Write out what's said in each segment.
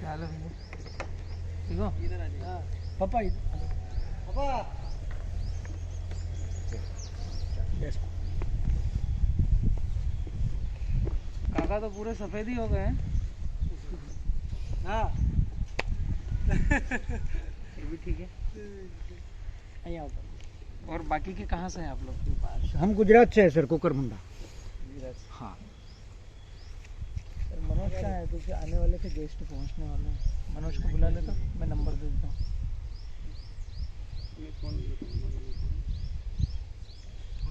क्या हाल है भैया? ठीक हो? इधर आ जाइए। हाँ। पापा पापा काका तो पूरे सफेद ही हो गए हैं। हाँ ये भी ठीक है। और बाकी के कहाँ से हैं आप लोग? हम गुजरात से है सर, कोकरमुंडा। हाँ सर, मनोज कहाँ है? क्योंकि आने वाले थे, गेस्ट पहुँचने वाले हैं। मनोज को बुला लेता, मैं नंबर दे देता हूँ।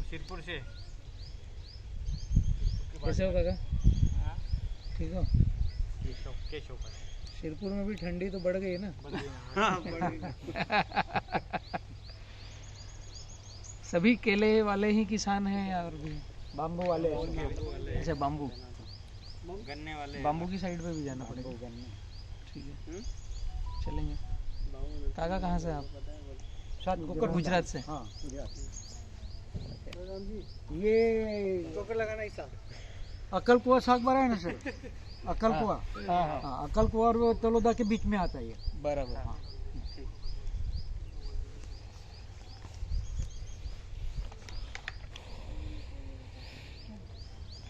सिरपुर से। कैसे हो काका? ठीक हो? केशव शिरपुर में भी ठंडी तो बढ़ गई है ना? सभी केले वाले ही किसान हैं या और भी बाम्बू वाले हैं। अच्छा बाम्बू, गन्ने वाले। बाम्बू की साइड पे भी जाना पड़ेगा। ठीक है चलेंगे। काका कहाँ से आप? गुजरात से। हाँ गुजरात। ये टोकर लगाना ही साग, अकल कुआ साग बड़ा है ना सर? अकल कुआ। हाँ अकल कुआ और तलोदा के बीच में आता है ये। बराबर। हाँ।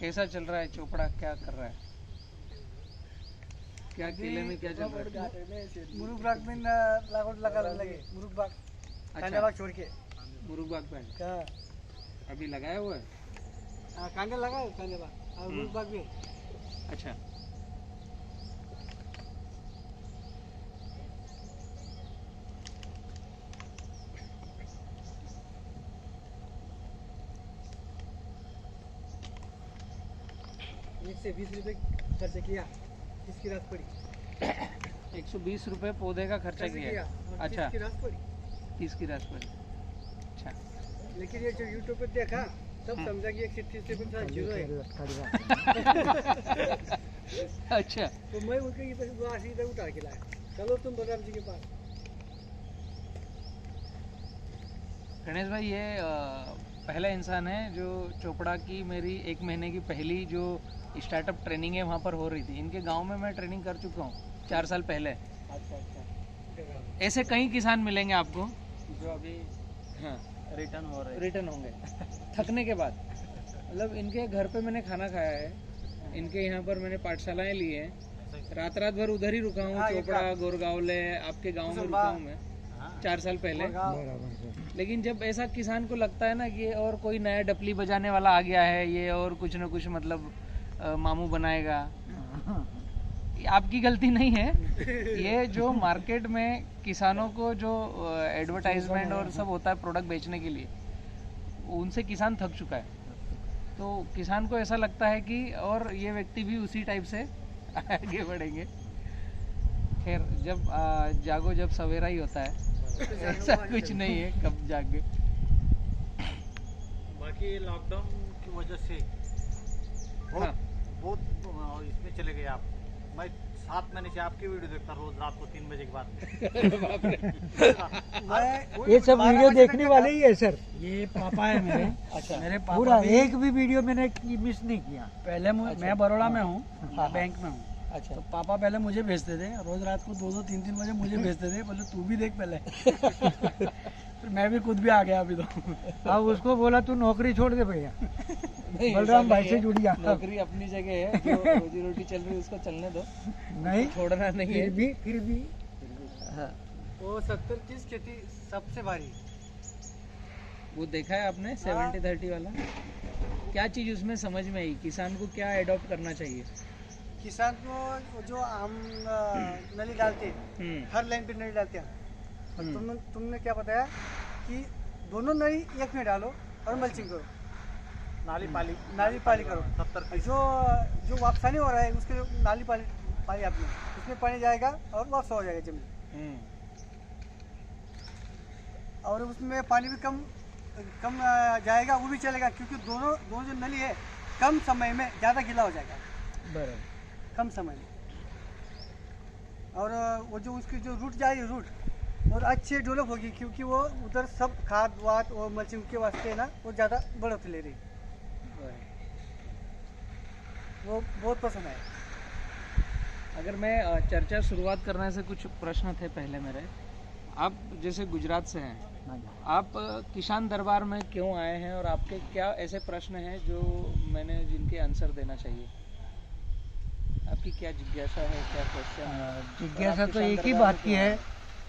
कैसा चल रहा है चोपड़ा? क्या कर रहा है? क्या केले में क्या चल रहा है? मुरुग बाग में लागवड लगे। मुरुग बाग, कांदा बाग छोड़ के। मुरुग बाग पे क्या अभी लगाया हुआ है? कांदा लगा है, कांदा बाग और मुरुग बाग भी। अच्छा ₹120 खर्च किया, इसकी रात पड़ी। 120 रुपए पौधे का खर्चा किया। अच्छा 30 की रात पड़ी। 30 की रात पड़ी। अच्छा लेकिन ये जो यूट्यूब पे देखा सब समझा कि 130 से कुछ जीरो है। अच्छा तो मैं उनके सीधे उतार के लाया। चलो तुम बलराम जी के पास। गणेश भाई ये पहला इंसान है जो चोपड़ा की मेरी 1 महीने की पहली जो स्टार्टअप ट्रेनिंग है वहाँ पर हो रही थी। इनके गांव में मैं ट्रेनिंग कर चुका हूँ 4 साल पहले। अच्छा। ऐसे कई किसान मिलेंगे आपको जो अभी हाँ रिटर्न होंगे थकने के बाद। मतलब इनके घर पे मैंने खाना खाया है, इनके यहाँ पर मैंने पाठशालाएं ली हैं, रात भर उधर ही रुका हूँ। चोपड़ा गोरगांवले आपके गांव में रुका हूँ मैं 4 साल पहले। लेकिन जब ऐसा किसान को लगता है ना कि और कोई नया डपली बजाने वाला आ गया है, ये और कुछ ना कुछ मतलब मामू बनाएगा, आपकी गलती नहीं है। ये जो मार्केट में किसानों को जो एडवर्टाइजमेंट और सब होता है प्रोडक्ट बेचने के लिए, उनसे किसान थक चुका है। तो किसान को ऐसा लगता है कि और ये व्यक्ति भी उसी टाइप से आगे बढ़ेंगे। खैर जब जागो जब सवेरा ही होता है, ऐसा कुछ नहीं है कब जागे। बाकी लॉकडाउन की वजह से बहुत इसमें चले गए आप। मैं 7 महीने से आपकी वीडियो देखता रोज रात को 3 बजे के बाद। ये सब वीडियो देखने वाले ही है सर। ये पापा है मेरे। अच्छा मेरे पापा पूरा एक भी वीडियो मैंने मिस नहीं किया। पहले मैं बड़ौदा में हूँ, बैंक में हूँ। अच्छा तो पापा पहले मुझे भेजते थे, रोज रात को 2-2 3-3 बजे मुझे भेजते थे, बोले तू भी देख पहले। फिर मैं भी खुद भी आ गया अभी तो। अब उसको बोला तू नौकरी छोड़ दे भैया, बलराम भाई से जुड़ गया। नौकरी अपनी जगह है, जो रोजी रोटी चल रही है उसको चलने दो, नहीं छोड़ना नहीं है। फिर भी हाँ। वो 70-30 खेती सबसे भारी। वो देखा है आपने 70-30 वाला? क्या चीज उसमें समझ में आई? किसान को क्या एडॉप्ट करना चाहिए? किसान को जो हम नली डालते हैं, हर लाइन पे नली डालते हैं। तुमने क्या बताया कि दोनों नली एक में डालो और मल्चिंग करो, नाली पाली करो। 70 जो वापसानी हो रहा है उसके नाली पाली आपने, उसमें पानी जाएगा और वापस हो जाएगा जमीन। और उसमें पानी भी कम जाएगा, वो भी चलेगा, क्योंकि दोनों जो नली है कम समय में ज़्यादा गीला हो जाएगा। बराबर कम समय में। और वो जो उसकी जो रूट जाएगी रूट और अच्छे डेवलप होगी, क्योंकि वो उधर सब खाद वाद और मल्चिंग के वास्ते ना वो ज़्यादा बढ़ोतरी ले रही। वो बहुत पसंद है। अगर मैं चर्चा शुरुआत करने से कुछ प्रश्न थे पहले मेरे। आप जैसे गुजरात से हैं, आप किसान दरबार में क्यों आए हैं और आपके क्या ऐसे प्रश्न हैं जो मैंने जिनके आंसर देना चाहिए? आपकी क्या जिज्ञासा है, क्या क्वेश्चन है? जिज्ञासा तो एक ही बात की है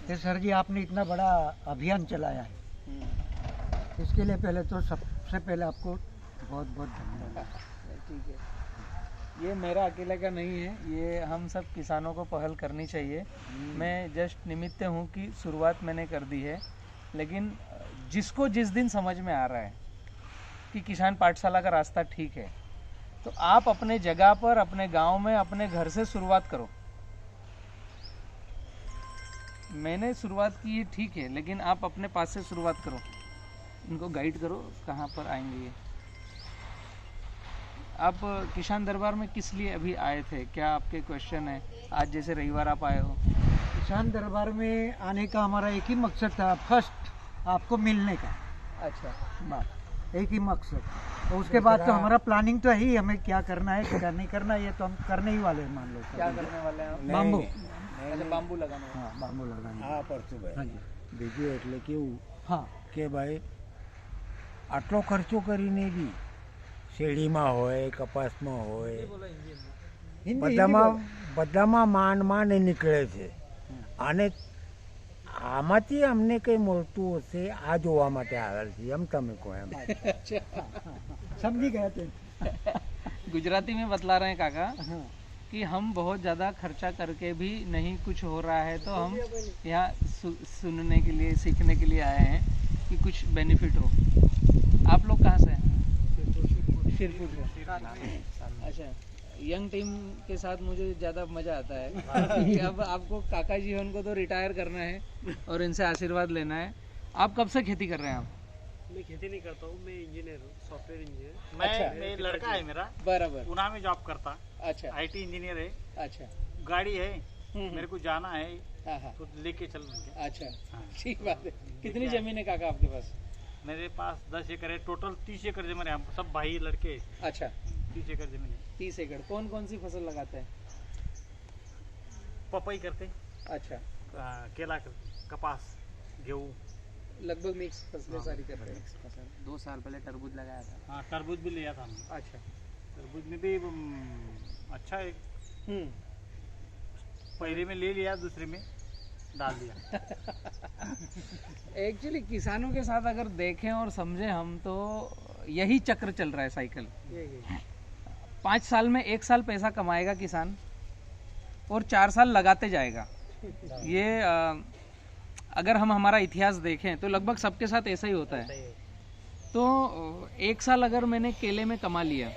कि सर जी आपने इतना बड़ा अभियान चलाया है, इसके लिए पहले तो सबसे पहले आपको बहुत बहुत धन्यवाद। ठीक है, ये मेरा अकेले का नहीं है, ये हम सब किसानों को पहल करनी चाहिए। मैं जस्ट निमित्त हूँ कि शुरुआत मैंने कर दी है, लेकिन जिसको जिस दिन समझ में आ रहा है कि किसान पाठशाला का रास्ता ठीक है, तो आप अपने जगह पर, अपने गांव में, अपने घर से शुरुआत करो। मैंने शुरुआत की है ठीक है, लेकिन आप अपने पास से शुरुआत करो, इनको गाइड करो कहाँ पर आएंगे ये। आप किसान दरबार में किस लिए अभी आए थे, क्या आपके क्वेश्चन है? आज जैसे रविवार आप आए हो। किसान दरबार में आने का हमारा एक ही मकसद था, फर्स्ट आपको मिलने का। अच्छा, बस एक ही मकसद, और उसके बाद तो हमारा प्लानिंग तो है ही, हमें क्या करना है क्या नहीं करना है, ये तो हम करने ही वाले हैं। मान लो क्या करने वाले हैं आप? बाम्बू। अच्छा, बाम्बू लगाना है। हाँ, बाम्बू लगाना। હા પરસુભાઈ, हाँ जी, બીજું એટલે કેવું हाँ કે ભાઈ આટલો ખર્ચો કરીને બી શેરડીમાં હોય, કપાસમાં હોય, हिंदी બધામાં માંડ માંડ નીકળે છે, અને આમાંથી અમને કંઈ મળતું હશે આ જોવા માટે આવેલ છે, એમ તમે કહો એમ। अच्छा, समझी गए थे। गुजराती में बतला रहे हैं काका हाँ, कि हम बहुत ज़्यादा खर्चा करके भी नहीं कुछ हो रहा है, तो हम यहाँ सुनने के लिए, सीखने के लिए आए हैं कि कुछ बेनिफिट हो। आप लोग कहाँ से हैं? शिरपुर से। अच्छा, यंग टीम के साथ मुझे ज़्यादा मज़ा आता है कि अब आपको काका जी हैं, उनको तो रिटायर करना है और इनसे आशीर्वाद लेना है। आप कब से खेती कर रहे हैं आप? मैं खेती नहीं करता हूँ, मैं इंजीनियर हूँ, सॉफ्टवेयर इंजीनियर। अच्छा। मैं लड़का है मेरा, बराबर। पुणे में जॉब करता, अच्छा आईटी इंजीनियर है। अच्छा। गाड़ी है, हम्म। मेरे को जाना है हाँ हाँ, तो लेके चल उनके। अच्छा, हाँ। ठीक बात है। कितनी जमीन है काका आपके पास? मेरे पास 10 एकड़ है, टोटल 30 एकड़ जमीन है, हम सब भाई लड़के, अच्छा, 30 एकड़ जमीन है। 30 एकड़। कौन कौन सी फसल लगाते हैं? पपई करते, अच्छा, केला करते, कपास, गेहूँ। लगभग मिक्स फसलें हाँ, सारी करते मिक्स हैं। 2 साल पहले तरबूज लगाया था। हाँ, तरबूज भी लिया था हमने। अच्छा। तरबूज में भी अच्छा है, पहले में ले लिया, दूसरे में डाल दिया। एक्चुअली किसानों के साथ अगर देखें और समझें हम, तो यही चक्र चल रहा है, साइकिल। 5 साल में 1 साल पैसा कमाएगा किसान और 4 साल लगाते जाएगा। ये अगर हम हमारा इतिहास देखें तो लगभग सबके साथ ऐसा ही होता है। तो 1 साल अगर मैंने केले में कमा लिया,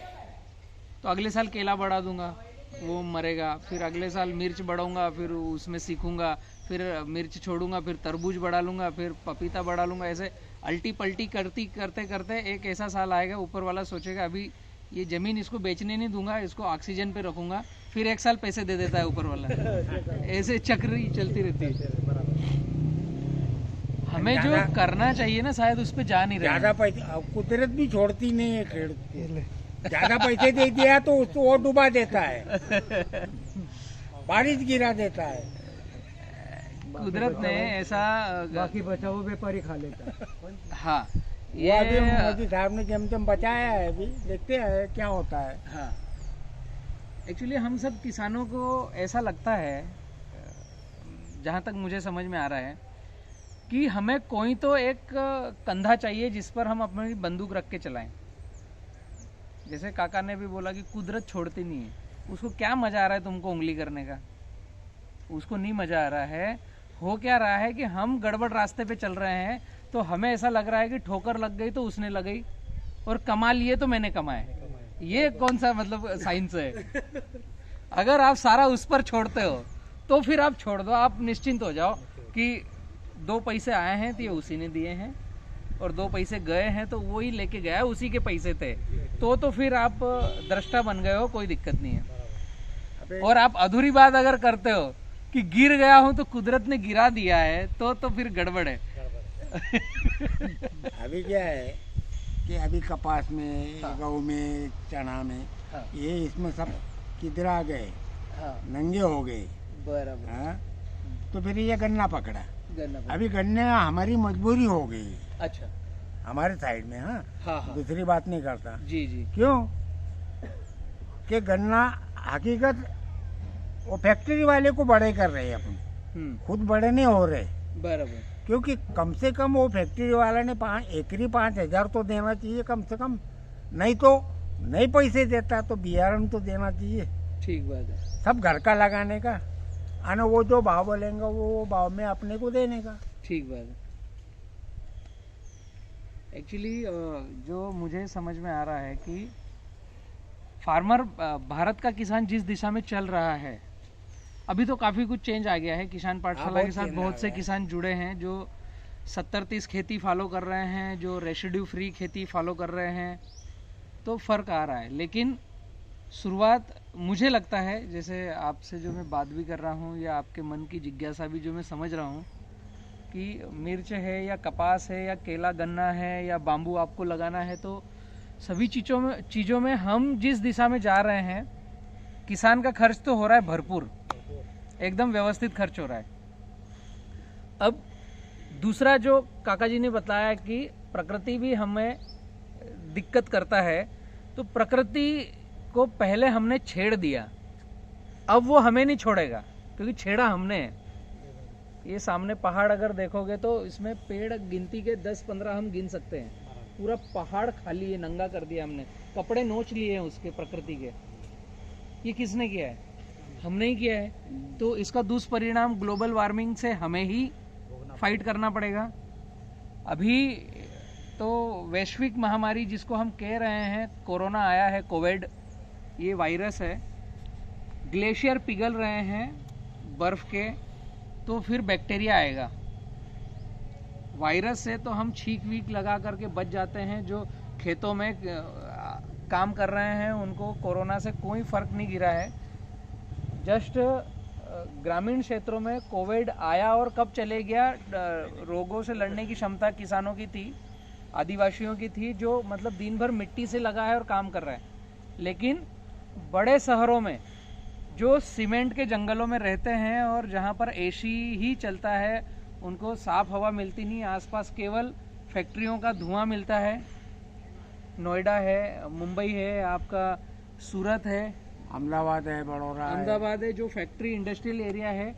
तो अगले साल केला बढ़ा दूंगा, वो मरेगा। फिर अगले साल मिर्च बढ़ाऊंगा, फिर उसमें सीखूंगा, फिर मिर्च छोड़ूंगा, फिर तरबूज बढ़ा लूंगा, फिर पपीता बढ़ा लूंगा। ऐसे अल्टी पल्टी करते करते एक ऐसा साल आएगा, ऊपर वाला सोचेगा अभी ये ज़मीन इसको बेचने नहीं दूंगा, इसको ऑक्सीजन पे रखूंगा, फिर 1 साल पैसे दे देता है ऊपर वाला। ऐसे चक्र ही चलती रहती है। हमें जो करना चाहिए ना, शायद उस पर जा नहीं रहे। ज्यादा पैसे कुदरत भी छोड़ती नहीं है खेड़ को। ज्यादा पैसे दे दिया तो उसको और डुबा देता है, बारिश गिरा देता है। कुदरत ने ऐसा, बाकी बचा हुआ व्यापारी खा लेता है। हाँ, ये अभी मोदी साहब ने जेम तेम बचाया है, अभी देखते हैं क्या होता है। हाँ, एक्चुअली हम सब किसानों को ऐसा लगता है, जहाँ तक मुझे समझ में आ रहा है, कि हमें कोई तो एक कंधा चाहिए जिस पर हम अपनी बंदूक रख के चलाएं। जैसे काका ने भी बोला कि कुदरत छोड़ती नहीं है। उसको क्या मजा आ रहा है तुमको उंगली करने का? उसको नहीं मजा आ रहा है। हो क्या रहा है कि हम गड़बड़ रास्ते पे चल रहे हैं, तो हमें ऐसा लग रहा है कि ठोकर लग गई तो उसने लगाई, और कमा लिए तो मैंने कमाए। ये कौन सा मतलब साइंस है? अगर आप सारा उस पर छोड़ते हो तो फिर आप छोड़ दो, आप निश्चिंत हो जाओ कि 2 पैसे आए हैं तो ये उसी ने दिए हैं, और 2 पैसे गए हैं तो वो ही लेके गया है, उसी के पैसे थे। तो फिर आप दृष्टा बन गए हो, कोई दिक्कत नहीं है। और आप अधूरी बात अगर करते हो कि गिर गया हूं तो कुदरत ने गिरा दिया है, तो फिर गड़बड़ है। अभी क्या है कि अभी कपास में, गेहूं में, चना में, ये इसमें सब किधर आ गए, हाँ नंगे हो गए, बराबर हाँ, तो फिर ये गन्ना पकड़ा। गन्ना पर। अभी गन्ने हमारी मजबूरी हो गई अच्छा हमारे साइड में, हाँ, हाँ हाँ दूसरी बात नहीं करता। जी जी क्यों कि गन्ना हकीकत वो फैक्ट्री वाले को बड़े कर रहे हैं, अपन खुद बड़े नहीं हो रहे, बराबर क्योंकि कम से कम वो फैक्ट्री वाला ने एकरी 5,000 तो देना चाहिए कम से कम, नहीं तो नहीं पैसे देता तो बियारण तो देना चाहिए, ठीक बात है सब घर का लगाने का, और वो जो भाव बोलेंगे वो भाव में अपने को देने का। ठीक बात है। एक्चुअली जो मुझे समझ में आ रहा है कि फार्मर भारत का किसान जिस दिशा में चल रहा है, अभी तो काफ़ी कुछ चेंज आ गया है। किसान पाठशाला के साथ बहुत से किसान जुड़े हैं जो 70-30 खेती फॉलो कर रहे हैं, जो रेसिड्यू फ्री खेती फॉलो कर रहे हैं, तो फ़र्क आ रहा है। लेकिन शुरुआत मुझे लगता है, जैसे आपसे जो मैं बात भी कर रहा हूँ या आपके मन की जिज्ञासा भी जो मैं समझ रहा हूँ कि मिर्च है या कपास है या केला गन्ना है या बाम्बू आपको लगाना है, तो सभी चीज़ों में हम जिस दिशा में जा रहे हैं, किसान का खर्च तो हो रहा है भरपूर, एकदम व्यवस्थित खर्च हो रहा है। अब दूसरा जो काका जी ने बताया कि प्रकृति भी हमें दिक्कत करता है, तो प्रकृति को पहले हमने छेड़ दिया, अब वो हमें नहीं छोड़ेगा क्योंकि छेड़ा हमने है। ये सामने पहाड़ अगर देखोगे तो इसमें पेड़ गिनती के 10-15 हम गिन सकते हैं, पूरा पहाड़ खाली है, नंगा कर दिया हमने, कपड़े नोच लिए हैं उसके प्रकृति के। ये किसने किया है? हमने ही किया है। तो इसका दुष्परिणाम ग्लोबल वार्मिंग से हमें ही फाइट करना पड़ेगा। अभी तो वैश्विक महामारी जिसको हम कह रहे हैं, कोरोना आया है, कोविड, ये वायरस है, ग्लेशियर पिघल रहे हैं बर्फ के, तो फिर बैक्टीरिया आएगा। वायरस से तो हम छींक वीक लगा करके बच जाते हैं। जो खेतों में काम कर रहे हैं उनको कोरोना से कोई फर्क नहीं गिरा है। जस्ट ग्रामीण क्षेत्रों में कोविड आया और कब चले गया, रोगों से लड़ने की क्षमता किसानों की थी, आदिवासियों की थी, जो मतलब दिन भर मिट्टी से लगा है और काम कर रहा है। लेकिन बड़े शहरों में जो सीमेंट के जंगलों में रहते हैं और जहाँ पर एसी ही चलता है, उनको साफ हवा मिलती नहीं, आसपास केवल फैक्ट्रियों का धुआं मिलता है। नोएडा है, मुंबई है, आपका सूरत है, अहमदाबाद है, बड़ौदा है, अहमदाबाद है, जो फैक्ट्री इंडस्ट्रियल एरिया है,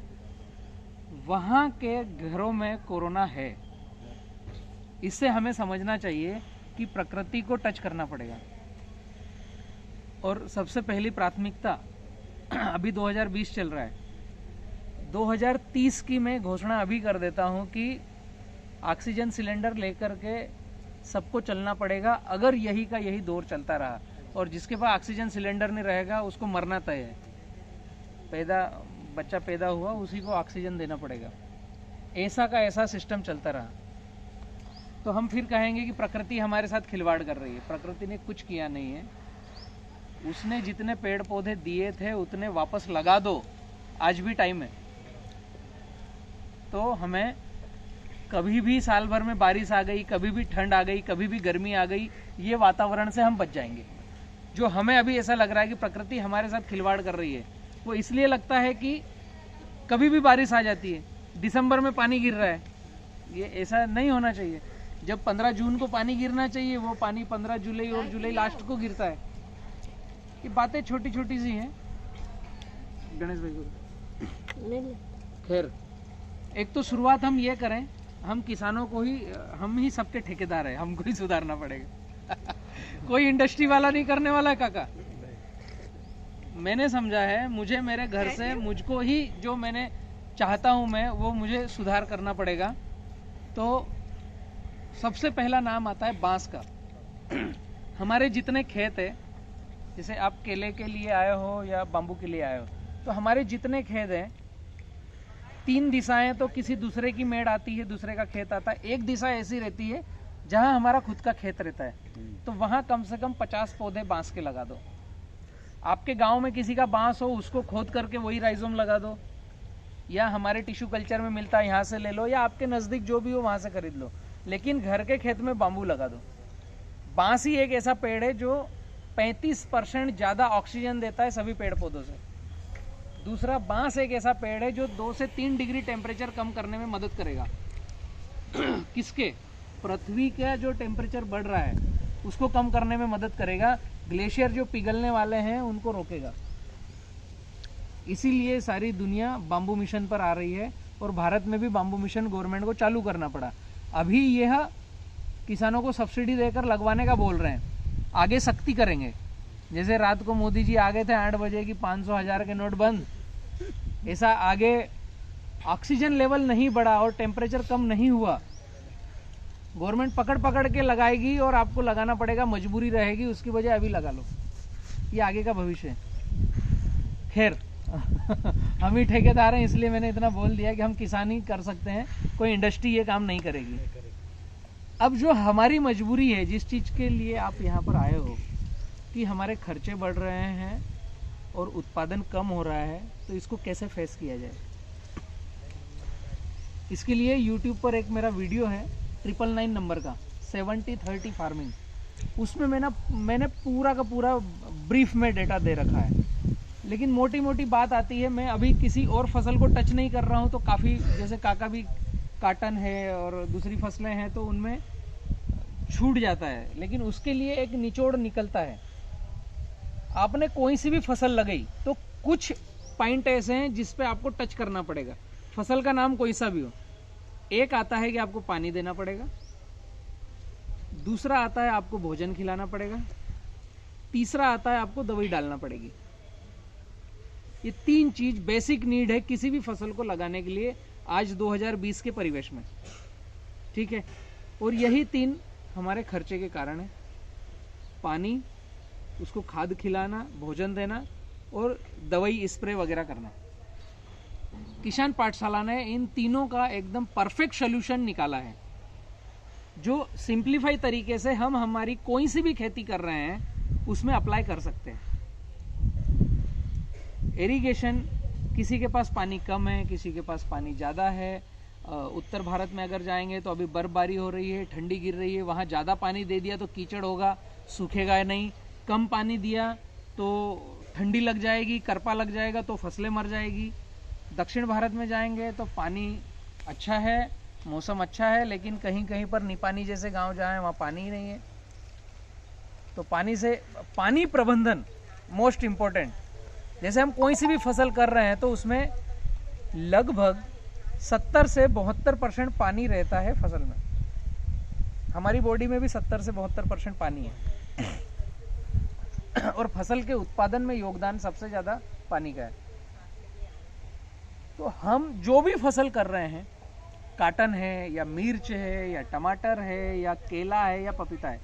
वहाँ के घरों में कोरोना है। इससे हमें समझना चाहिए कि प्रकृति को टच करना पड़ेगा। और सबसे पहली प्राथमिकता, अभी 2020 चल रहा है, 2030 की मैं घोषणा अभी कर देता हूं कि ऑक्सीजन सिलेंडर लेकर के सबको चलना पड़ेगा। अगर यही का यही दौर चलता रहा और जिसके पास ऑक्सीजन सिलेंडर नहीं रहेगा उसको मरना तय है। बच्चा पैदा हुआ, उसी को ऑक्सीजन देना पड़ेगा। ऐसा का ऐसा सिस्टम चलता रहा तो हम फिर कहेंगे कि प्रकृति हमारे साथ खिलवाड़ कर रही है। प्रकृति ने कुछ किया नहीं है। उसने जितने पेड़ पौधे दिए थे उतने वापस लगा दो, आज भी टाइम है। तो हमें कभी भी साल भर में बारिश आ गई, कभी भी ठंड आ गई, कभी भी गर्मी आ गई, ये वातावरण से हम बच जाएंगे। जो हमें अभी ऐसा लग रहा है कि प्रकृति हमारे साथ खिलवाड़ कर रही है, वो इसलिए लगता है कि कभी भी बारिश आ जाती है, दिसंबर में पानी गिर रहा है। ये ऐसा नहीं होना चाहिए। जब 15 जून को पानी गिरना चाहिए, वो पानी 15 जुलाई और जुलाई लास्ट को गिरता है। ये बातें छोटी छोटी सी हैं। गणेश भाई को खैर, एक तो शुरुआत हम ये करें, हम किसानों को ही, हम ही सबके ठेकेदार हैं, हमको ही सुधारना पड़ेगा। कोई इंडस्ट्री वाला नहीं करने वाला है काका। मैंने समझा है, मुझे मेरे घर से मुझको ही जो मैंने चाहता हूं मैं, वो मुझे सुधार करना पड़ेगा। तो सबसे पहला नाम आता है बांस का। हमारे जितने खेत है, जैसे आप केले के लिए आए हो या बाम्बू के लिए आए हो, तो हमारे जितने खेत हैं, 3 दिशाएं तो किसी दूसरे की मेड़ आती है, दूसरे का खेत आता है। एक दिशा ऐसी रहती है जहां हमारा खुद का खेत रहता है, तो वहां कम से कम 50 पौधे बांस के लगा दो। आपके गांव में किसी का बांस हो, उसको खोद करके वही राइजोम लगा दो, या हमारे टिश्यू कल्चर में मिलता है यहाँ से ले लो, या आपके नज़दीक जो भी हो वहाँ से खरीद लो। लेकिन घर के खेत में बाम्बू लगा दो। बांस ही एक ऐसा पेड़ है जो 35% ज़्यादा ऑक्सीजन देता है सभी पेड़ पौधों से। दूसरा, बांस एक ऐसा पेड़ है जो 2 से 3 डिग्री टेम्परेचर कम करने में मदद करेगा। किसके? पृथ्वी का जो टेम्परेचर बढ़ रहा है उसको कम करने में मदद करेगा। ग्लेशियर जो पिघलने वाले हैं उनको रोकेगा। इसीलिए सारी दुनिया बाम्बू मिशन पर आ रही है और भारत में भी बाम्बू मिशन गवर्नमेंट को चालू करना पड़ा। अभी यह किसानों को सब्सिडी देकर लगवाने का बोल रहे हैं, आगे सख्ती करेंगे। जैसे रात को मोदी जी आ गए थे 8 बजे की 500 1000 के नोट बंद, ऐसा आगे ऑक्सीजन लेवल नहीं बढ़ा और टेम्परेचर कम नहीं हुआ, गवर्नमेंट पकड़ पकड़ के लगाएगी और आपको लगाना पड़ेगा, मजबूरी रहेगी, उसकी वजह अभी लगा लो। ये आगे का भविष्य है। खैर हम ही ठेकेदार हैं इसलिए मैंने इतना बोल दिया कि हम किसान ही कर सकते हैं, कोई इंडस्ट्री ये काम नहीं करेगी। अब जो हमारी मजबूरी है, जिस चीज़ के लिए आप यहाँ पर आए हो कि हमारे खर्चे बढ़ रहे हैं और उत्पादन कम हो रहा है, तो इसको कैसे फेस किया जाए। इसके लिए YouTube पर एक मेरा वीडियो है 999 नंबर का, 70-30 फार्मिंग। उसमें मैंने पूरा का पूरा ब्रीफ में डेटा दे रखा है, लेकिन मोटी मोटी बात आती है। मैं अभी किसी और फसल को टच नहीं कर रहा हूँ, तो काफ़ी, जैसे काका भी काटन है और दूसरी फसलें हैं तो उनमें छूट जाता है, लेकिन उसके लिए एक निचोड़ निकलता है। आपने कोई सी भी फसल लगाई तो कुछ पॉइंट ऐसे हैं जिस पे आपको टच करना पड़ेगा, फसल का नाम कोई सा भी हो। एक आता है कि आपको पानी देना पड़ेगा, दूसरा आता है आपको भोजन खिलाना पड़ेगा, तीसरा आता है आपको दवाई डालना पड़ेगी। ये 3 चीज बेसिक नीड है किसी भी फसल को लगाने के लिए आज 2020 के परिवेश में, ठीक है। और यही 3 हमारे खर्चे के कारण है, पानी, उसको खाद खिलाना, भोजन देना और दवाई स्प्रे वगैरह करना। किसान पाठशाला ने इन तीनों का एकदम परफेक्ट सोल्यूशन निकाला है, जो सिंप्लीफाई तरीके से हम हमारी कोई सी भी खेती कर रहे हैं उसमें अप्लाई कर सकते हैं। इरिगेशन, किसी के पास पानी कम है, किसी के पास पानी ज़्यादा है। उत्तर भारत में अगर जाएंगे तो अभी बर्फबारी हो रही है, ठंडी गिर रही है, वहाँ ज़्यादा पानी दे दिया तो कीचड़ होगा, सूखेगा नहीं। कम पानी दिया तो ठंडी लग जाएगी, करपा लग जाएगा तो फसलें मर जाएगी। दक्षिण भारत में जाएंगे तो पानी अच्छा है, मौसम अच्छा है, लेकिन कहीं कहीं पर निपानी जैसे गांव जहाँ वहाँ पानी ही नहीं है। तो पानी प्रबंधन मोस्ट इम्पोर्टेंट। जैसे हम कोई सी भी फसल कर रहे हैं तो उसमें लगभग 70 से 72% पानी रहता है फसल में। हमारी बॉडी में भी 70 से 72% पानी है और फसल के उत्पादन में योगदान सबसे ज़्यादा पानी का है। तो हम जो भी फसल कर रहे हैं, काटन है या मिर्च है या टमाटर है या केला है या पपीता है,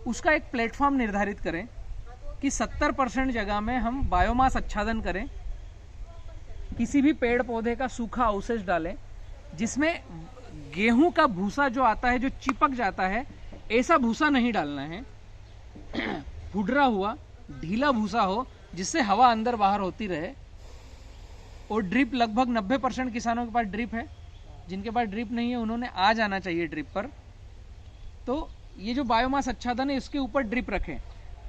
उसका एक प्लेटफॉर्म निर्धारित करें कि 70% जगह में हम बायोमास आच्छादन करें। किसी भी पेड़ पौधे का सूखा अवशेष डालें, जिसमें गेहूं का भूसा जो आता है, जो चिपक जाता है, ऐसा भूसा नहीं डालना है। फुडरा हुआ ढीला भूसा हो जिससे हवा अंदर बाहर होती रहे। और ड्रिप, लगभग 90% किसानों के पास ड्रिप है, जिनके पास ड्रिप नहीं है उन्होंने आ जाना चाहिए ड्रिप पर। तो ये जो बायोमास आच्छादन है इसके ऊपर ड्रिप रखें।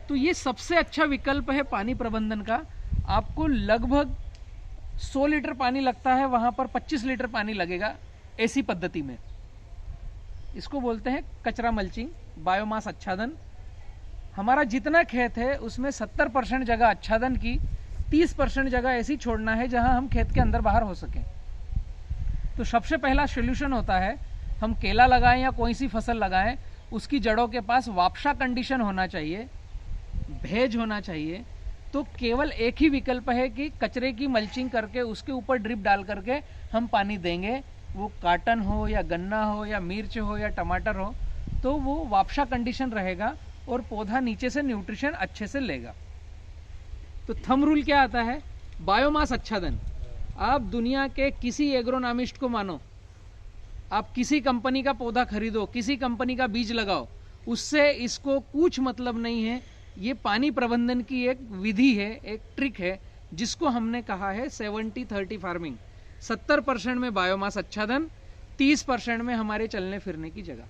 तो ये सबसे अच्छा विकल्प है पानी प्रबंधन का। आपको लगभग 100 लीटर पानी लगता है, वहां पर 25 लीटर पानी लगेगा ऐसी पद्धति में। इसको बोलते हैं कचरा मल्चिंग, बायोमास आच्छादन। हमारा जितना खेत है उसमें 70% जगह आच्छादन की, 30% जगह ऐसी छोड़ना है जहां हम खेत के अंदर बाहर हो सकें। तो सबसे पहला सोल्यूशन होता है, हम केला लगाएं या कोई सी फसल लगाएं, उसकी जड़ों के पास वापसा कंडीशन होना चाहिए, भेज होना चाहिए। तो केवल एक ही विकल्प है कि कचरे की मल्चिंग करके उसके ऊपर ड्रिप डाल करके हम पानी देंगे। वो काटन हो या गन्ना हो या मिर्च हो या टमाटर हो, तो वो वापसा कंडीशन रहेगा और पौधा नीचे से न्यूट्रिशन अच्छे से लेगा। तो थंब रूल क्या आता है? बायोमास आच्छादन। आप दुनिया के किसी एग्रोनॉमिस्ट को मानो, आप किसी कंपनी का पौधा खरीदो, किसी कंपनी का बीज लगाओ, उससे इसको कुछ मतलब नहीं है। ये पानी प्रबंधन की एक विधि है, एक ट्रिक है, जिसको हमने कहा है 70-30 फार्मिंग। 70% में बायोमास आच्छादन, 30% में हमारे चलने फिरने की जगह।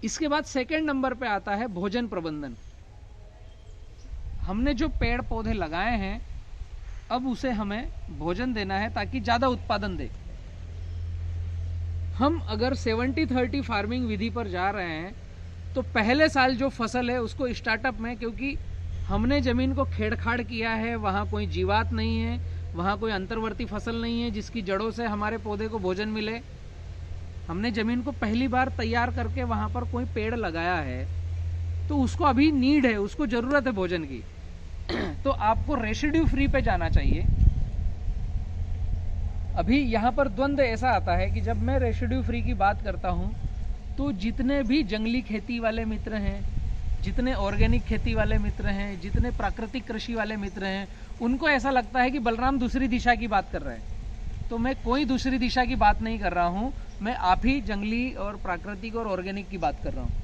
इसके बाद सेकंड नंबर पे आता है भोजन प्रबंधन। हमने जो पेड़ पौधे लगाए हैं अब उसे हमें भोजन देना है ताकि ज़्यादा उत्पादन दे। हम अगर 70-30 फार्मिंग विधि पर जा रहे हैं तो पहले साल जो फसल है उसको स्टार्टअप में, क्योंकि हमने ज़मीन को खेड़खाड़ किया है, वहाँ कोई जीवात नहीं है, वहाँ कोई अंतर्वर्ती फसल नहीं है जिसकी जड़ों से हमारे पौधे को भोजन मिले। हमने ज़मीन को पहली बार तैयार करके वहाँ पर कोई पेड़ लगाया है तो उसको अभी नीड है, उसको ज़रूरत है भोजन की। तो आपको रेसिड्यू फ्री पे जाना चाहिए। अभी यहाँ पर द्वंद्व ऐसा आता है कि जब मैं रेसिड्यू फ्री की बात करता हूँ तो जितने भी जंगली खेती वाले मित्र हैं, जितने ऑर्गेनिक खेती वाले मित्र हैं, जितने प्राकृतिक कृषि वाले मित्र हैं, उनको ऐसा लगता है कि बलराम दूसरी दिशा की बात कर रहे हैं। तो मैं कोई दूसरी दिशा की बात नहीं कर रहा हूँ, मैं आप ही जंगली और प्राकृतिक और ऑर्गेनिक की बात कर रहा हूँ।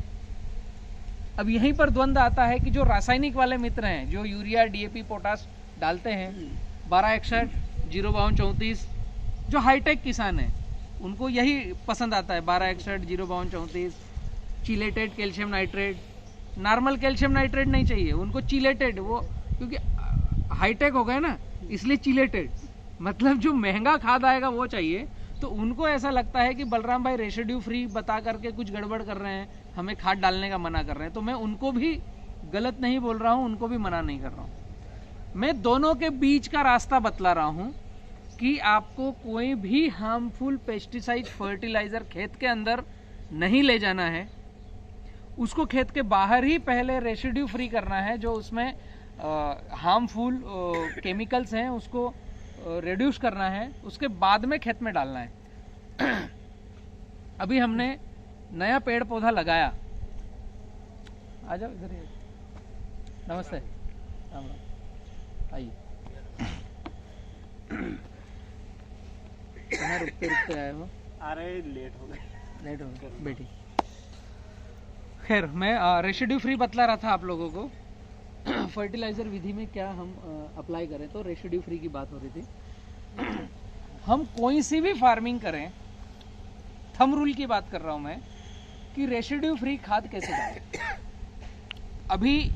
अब यहीं पर द्वंद्व आता है कि जो रासायनिक वाले मित्र हैं, जो यूरिया, डीएपी, पोटास डालते हैं, 1261, 05234, जो हाईटेक किसान हैं उनको यही पसंद आता है, 1261, 05234, chelated calcium nitrate. Normal calcium nitrate नहीं चाहिए उनको, चिलेटेड, वो क्योंकि हाईटेक हो गए ना इसलिए चिलेटेड, मतलब जो महंगा खाद आएगा वो चाहिए। तो उनको ऐसा लगता है कि बलराम भाई रेसिड्यू फ्री बता करके कुछ गड़बड़ कर रहे हैं, हमें खाद डालने का मना कर रहे हैं। तो मैं उनको भी गलत नहीं बोल रहा हूँ, उनको भी मना नहीं कर रहा हूँ। मैं दोनों के बीच का रास्ता बतला रहा हूँ कि आपको कोई भी हार्मफुल पेस्टिसाइड, फर्टिलाइजर खेत के अंदर नहीं ले जाना है, उसको खेत के बाहर ही पहले रेसिड्यू फ्री करना है। जो उसमें हार्मफुल केमिकल्स हैं उसको रिड्यूस करना है, उसके बाद में खेत में डालना है। अभी हमने नया पेड़ पौधा लगाया, आ जाओ इधर ही, नमस्ते, राम राम, आइए। कहाँ रुकते आए हो? आ रहे लेट हो गए बेटी। खैर, मैं रेसिड्यू फ्री बतला रहा था आप लोगों को। फर्टिलाइजर विधि में क्या हम अप्लाई करें, तो रेसिड्यू फ्री की बात हो रही थी। हम कोई सी भी फार्मिंग करें, थंब रूल की बात कर रहा हूं मैं, कि रेसिड्यू फ्री खाद कैसे डालें। अभी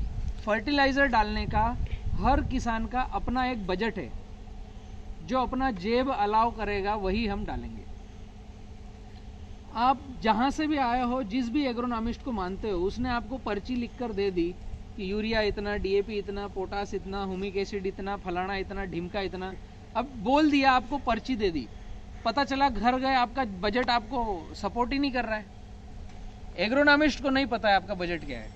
फर्टिलाइजर डालने का हर किसान का अपना एक बजट है, जो अपना जेब अलाउ करेगा वही हम डालेंगे। आप जहां से भी आए हो, जिस भी एग्रोनॉमिस्ट को मानते हो, उसने आपको पर्ची लिखकर दे दी कि यूरिया इतना, डीएपी इतना, पोटास इतना, हुमिक एसिड इतना, फलाना इतना, ढिमका इतना, अब बोल दिया, आपको पर्ची दे दी, पता चला घर गए आपका बजट आपको सपोर्ट ही नहीं कर रहा है। एग्रोनॉमिस्ट को नहीं पता है आपका बजट क्या है।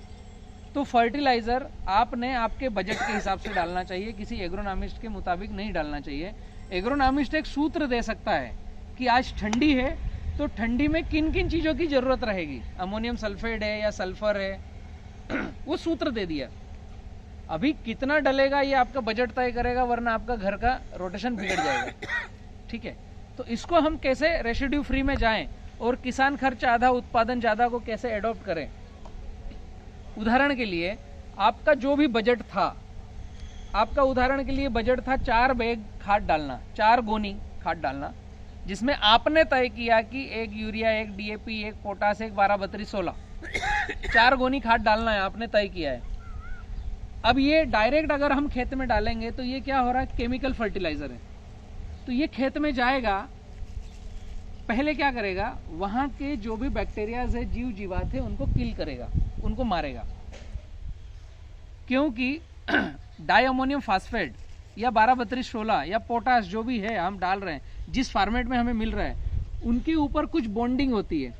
तो फर्टिलाइजर आपने आपके बजट के हिसाब से डालना चाहिए, किसी एग्रोनॉमिस्ट के मुताबिक नहीं डालना चाहिए। एग्रोनॉमिस्ट एक सूत्र दे सकता है कि आज ठंडी है तो ठंडी में किन किन चीज़ों की ज़रूरत रहेगी, अमोनियम सल्फेट है या सल्फर है, वो सूत्र दे दिया। अभी कितना डलेगा ये आपका बजट तय करेगा, वरना आपका घर का रोटेशन बिगड़ जाएगा। ठीक है, तो इसको हम कैसे रेसिड्यू फ्री में जाएं और किसान खर्च आधा उत्पादन ज़्यादा को कैसे एडॉप्ट करें। उदाहरण के लिए आपका जो भी बजट था, आपका उदाहरण के लिए बजट था 4 बैग खाद डालना, 4 गोनी खाद डालना, जिसमें आपने तय किया कि 1 यूरिया, 1 डीएपी, 1 पोटास, 1 12-32-16, 4 गोनी खाद डालना है, आपने तय किया है। अब ये डायरेक्ट अगर हम खेत में डालेंगे तो ये क्या हो रहा है, केमिकल फर्टिलाइजर है। तो ये खेत में जाएगा, पहले क्या करेगा, वहां के जो भी बैक्टीरियाज है, जीव जीवात है, उनको किल करेगा, उनको मारेगा। क्योंकि डाई अमोनियम फास्फेट या 12-32-16 या पोटास जो भी है हम डाल रहे हैं, जिस फॉर्मेट में हमें मिल रहा है, उनके ऊपर कुछ बॉन्डिंग होती है,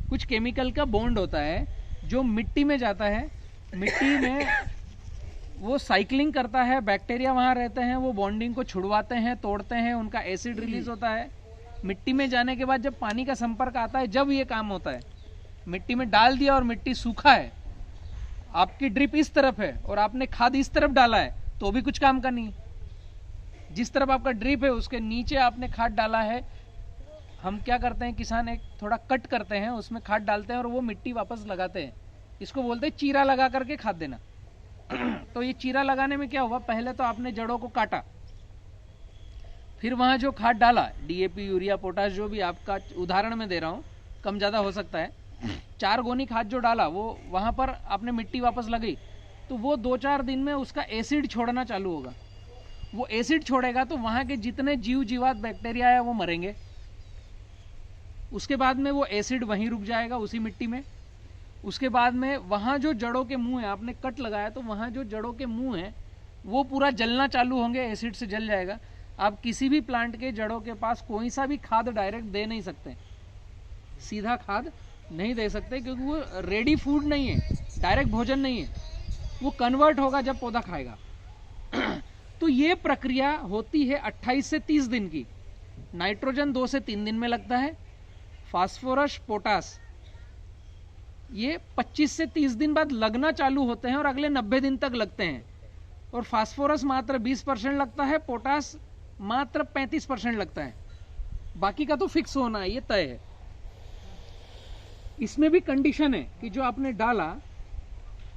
कुछ केमिकल का बॉन्ड होता है जो मिट्टी में जाता है। मिट्टी में वो साइक्लिंग करता है, बैक्टीरिया वहाँ रहते हैं, वो बॉन्डिंग को छुड़वाते हैं, तोड़ते हैं, उनका एसिड रिलीज होता है। मिट्टी में जाने के बाद जब पानी का संपर्क आता है, जब ये काम होता है। मिट्टी में डाल दिया और मिट्टी सूखा है, आपकी ड्रिप इस तरफ है और आपने खाद इस तरफ डाला है, तो भी कुछ काम का नहीं। जिस तरफ आपका ड्रिप है उसके नीचे आपने खाद डाला है, हम क्या करते हैं, किसान एक थोड़ा कट करते हैं, उसमें खाद डालते हैं और वो मिट्टी वापस लगाते हैं। इसको बोलते हैं चीरा लगा करके खाद देना। तो ये चीरा लगाने में क्या हुआ, पहले तो आपने जड़ों को काटा, फिर वहां जो खाद डाला, डीएपी, यूरिया, पोटास, जो भी आपका उदाहरण में दे रहा हूं, कम ज्यादा हो सकता है, 4 गोनी खाद जो डाला, वो वहां पर आपने मिट्टी वापस लगाई, तो वो 2-4 दिन में उसका एसिड छोड़ना चालू होगा। वो एसिड छोड़ेगा तो वहां के जितने जीव जीवात बैक्टीरिया है वो मरेंगे। उसके बाद में वो एसिड वहीं रुक जाएगा उसी मिट्टी में। उसके बाद में वहां जो जड़ों के मुंह है, आपने कट लगाया तो वहां जो जड़ों के मुंह है वो पूरा जलना चालू होंगे, एसिड से जल जाएगा। आप किसी भी प्लांट के जड़ों के पास कोई सा भी खाद डायरेक्ट दे नहीं सकते, सीधा खाद नहीं दे सकते, क्योंकि वो रेडी फूड नहीं है, डायरेक्ट भोजन नहीं है, वो कन्वर्ट होगा जब पौधा खाएगा। तो ये प्रक्रिया होती है 28 से 30 दिन की। नाइट्रोजन 2 से 3 दिन में लगता है, फास्फोरस पोटास ये 25 से 30 दिन बाद लगना चालू होते हैं और अगले 90 दिन तक लगते हैं। और फास्फोरस मात्र 20% लगता है, पोटास मात्र 35% लगता है, बाकी का तो फिक्स होना है, ये तय है। इसमें भी कंडीशन है कि जो आपने डाला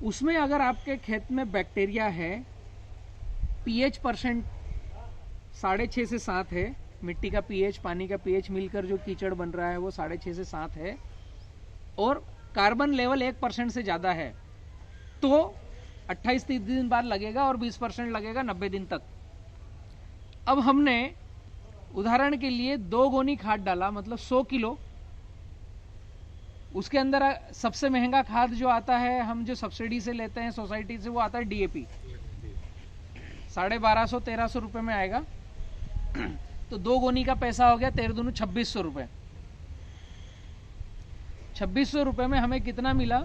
उसमें अगर आपके खेत में बैक्टीरिया है, पीएच परसेंट 6.5 से 7 है, मिट्टी का पीएच पानी का पीएच मिलकर जो कीचड़ बन रहा है वो 6.5 से 7 है, और कार्बन लेवल 1% से ज्यादा है, तो 28-30 दिन बाद लगेगा और 20% लगेगा 90 दिन तक। अब हमने उदाहरण के लिए 2 गोनी खाद डाला, मतलब 100 किलो। उसके अंदर सबसे महंगा खाद जो आता है, हम जो सब्सिडी से लेते हैं सोसाइटी से, वो आता है डीएपी, 1250-1300 रुपए में आएगा। तो 2 गोनी का पैसा हो गया 13 दूनी 2600 रुपए। 2600 रुपए में हमें कितना मिला?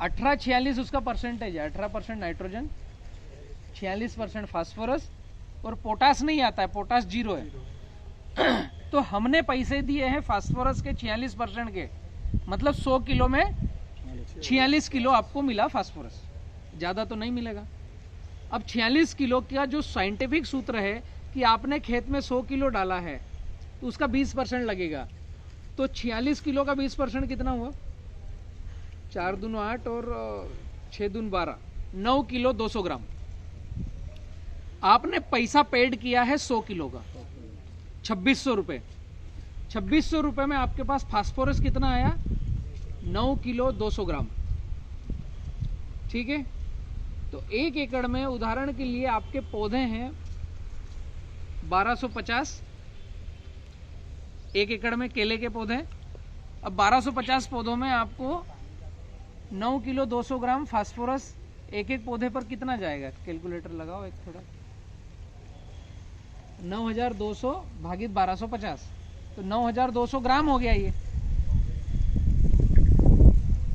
1846 उसका परसेंटेज है, 18% नाइट्रोजन, 46% फास्फोरस, और पोटास नहीं आता है, पोटास 0 है। तो हमने पैसे दिए हैं फास्फोरस के 46% के, मतलब 100 किलो में 46 किलो आपको मिला फास्फोरस, ज्यादा तो नहीं मिलेगा। अब 46 किलो का जो साइंटिफिक सूत्र है कि आपने खेत में 100 किलो डाला है तो उसका 20% लगेगा, तो 46 किलो का 20% कितना हुआ? 4 दूनी 8 और 6 दूनी 12, 9 किलो 200 ग्राम। आपने पैसा पेड किया है 100 किलो का, 2600 रुपए। 2600 रुपए में आपके पास फास्फोरस कितना आया? 9 किलो 200 ग्राम। ठीक है, तो 1 एकड़ में उदाहरण के लिए आपके पौधे हैं 1250, 1 एकड़ में केले के पौधे। अब 1250 पौधों में आपको 9 किलो 200 ग्राम फास्फोरस एक एक पौधे पर कितना जाएगा? कैलकुलेटर लगाओ एक थोड़ा। 9200 भागित 1250, तो 9200 ग्राम हो गया ये।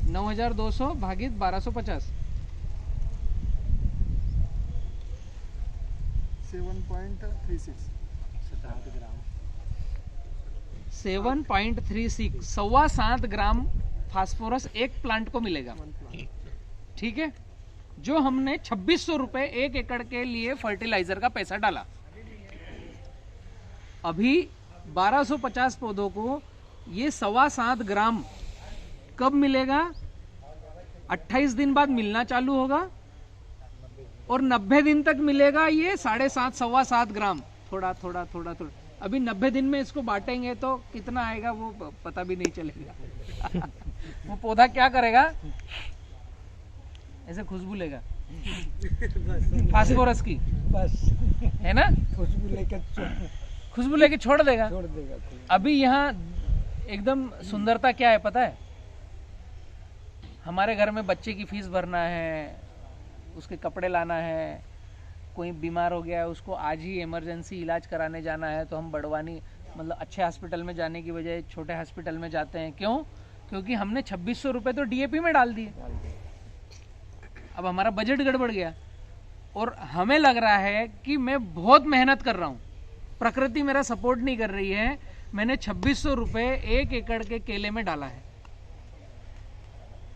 9200 भागित 1250, 7.36 7.36, 7.25 ग्राम फास्फोरस एक प्लांट को मिलेगा। ठीक है, जो हमने 2600 रुपए 1 एकड़ के लिए फर्टिलाइजर का पैसा डाला। अभी 1250 पौधों को ये 7.25 ग्राम कब मिलेगा? 28 दिन बाद मिलना चालू होगा और 90 दिन तक मिलेगा ये 7.5 7.25 ग्राम, थोड़ा थोड़ा थोड़ा थोड़ा। अभी 90 दिन में इसको बांटेंगे तो कितना आएगा वो पता भी नहीं चलेगा। वो पौधा क्या करेगा? ऐसे खुशबू लेगा फास्फोरस की, बस है ना, खुशबू लेके छोड़ देगा। अभी यहाँ एकदम सुंदरता क्या है पता है? हमारे घर में बच्चे की फीस भरना है, उसके कपड़े लाना है, कोई बीमार हो गया है उसको आज ही इमरजेंसी इलाज कराने जाना है, तो हम बड़वानी मतलब अच्छे हॉस्पिटल में जाने की बजाय छोटे हॉस्पिटल में जाते हैं। क्यों? क्योंकि हमने 2600 रुपए तो डीएपी में डाल दिए। अब हमारा बजट गड़बड़ गया और हमें लग रहा है कि मैं बहुत मेहनत कर रहा हूँ, प्रकृति मेरा सपोर्ट नहीं कर रही है। मैंने 2600 रुपए 1 एकड़ के केले में डाला है।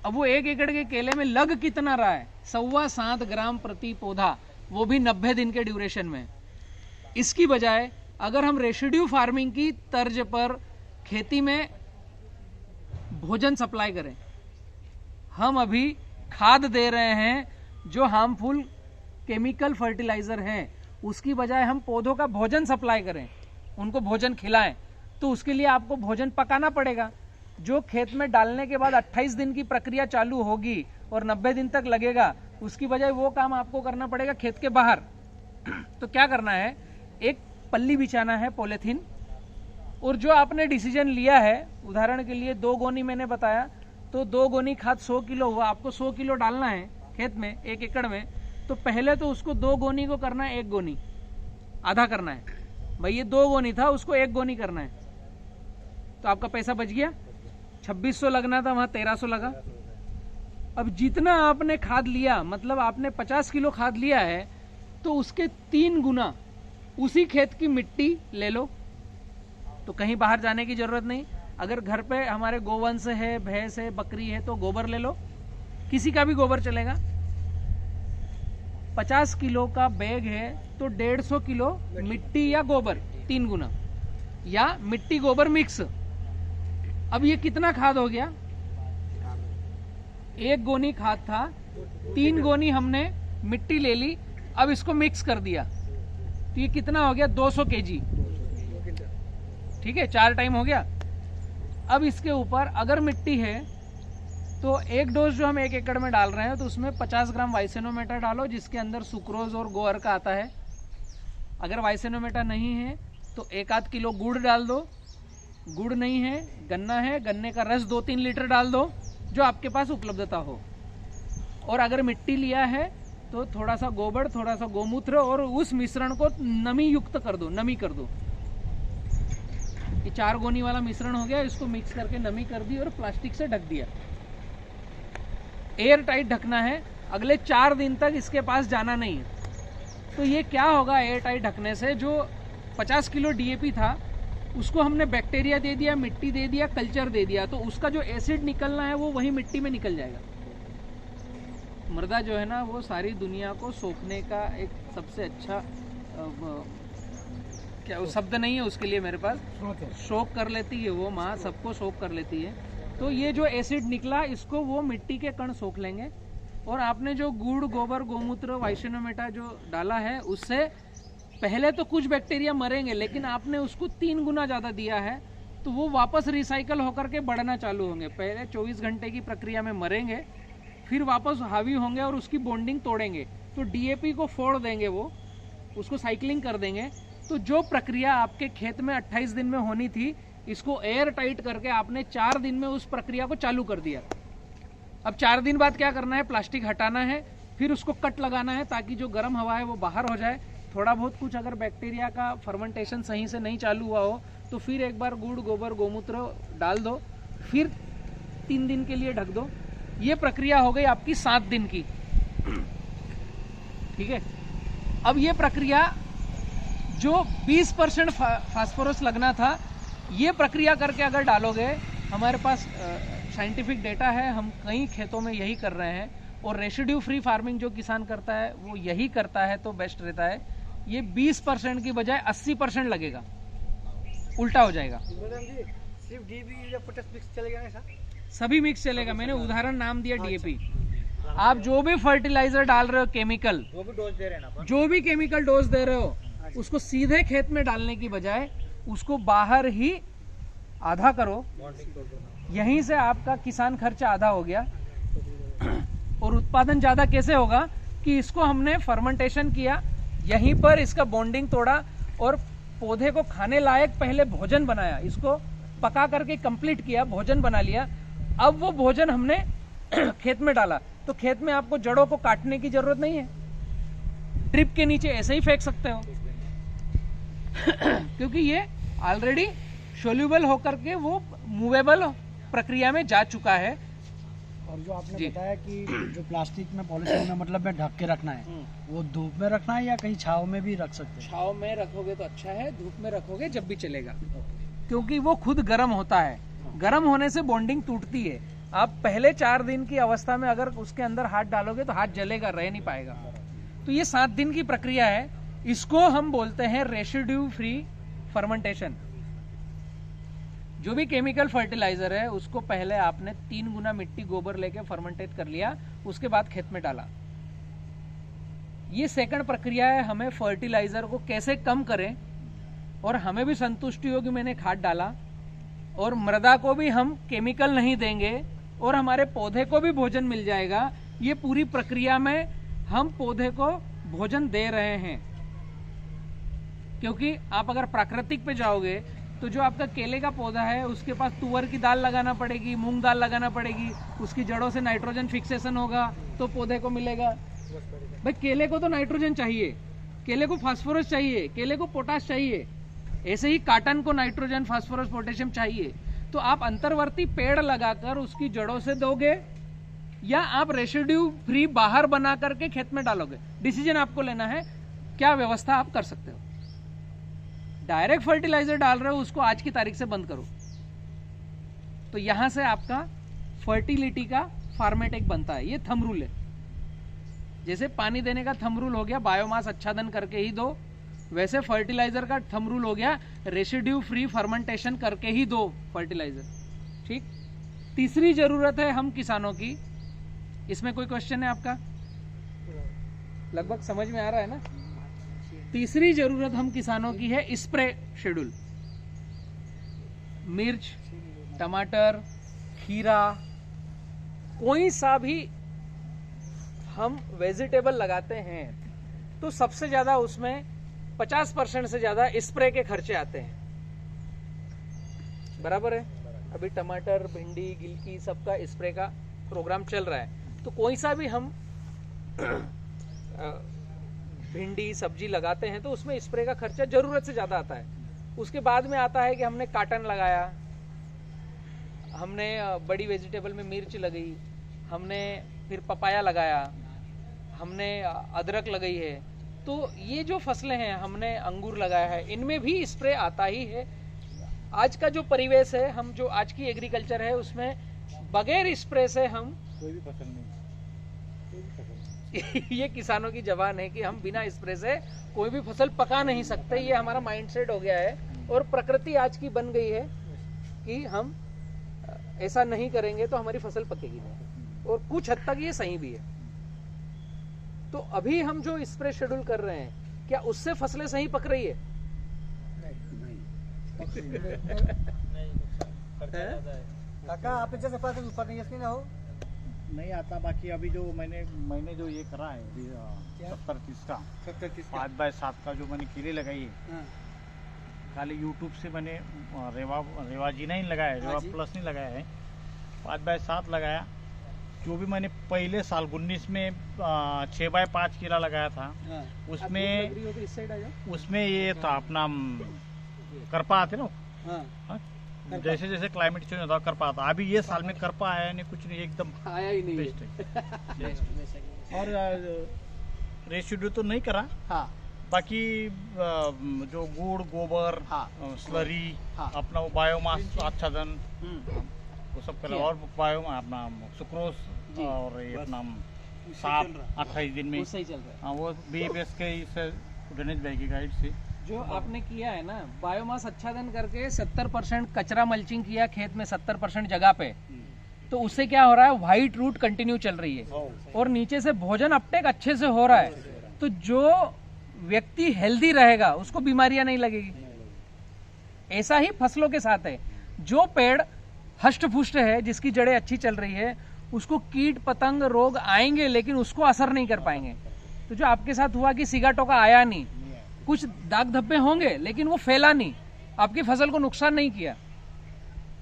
अब वो 1 एकड़ के केले में लग कितना रहा है? 7.25 ग्राम प्रति पौधा, वो भी 90 दिन के ड्यूरेशन में। इसकी बजाय अगर हम रेसिड्यू फार्मिंग की तर्ज पर खेती में भोजन सप्लाई करें, हम अभी खाद दे रहे हैं जो हार्मफुल केमिकल फर्टिलाइजर हैं, उसकी बजाय हम पौधों का भोजन सप्लाई करें, उनको भोजन खिलाएं, तो उसके लिए आपको भोजन पकाना पड़ेगा। जो खेत में डालने के बाद 28 दिन की प्रक्रिया चालू होगी और 90 दिन तक लगेगा, उसकी बजाय वो काम आपको करना पड़ेगा खेत के बाहर। तो क्या करना है, एक पल्ली बिछाना है पॉलीथीन, और जो आपने डिसीजन लिया है, उदाहरण के लिए 2 गोनी मैंने बताया, तो 2 गोनी खाद 100 किलो हुआ, आपको 100 किलो डालना है खेत में 1 एकड़ में, तो पहले तो उसको 2 गोनी को करना है 1 गोनी, आधा करना है भाई। ये 2 गोनी था, उसको 1 गोनी करना है, तो आपका पैसा बच गया। 2600 लगना था, वहां 1300 लगा। अब जितना आपने खाद लिया, मतलब आपने 50 किलो खाद लिया है, तो उसके 3 गुना उसी खेत की मिट्टी ले लो। तो कहीं बाहर जाने की जरूरत नहीं। अगर घर पे हमारे गोवंश है, भैंस है, बकरी है, तो गोबर ले लो, किसी का भी गोबर चलेगा। 50 किलो का बैग है तो 150 किलो मिट्टी या गोबर 3 गुना, या मिट्टी गोबर मिक्स। अब ये कितना खाद हो गया, 1 गोनी खाद था, 3 गोनी हमने मिट्टी ले ली, अब इसको मिक्स कर दिया, तो ये कितना हो गया, 200 केजी। ठीक है, 4 टाइम हो गया। अब इसके ऊपर अगर मिट्टी है तो एक डोज जो हम 1 एकड़ में डाल रहे हैं, तो उसमें 50 ग्राम वाइसेनोमेटा डालो, जिसके अंदर सुक्रोज और गोअर का आता है। अगर वाइसेनोमेटा नहीं है तो 1-8 किलो गुड़ डाल दो, गुड़ नहीं है, गन्ना है, गन्ने का रस 2-3 लीटर डाल दो, जो आपके पास उपलब्धता हो। और अगर मिट्टी लिया है तो थोड़ा सा गोबर, थोड़ा सा गोमूत्र, और उस मिश्रण को नमी युक्त कर दो, नमी कर दो। ये 4 गोनी वाला मिश्रण हो गया, इसको मिक्स करके नमी कर दी और प्लास्टिक से ढक दिया। एयर टाइट ढकना है, अगले 4 दिन तक इसके पास जाना नहीं है। तो ये क्या होगा, एयर टाइट ढकने से जो 50 किलो डीएपी था, उसको हमने बैक्टीरिया दे दिया, मिट्टी दे दिया, कल्चर दे दिया, तो उसका जो एसिड निकलना है वो वही मिट्टी में निकल जाएगा। मृदा जो है ना, वो सारी दुनिया को सोखने का एक सबसे अच्छा क्या शब्द नहीं है उसके लिए मेरे पास, शोक कर लेती है वो माँ, सबको शोक कर लेती है। तो ये जो एसिड निकला, इसको वो मिट्टी के कण सोख लेंगे। और आपने जो गुड़, गोबर, गोमूत्र, वाइसेनोमेटा जो डाला है, उससे पहले तो कुछ बैक्टीरिया मरेंगे, लेकिन आपने उसको 3 गुना ज़्यादा दिया है, तो वो वापस रिसाइकल होकर के बढ़ना चालू होंगे। पहले 24 घंटे की प्रक्रिया में मरेंगे, फिर वापस हावी होंगे और उसकी बॉन्डिंग तोड़ेंगे, तो डीएपी को फोड़ देंगे, वो उसको साइक्लिंग कर देंगे। तो जो प्रक्रिया आपके खेत में 28 दिन में होनी थी, इसको एयर टाइट करके आपने 4 दिन में उस प्रक्रिया को चालू कर दिया। अब 4 दिन बाद क्या करना है, प्लास्टिक हटाना है, फिर उसको कट लगाना है, ताकि जो गर्म हवा है वो बाहर हो जाए। थोड़ा बहुत कुछ अगर बैक्टीरिया का फर्मेंटेशन सही से नहीं चालू हुआ हो, तो फिर एक बार गुड़, गोबर, गोमूत्र डाल दो, फिर 3 दिन के लिए ढक दो। ये प्रक्रिया हो गई आपकी 7 दिन की। ठीक है, अब ये प्रक्रिया जो 20% फास्फोरस लगना था, ये प्रक्रिया करके अगर डालोगे, हमारे पास साइंटिफिक डेटा है, हम कई खेतों में यही कर रहे हैं, और रेसिड्यू फ्री फार्मिंग जो किसान करता है वो यही करता है, तो बेस्ट रहता है। ये 20% की बजाय 80% लगेगा, उल्टा हो जाएगा। सिर्फ डीएपी या पोटाश मिक्स चलेगा ना सर? सभी मिक्स चलेगा, मैंने उदाहरण नाम दिया डीएपी। आप जो भी फर्टिलाइजर डाल रहे हो, केमिकल जो भी डोज दे रहे हैं ना, जो भी केमिकल डोज दे रहे हो, उसको सीधे खेत में डालने की बजाय उसको बाहर ही आधा करो। यहीं से आपका किसान खर्चा आधा हो गया, और उत्पादन ज्यादा कैसे होगा कि इसको हमने फर्मेंटेशन किया, यहीं पर इसका बॉन्डिंग तोड़ा, और पौधे को खाने लायक पहले भोजन बनाया, इसको पका करके कंप्लीट किया, भोजन बना लिया। अब वो भोजन हमने खेत में डाला, तो खेत में आपको जड़ों को काटने की जरूरत नहीं है, ड्रिप के नीचे ऐसे ही फेंक सकते हो क्योंकि ये ऑलरेडी सोल्यूबल होकर के वो मूवेबल प्रक्रिया में जा चुका है। और जो आपने बताया कि जो प्लास्टिक में, पॉलीथीन में मतलब में ढक के रखना है, वो धूप में रखना है या कहीं छाव में भी रख सकते हैं? छाव में रखोगे तो अच्छा है, धूप में रखोगे जब भी चलेगा, क्योंकि वो खुद गर्म होता है, गर्म होने से बॉन्डिंग टूटती है। आप पहले 4 दिन की अवस्था में अगर उसके अंदर हाथ डालोगे तो हाथ जलेगा, रह नहीं पाएगा। तो ये 7 दिन की प्रक्रिया है, इसको हम बोलते हैं रेसिड्यू फ्री फर्मेंटेशन। जो भी केमिकल फर्टिलाइजर है, उसको पहले आपने 3 गुना मिट्टी, गोबर लेके फर्मेंटेट कर लिया, उसके बाद खेत में डाला। ये सेकंड प्रक्रिया है, हमें फर्टिलाइजर को कैसे कम करें और हमें भी संतुष्टि हो कि मैंने खाद डाला, और मृदा को भी हम केमिकल नहीं देंगे, और हमारे पौधे को भी भोजन मिल जाएगा। ये पूरी प्रक्रिया में हम पौधे को भोजन दे रहे हैं। क्योंकि आप अगर प्राकृतिक पे जाओगे तो जो आपका केले का पौधा है उसके पास तुअर की दाल लगाना पड़ेगी, मूंग दाल लगाना पड़ेगी, उसकी जड़ों से नाइट्रोजन फिक्सेशन होगा तो पौधे को मिलेगा। भाई केले को तो नाइट्रोजन चाहिए, केले को फास्फोरस चाहिए, केले को पोटाश चाहिए, ऐसे ही काटन को नाइट्रोजन फास्फोरस पोटेशियम चाहिए। तो आप अंतर्वर्ती पेड़ लगाकर उसकी जड़ों से दोगे या आप रेसिड्यू फ्री बाहर बना करके खेत में डालोगे, डिसीजन आपको लेना है, क्या व्यवस्था आप कर सकते हो। डायरेक्ट फर्टिलाइजर डाल रहे हो उसको आज की तारीख से बंद करो, तो यहां से आपका फर्टिलिटी का फार्मेटेक बनता है। ये थंब रूल है, जैसे पानी देने का थंब रूल हो गया बायोमास आच्छादन करके ही दो, वैसे फर्टिलाइजर का थंब रूल हो गया रेसिड्यू फ्री फर्मेंटेशन करके ही दो फर्टिलाइजर। ठीक। तीसरी जरूरत है हम किसानों की, इसमें कोई क्वेश्चन है आपका? लगभग समझ में आ रहा है ना। तीसरी जरूरत हम किसानों की है स्प्रे शेड्यूल। मिर्च, टमाटर, खीरा, कोई सा भी हम वेजिटेबल लगाते हैं तो सबसे ज्यादा उसमें 50% से ज्यादा स्प्रे के खर्चे आते हैं। बराबर है। अभी टमाटर, भिंडी, गिलकी सबका स्प्रे का प्रोग्राम चल रहा है, तो कोई सा भी हम भिंडी सब्जी लगाते हैं तो उसमें स्प्रे का खर्चा जरूरत से ज्यादा आता है। उसके बाद में आता है कि हमने काटन लगाया, हमने बड़ी वेजिटेबल में मिर्च लगाई, हमने फिर पपाया लगाया, हमने अदरक लगाई है, तो ये जो फसलें हैं, हमने अंगूर लगाया है, इनमें भी स्प्रे आता ही है। आज का जो परिवेश है, हम जो आज की एग्रीकल्चर है उसमें बगैर स्प्रे से हम कोई भी फसल नहीं ये किसानों की जबान है कि हम बिना स्प्रे से कोई भी फसल पका नहीं सकते। ये हमारा माइंडसेट हो गया है और प्रकृति आज की बन गई है कि हम ऐसा नहीं करेंगे तो हमारी फसल पकेगी नहीं, और कुछ हद तक ये सही भी है। तो अभी हम जो स्प्रे शेड्यूल कर रहे हैं, क्या उससे फसलें सही पक रही है? काका आप जैसे पास ऊपर नहीं इसकी ना हो नहीं आता। बाकी अभी जो मैंने जो ये करा है 70-30 का 5x7 का जो मैंने कीले लगाई है, खाली यूट्यूब से मैंने रेवा जी नहीं लगाया है, रेवा प्लस नहीं लगाया है, 5x7 लगाया। जो भी मैंने पहले साल 19 में 6x5 कीला लगाया था, उसमें ये था अपना करपा आते ना, जैसे जैसे क्लाइमेट चेंज होता करपा आता। अभी ये साल में करपा आया नहीं, कुछ नहीं, एकदम आया ही नहीं है। और रेसिड्यू तो नहीं करा। हाँ। बाकी जो गुड़, गोबर, स्लरी, अपना वो बायोमास आच्छादन, वो सब करा। और बायो अपना सुक्रोज और ये अपना 7-28 दिन में सही चल रहा है। हाँ, वो BFS के गणेश भाई की गाइड से जो आपने किया है ना, बायोमास आच्छादन करके 70% कचरा मल्चिंग किया खेत में 70% जगह पे, तो उससे क्या हो रहा है, व्हाइट रूट कंटिन्यू चल रही है और नीचे से भोजन अपटेक अच्छे से हो रहा है। तो जो व्यक्ति हेल्दी रहेगा उसको बीमारियां नहीं लगेगी। ऐसा ही फसलों के साथ है। जो पेड़ हष्ट पुष्ट है, जिसकी जड़ें अच्छी चल रही है, उसको कीट पतंग रोग आएंगे लेकिन उसको असर नहीं कर पाएंगे। तो जो आपके साथ हुआ कि सिगाटोका आया नहीं, कुछ दाग धब्बे होंगे लेकिन वो फैला नहीं, आपकी फसल को नुकसान नहीं किया।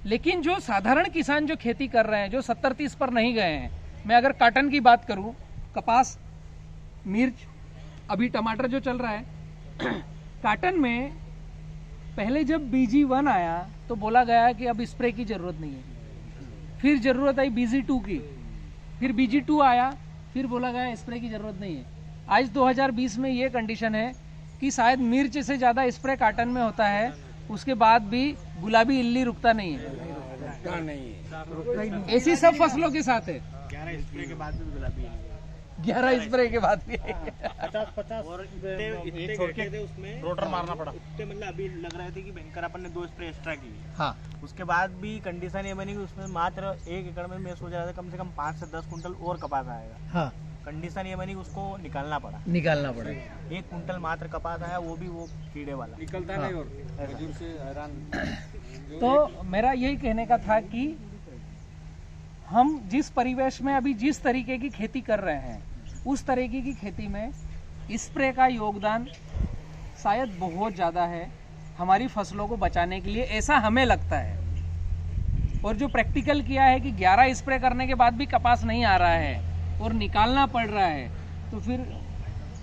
लेकिन जो साधारण किसान जो खेती कर रहे हैं, जो 70-30 पर नहीं गए हैं, मैं अगर काटन की बात करूं, कपास, मिर्च, अभी टमाटर जो चल रहा है, काटन में पहले जब BG1 आया तो बोला गया कि अब स्प्रे की जरूरत नहीं है। फिर जरूरत आई BG2 की, फिर BG2 आया, फिर बोला गया स्प्रे की जरूरत नहीं है। आज 2020 में ये कंडीशन है कि शायद मिर्च से ज्यादा स्प्रे काटन में होता है, उसके बाद भी गुलाबी इल्ली रुकता नहीं है। ऐसी सब फसलों के साथ है। 11 स्प्रे के बाद भी गुलाबी 11 स्प्रे के बाद भी 50-50 उसमें रोटर मारना पड़ा। मतलब अभी लग रहे थे कि भयंकर अपन ने 2 स्प्रे एक्स्ट्रा की। हाँ। उसके बाद भी कंडीशन ये बनी कि उसमें मात्र 1 एकड़ में मैं सोच रहा था कम से कम 5 से 10 कुंटल और कपास आएगा। हाँ। कंडीशन ये बनी कि उसको निकालना पड़ा। 1 कुंटल मात्र कपास आया, वो भी वो कीड़े वाला निकलता नहीं और मजदूर से हैरान। तो मेरा यही कहने का था कि हम जिस परिवेश में अभी जिस तरीके की खेती कर रहे हैं, उस तरीके की खेती में स्प्रे का योगदान शायद बहुत ज़्यादा है हमारी फसलों को बचाने के लिए, ऐसा हमें लगता है। और जो प्रैक्टिकल किया है कि 11 स्प्रे करने के बाद भी कपास नहीं आ रहा है और निकालना पड़ रहा है, तो फिर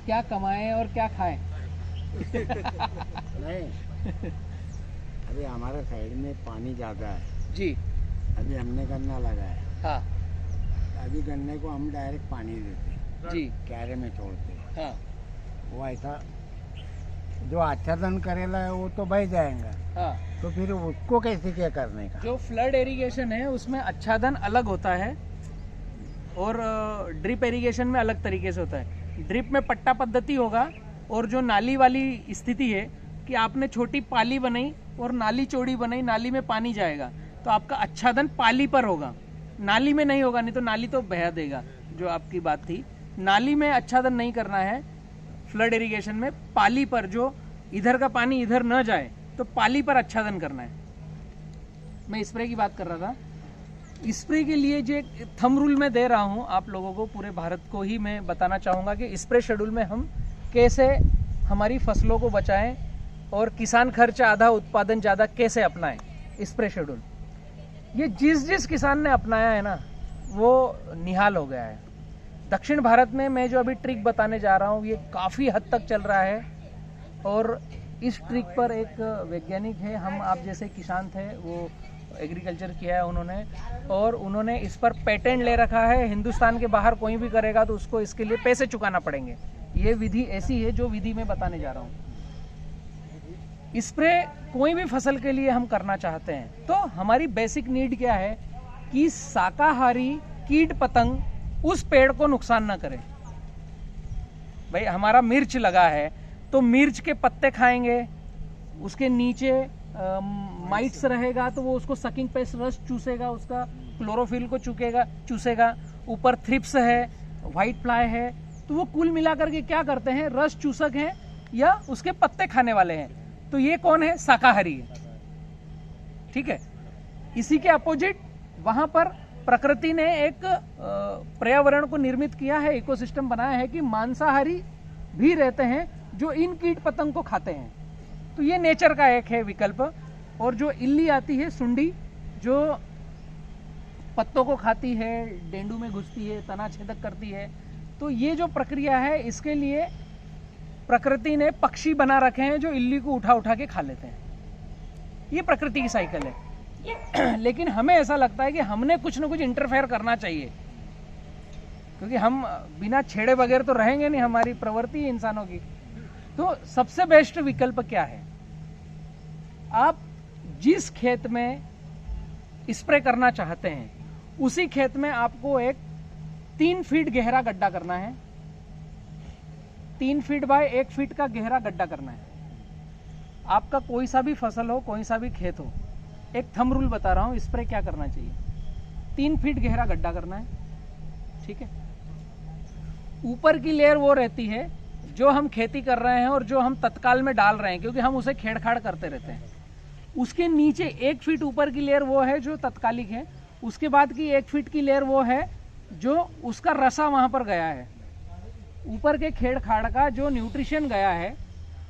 क्या कमाएं और क्या खाएं? नहीं, अभी हमारे साइड में पानी ज़्यादा है जी। अभी हमने गन्ना लगाया, हाँ अभी गन्ने को हम डायरेक्ट पानी देते जी। क्यारे में छोड़ते, हाँ वो ऐसा जो आच्छादन करेला है वो तो बह जाएगा, हाँ। तो फिर उसको कैसे क्या करने का? जो फ्लड इरिगेशन है उसमें आच्छादन अलग होता है और ड्रिप इरिगेशन में अलग तरीके से होता है। ड्रिप में पट्टा पद्धति होगा और जो नाली वाली स्थिति है कि आपने छोटी पाली बनाई और नाली चौड़ी बनाई, नाली में पानी जाएगा, तो आपका आच्छादन पाली पर होगा, नाली में नहीं होगा, नहीं तो नाली तो बहा देगा। जो आपकी बात थी, नाली में आच्छादन नहीं करना है फ्लड इरिगेशन में, पाली पर, जो इधर का पानी इधर न जाए तो पाली पर आच्छादन करना है। मैं स्प्रे की बात कर रहा था। स्प्रे के लिए जो थंब रूल में दे रहा हूं आप लोगों को, पूरे भारत को ही मैं बताना चाहूँगा कि स्प्रे शेड्यूल में हम कैसे हमारी फसलों को बचाएं और किसान खर्च आधा उत्पादन ज़्यादा कैसे अपनाएं। स्प्रे शेड्यूल ये जिस जिस किसान ने अपनाया है ना, वो निहाल हो गया है। दक्षिण भारत में मैं जो अभी ट्रिक बताने जा रहा हूँ ये काफ़ी हद तक चल रहा है और इस ट्रिक पर एक वैज्ञानिक है, हम आप जैसे किसान थे, वो एग्रीकल्चर किया है उन्होंने, और उन्होंने इस पर पेटेंट ले रखा है। हिंदुस्तान के बाहर कोई भी करेगा तो उसको इसके लिए पैसे चुकाना पड़ेंगे। ये विधि ऐसी है जो विधि मैं बताने जा रहा हूँ। स्प्रे कोई भी फसल के लिए हम करना चाहते हैं तो हमारी बेसिक नीड क्या है कि शाकाहारी कीट पतंग उस पेड़ को नुकसान ना करे। भाई हमारा मिर्च लगा है तो मिर्च के पत्ते खाएंगे, उसके नीचे माइट्स रहेगा तो वो उसको सकिंग पेस्ट रस चूसेगा, उसका क्लोरोफिल को चूसेगा। ऊपर थ्रिप्स है, व्हाइट फ्लाई है, तो वो कुल मिलाकर के क्या करते हैं, रस चूसक हैं या उसके पत्ते खाने वाले हैं। तो ये कौन है, शाकाहारी है। ठीक है। इसी के अपोजिट वहां पर प्रकृति ने एक पर्यावरण को निर्मित किया है, इकोसिस्टम बनाया है कि मांसाहारी भी रहते हैं जो इन कीट पतंग को खाते हैं। तो ये नेचर का एक है विकल्प। और जो इल्ली आती है, सुंडी, जो पत्तों को खाती है, डेंडू में घुसती है, तना छेदक करती है, तो ये जो प्रक्रिया है इसके लिए प्रकृति ने पक्षी बना रखे हैं जो इल्ली को उठा उठा के खा लेते हैं। ये प्रकृति की साइकिल है। लेकिन हमें ऐसा लगता है कि हमने कुछ ना कुछ इंटरफेयर करना चाहिए, क्योंकि हम बिना छेड़े बगैर तो रहेंगे नहीं, हमारी प्रवृत्ति है इंसानों की। तो सबसे बेस्ट विकल्प क्या है, आप जिस खेत में स्प्रे करना चाहते हैं उसी खेत में आपको एक 3 फीट गहरा गड्ढा करना है। 3 फीट बाय 1 फीट का गहरा गड्ढा करना है। आपका कोई सा भी फसल हो, कोई सा भी खेत हो, एक थंब रूल बता रहा हूं स्प्रे क्या करना चाहिए। 3 फीट गहरा गड्ढा करना है। ठीक है। ऊपर की लेयर वो रहती है जो हम खेती कर रहे हैं और जो हम तत्काल में डाल रहे हैं, क्योंकि हम उसे खेड़खाड़ करते रहते हैं। उसके नीचे 1 फीट ऊपर की लेयर वो है जो तत्कालिक है। उसके बाद की 1 फीट की लेयर वो है जो उसका रसा वहां पर गया है, ऊपर के खेड़खाड़ का जो न्यूट्रिशन गया है।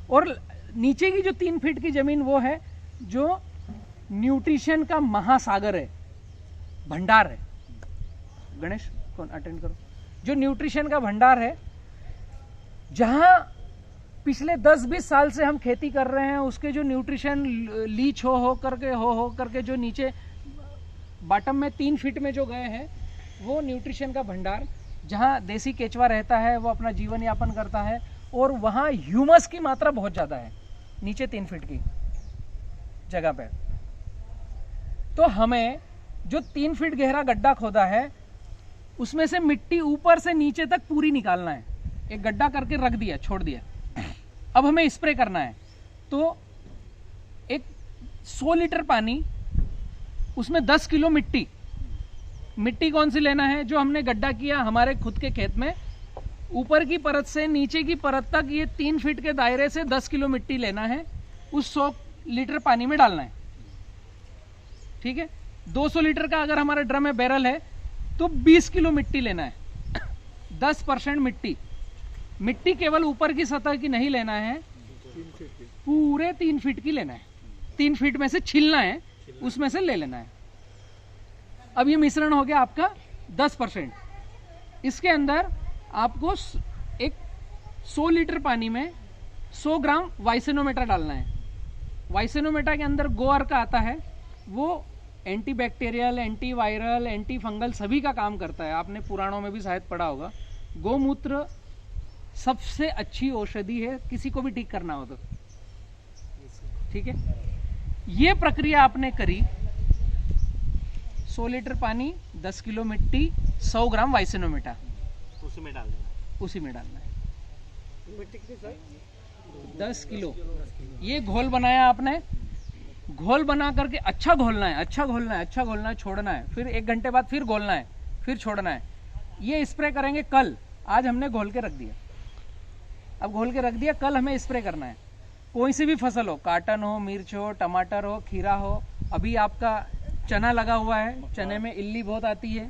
और नीचे की जो 3 फीट की जमीन वो है जो न्यूट्रिशन का महासागर है, भंडार है। गणेश कौन अटेंड करो। जो न्यूट्रिशन का भंडार है, जहां पिछले 10-20 साल से हम खेती कर रहे हैं, उसके जो न्यूट्रिशन लीच हो करके जो नीचे बॉटम में 3 फीट में जो गए हैं, वो न्यूट्रिशन का भंडार, जहां देसी केचवा रहता है, वो अपना जीवन यापन करता है। और वहां ह्यूमस की मात्रा बहुत ज्यादा है नीचे 3 फीट की जगह पे। तो हमें जो 3 फीट गहरा गड्ढा खोदा है उसमें से मिट्टी ऊपर से नीचे तक पूरी निकालना है। एक गड्ढा करके रख दिया, छोड़ दिया। अब हमें स्प्रे करना है। तो एक 100 लीटर पानी, उसमें 10 किलो मिट्टी। मिट्टी कौन सी लेना है, जो हमने गड्ढा किया हमारे खुद के खेत में, ऊपर की परत से नीचे की परत तक ये 3 फीट के दायरे से 10 किलो मिट्टी लेना है, उस 100 लीटर पानी में डालना है। ठीक है। 200 लीटर का अगर हमारा ड्रम है, बैरल है, तो 20 किलो मिट्टी लेना है। 10% मिट्टी केवल ऊपर की सतह की नहीं लेना है, पूरे 3 फीट की लेना है, 3 फीट में से छीलना है, उसमें से ले लेना है। अब ये मिश्रण हो गया आपका 10%। इसके अंदर आपको एक 100 लीटर पानी में 100 ग्राम वाइसेनोमेटा डालना है। वाइसेनोमेटा के अंदर गोअर का आता है, वो एंटीबैक्टीरियल, एंटीवायरल, एंटी फंगल सभी का काम करता है। आपने पुराणों में भी शायद पढ़ा होगा। गोमूत्र सबसे अच्छी औषधि है किसी को भी ठीक करना हो तो, ठीक है। ये प्रक्रिया आपने करी, 100 लीटर पानी, 10 किलो मिट्टी, 100 ग्राम वाइसेनोमेटा, उसी में डाल देना, उसी में डालना है। 10 किलो ये घोल बनाया आपने। घोल बना करके अच्छा घोलना है, अच्छा घोलना है, अच्छा घोलना है, छोड़ना है, फिर 1 घंटे बाद फिर घोलना है, फिर छोड़ना है। ये स्प्रे करेंगे कल, आज हमने घोल के रख दिया। अब घोल के रख दिया, कल हमें स्प्रे करना है। कोई सी भी फसल हो, काटन हो, मिर्च हो, टमाटर हो, खीरा हो। अभी आपका चना लगा हुआ है, चने में इल्ली बहुत आती है,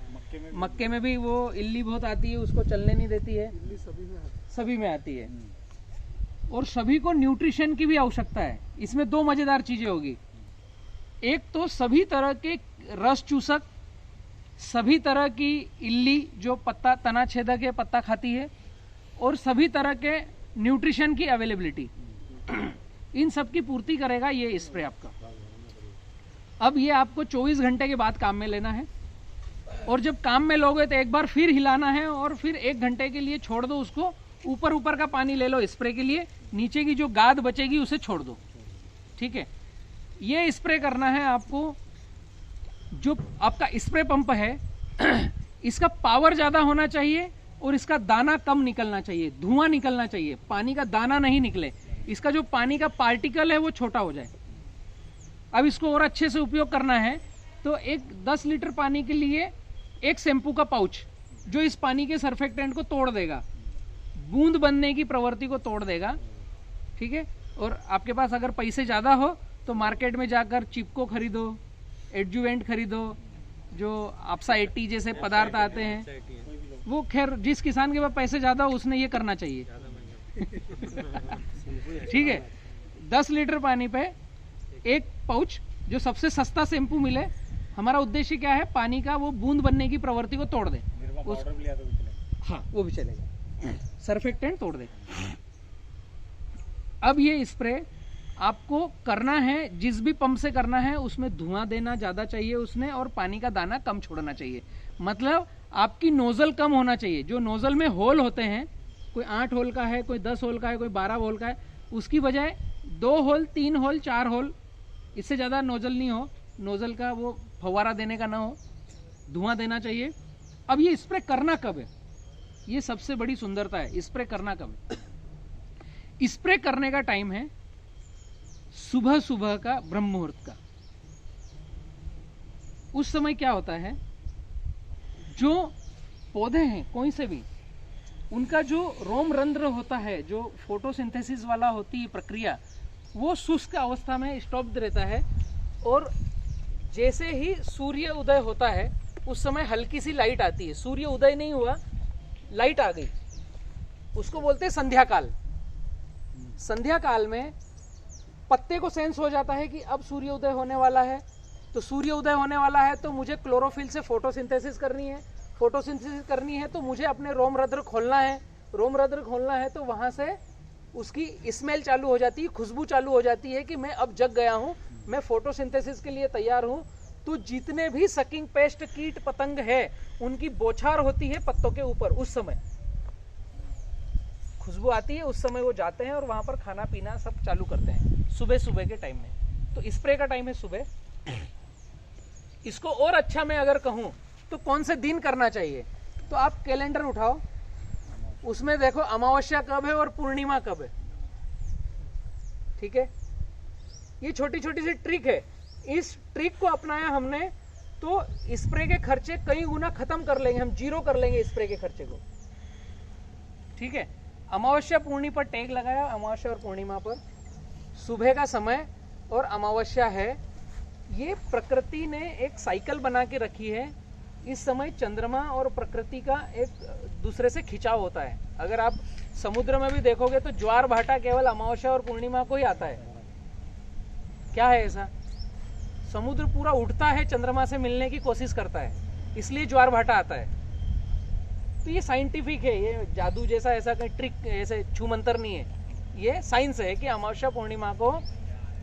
मक्के में भी वो इल्ली बहुत आती है, उसको चलने नहीं देती है, सभी में आती है। और सभी को न्यूट्रिशन की भी आवश्यकता है। इसमें 2 मजेदार चीजें होगी। एक तो सभी तरह के रस चूसक, सभी तरह की इल्ली जो पत्ता तना छेदक है, पत्ता खाती है, और सभी तरह के न्यूट्रिशन की अवेलेबिलिटी, इन सब की पूर्ति करेगा ये स्प्रे आपका। अब ये आपको 24 घंटे के बाद काम में लेना है, और जब काम में लोगे तो एक बार फिर हिलाना है, और फिर 1 घंटे के लिए छोड़ दो उसको। ऊपर ऊपर का पानी ले लो स्प्रे के लिए, नीचे की जो गाद बचेगी उसे छोड़ दो, ठीक है। ये स्प्रे करना है आपको। जो आपका स्प्रे पंप है इसका पावर ज्यादा होना चाहिए और इसका दाना कम निकलना चाहिए, धुआं निकलना चाहिए, पानी का दाना नहीं निकले। इसका जो पानी का पार्टिकल है वो छोटा हो जाए। अब इसको और अच्छे से उपयोग करना है तो एक 10 लीटर पानी के लिए एक शैम्पू का पाउच, जो इस पानी के सरफेक्टेंट को तोड़ देगा, बूंद बनने की प्रवृत्ति को तोड़ देगा, ठीक है। और आपके पास अगर पैसे ज्यादा हो तो मार्केट में जाकर चिपको खरीदो, एडजुवेंट खरीदो, जो आपसा 80 जैसे पदार्थ आते हैं। वो खैर जिस किसान के पास पैसे ज्यादा हो उसने ये करना चाहिए, ठीक है। 10 लीटर पानी पे एक पाउच, जो सबसे सस्ता शैम्पू मिले। हमारा उद्देश्य क्या है, पानी का वो बूंद बनने की प्रवृत्ति को तोड़ दे। हाँ वो भी चलेगा, सरफेक्टेंट तोड़ दे। अब ये स्प्रे आपको करना है, जिस भी पंप से करना है उसमें धुआं देना ज्यादा चाहिए उसने, और पानी का दाना कम छोड़ना चाहिए। मतलब आपकी नोजल कम होना चाहिए। जो नोजल में होल होते हैं, कोई 8 होल का है, कोई 10 होल का है, कोई 12 होल का है, उसकी बजाय 2 होल, 3 होल, 4 होल, इससे ज्यादा नोजल नहीं हो। नोजल का वो फव्वारा देने का ना हो, धुआं देना चाहिए। अब ये स्प्रे करना कब है, ये सबसे बड़ी सुंदरता है। स्प्रे करना कब है? स्प्रे करने का टाइम है सुबह सुबह का, ब्रह्म मुहूर्त का। उस समय क्या होता है, जो पौधे हैं कोई से भी, उनका जो रोम रंध्र होता है, जो फोटोसिंथेसिस वाला होती है प्रक्रिया, वो शुष्क अवस्था में स्टॉप रहता है। और जैसे ही सूर्य उदय होता है उस समय हल्की सी लाइट आती है। सूर्य उदय नहीं हुआ, लाइट आ गई, उसको बोलते हैं संध्या काल। संध्या काल में पत्ते को सेंस हो जाता है कि अब सूर्य उदय होने वाला है। तो सूर्य उदय होने वाला है तो मुझे क्लोरोफिल से फोटोसिंथेसिस करनी है। फोटोसिंथेसिस करनी है तो मुझे अपने रोमरंध्र खोलना है। रोमरंध्र खोलना है तो वहां से उसकी स्मेल चालू हो जाती है, खुशबू चालू हो जाती है कि मैं अब जग गया हूं, मैं फोटोसिंथेसिस के लिए तैयार हूं। तो जितने भी सकिंग पेस्ट, कीट पतंग है, उनकी बौछार होती है पत्तों के ऊपर। उस समय खुशबू आती है, उस समय वो जाते हैं और वहां पर खाना पीना सब चालू करते हैं, सुबह सुबह के टाइम में। तो स्प्रे का टाइम है सुबह। इसको और अच्छा मैं अगर कहूं तो कौन से दिन करना चाहिए, तो आप कैलेंडर उठाओ, उसमें देखो अमावस्या कब है और पूर्णिमा कब है, ठीक है। ये छोटी छोटी सी ट्रिक है। इस ट्रिक को अपनाया हमने तो स्प्रे के खर्चे कई गुना खत्म कर लेंगे, हम जीरो कर लेंगे स्प्रे के खर्चे को, ठीक है। अमावस्या पूर्णिमा पर टैग लगाया, अमावस्या और पूर्णिमा पर सुबह का समय और अमावस्या है। ये प्रकृति ने एक साइकिल बना के रखी है। इस समय चंद्रमा और प्रकृति का एक दूसरे से खिंचाव होता है। अगर आप समुद्र में भी देखोगे तो ज्वार भाटा केवल अमावस्या और पूर्णिमा को ही आता है। क्या है ऐसा? समुद्र पूरा उठता है, चंद्रमा से मिलने की कोशिश करता है, इसलिए ज्वार भाटा आता है। तो ये साइंटिफिक है, ये जादू जैसा ऐसा कोई ट्रिक ऐसे छूमंतर नहीं है, ये साइंस है कि अमावस्या पूर्णिमा को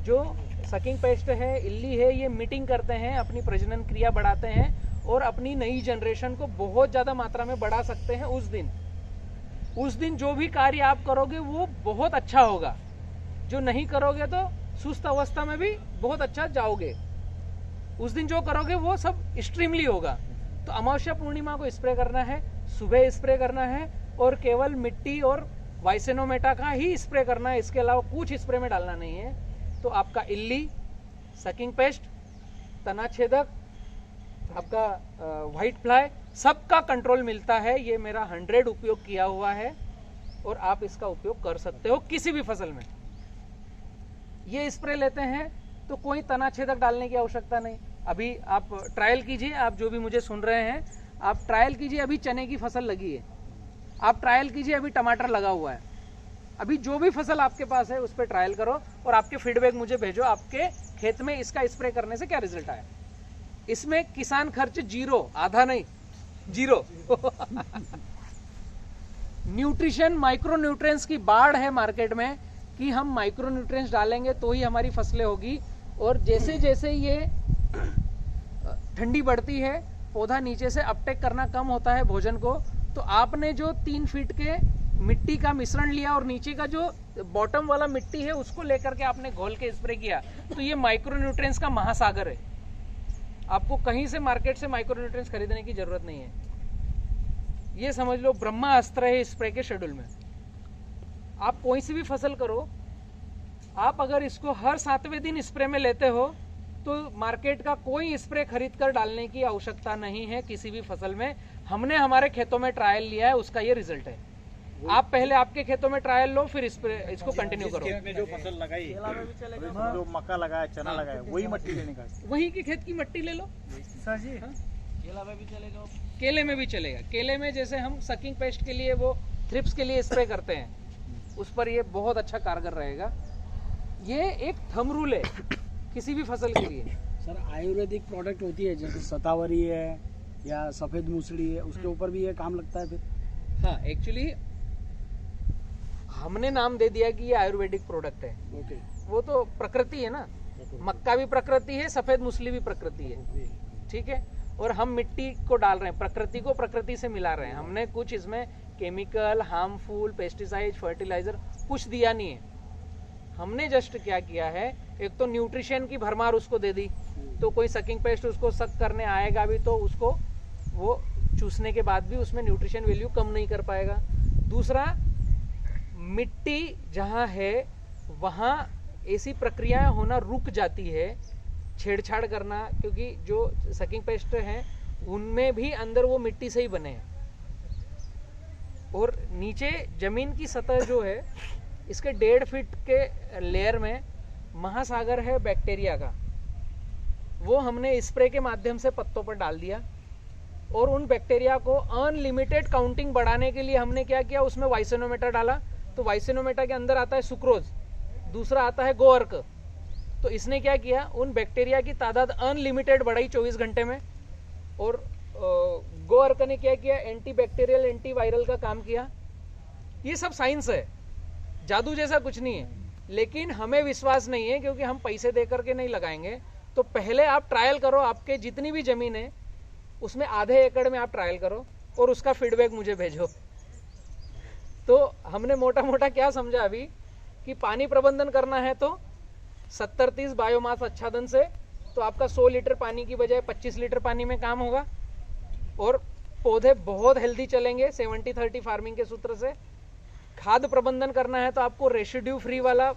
जो सकिंग पेस्ट है, इल्ली है, ये मीटिंग करते हैं, अपनी प्रजनन क्रिया बढ़ाते हैं और अपनी नई जनरेशन को बहुत ज़्यादा मात्रा में बढ़ा सकते हैं। उस दिन जो भी कार्य आप करोगे वो बहुत अच्छा होगा, जो नहीं करोगे तो सुस्त अवस्था में भी बहुत अच्छा जाओगे। उस दिन जो करोगे वो सब एक्सट्रीमली होगा। तो अमावस्या पूर्णिमा को स्प्रे करना है, सुबह स्प्रे करना है और केवल मिट्टी और वाइसेनोमेटा का ही स्प्रे करना है, इसके अलावा कुछ स्प्रे में डालना नहीं है। तो आपका इल्ली, सकिंग पेस्ट, तना छेदक, आपका व्हाइट फ्लाई, सबका कंट्रोल मिलता है। ये मेरा 100 उपयोग किया हुआ है और आप इसका उपयोग कर सकते हो किसी भी फसल में। ये स्प्रे लेते हैं तो कोई तना छेदक डालने की आवश्यकता नहीं। अभी आप ट्रायल कीजिए, आप जो भी मुझे सुन रहे हैं, आप ट्रायल कीजिए। अभी चने की फसल लगी है, आप ट्रायल कीजिए। अभी टमाटर लगा हुआ है, अभी जो भी फसल आपके पास है उस पर ट्रायल करो और आपके फीडबैक मुझे भेजो, आपके खेत में इसका स्प्रे करने से क्या रिजल्ट आया। इसमें किसान खर्च 0, आधा नहीं, 0। न्यूट्रिशन, माइक्रो न्यूट्रिएंट्स की बाढ़ है मार्केट में कि हम माइक्रो न्यूट्रिएंट्स डालेंगे तो ही हमारी फसलें होगी। और जैसे जैसे ये ठंडी बढ़ती है, पौधा नीचे से अपटेक करना कम होता है भोजन को, तो आपने जो 3 फीट के मिट्टी का मिश्रण लिया और नीचे का जो बॉटम वाला मिट्टी है उसको लेकर के आपने घोल के स्प्रे किया, तो ये माइक्रो न्यूट्रिएंट्स का महासागर है। आपको कहीं से मार्केट से माइक्रो न्यूट्रिएंट्स खरीदने की जरूरत नहीं है। ये समझ लो ब्रह्मास्त्र है स्प्रे के शेड्यूल में। आप कोई सी भी फसल करो, आप अगर इसको हर 7वें दिन स्प्रे में लेते हो तो मार्केट का कोई स्प्रे खरीद कर डालने की आवश्यकता नहीं है किसी भी फसल में। हमने हमारे खेतों में ट्रायल लिया है, उसका ये रिजल्ट है। आप पहले आपके खेतों में ट्रायल लो, फिर इसको कंटिन्यू करो। खेत में जो फसल लगाई, जो मक्का लगाया, चना लगाया, वही मिट्टी लेने का, वहीं के खेत की मिट्टी ले लो। सर जी, केला में भी चलेगा, केले में भी चलेगा। केले में जैसे हम सकिंग पेस्ट के लिए वो थ्रिप्स के लिए स्प्रे करते हैं, उस पर ये बहुत अच्छा कारगर रहेगा। ये एक थंब रूल है किसी भी फसल के लिए। सर आयुर्वेदिक प्रोडक्ट होती है जैसे शतावरी है या सफेद मूसली है, उसके ऊपर भी ये काम लगता है फिर? हाँ, एक्चुअली हमने नाम दे दिया कि ये आयुर्वेदिक प्रोडक्ट है। ओके। वो तो प्रकृति है ना, मक्का भी प्रकृति है, सफेद मूसली भी प्रकृति है, ठीक है। और हम मिट्टी को डाल रहे हैं, प्रकृति को प्रकृति से मिला रहे हैं। हमने कुछ इसमें केमिकल, हार्मफुल, पेस्टिसाइड, फर्टिलाइजर कुछ दिया नहीं है। हमने जस्ट क्या किया है, एक तो न्यूट्रिशन की भरमार उसको दे दी, तो कोई सकिंग पेस्ट उसको सक करने आएगा भी तो उसको वो चूसने के बाद भी उसमें न्यूट्रिशन वैल्यू कम नहीं कर पाएगा। दूसरा, मिट्टी जहाँ है वहाँ ऐसी प्रक्रियाएं होना रुक जाती है, छेड़छाड़ करना, क्योंकि जो सकिंग पेस्ट हैं उनमें भी अंदर वो मिट्टी से ही बने हैं। और नीचे जमीन की सतह जो है, इसके 1.5 फीट के लेयर में महासागर है बैक्टीरिया का, वो हमने स्प्रे के माध्यम से पत्तों पर डाल दिया। और उन बैक्टीरिया को अनलिमिटेड काउंटिंग बढ़ाने के लिए हमने क्या किया, उसमें वाइसेनोमेटा डाला। तो वाइसेनोमेटा के अंदर आता है सुक्रोज, दूसरा आता है गोअर्क। तो इसने क्या किया, उन बैक्टीरिया की तादाद अनलिमिटेड बढ़ाई 24 घंटे में। और गोअर्क ने क्या किया, एंटी बैक्टीरियल, एंटी वायरल का काम किया। ये सब साइंस है, जादू जैसा कुछ नहीं है। लेकिन हमें विश्वास नहीं है क्योंकि हम पैसे दे करके नहीं लगाएंगे। तो पहले आप ट्रायल करो, आपके जितनी भी जमीन है उसमें आधे एकड़ में आप ट्रायल करो और उसका फीडबैक मुझे भेजो। तो हमने मोटा मोटा क्या समझा अभी कि पानी प्रबंधन करना है तो 70-30 बायोमास आच्छादन से तो आपका 100 लीटर पानी की बजाय 25 लीटर पानी में काम होगा और पौधे बहुत हेल्दी चलेंगे 70-30 फार्मिंग के सूत्र से। खाद प्रबंधन करना है तो आपको रेसिड्यू फ्री वाला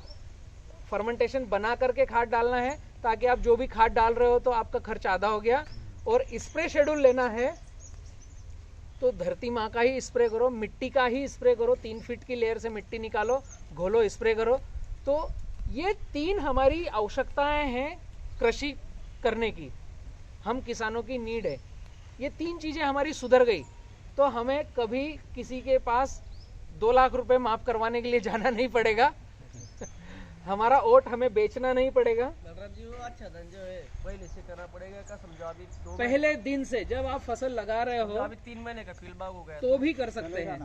फर्मेंटेशन बना करके खाद डालना है, ताकि आप जो भी खाद डाल रहे हो तो आपका खर्च आधा हो गया। और स्प्रे शेड्यूल लेना है तो धरती माँ का ही स्प्रे करो, मिट्टी का ही स्प्रे करो, 3 फीट की लेयर से मिट्टी निकालो, घोलो, स्प्रे करो। तो ये 3 हमारी आवश्यकताएं हैं कृषि करने की, हम किसानों की नीड है। ये 3 चीजें हमारी सुधर गई तो हमें कभी किसी के पास 2 लाख रुपए माफ करवाने के लिए जाना नहीं पड़ेगा। हमारा ओट हमें बेचना नहीं पड़ेगा। जी वो आच्छादन जो है पहले से करना पड़ेगा का समझो अभी पहले दिन से जब आप फसल लगा रहे हो अभी 3 महीने का फील्ड बाग हो गया तो भी कर सकते हैं,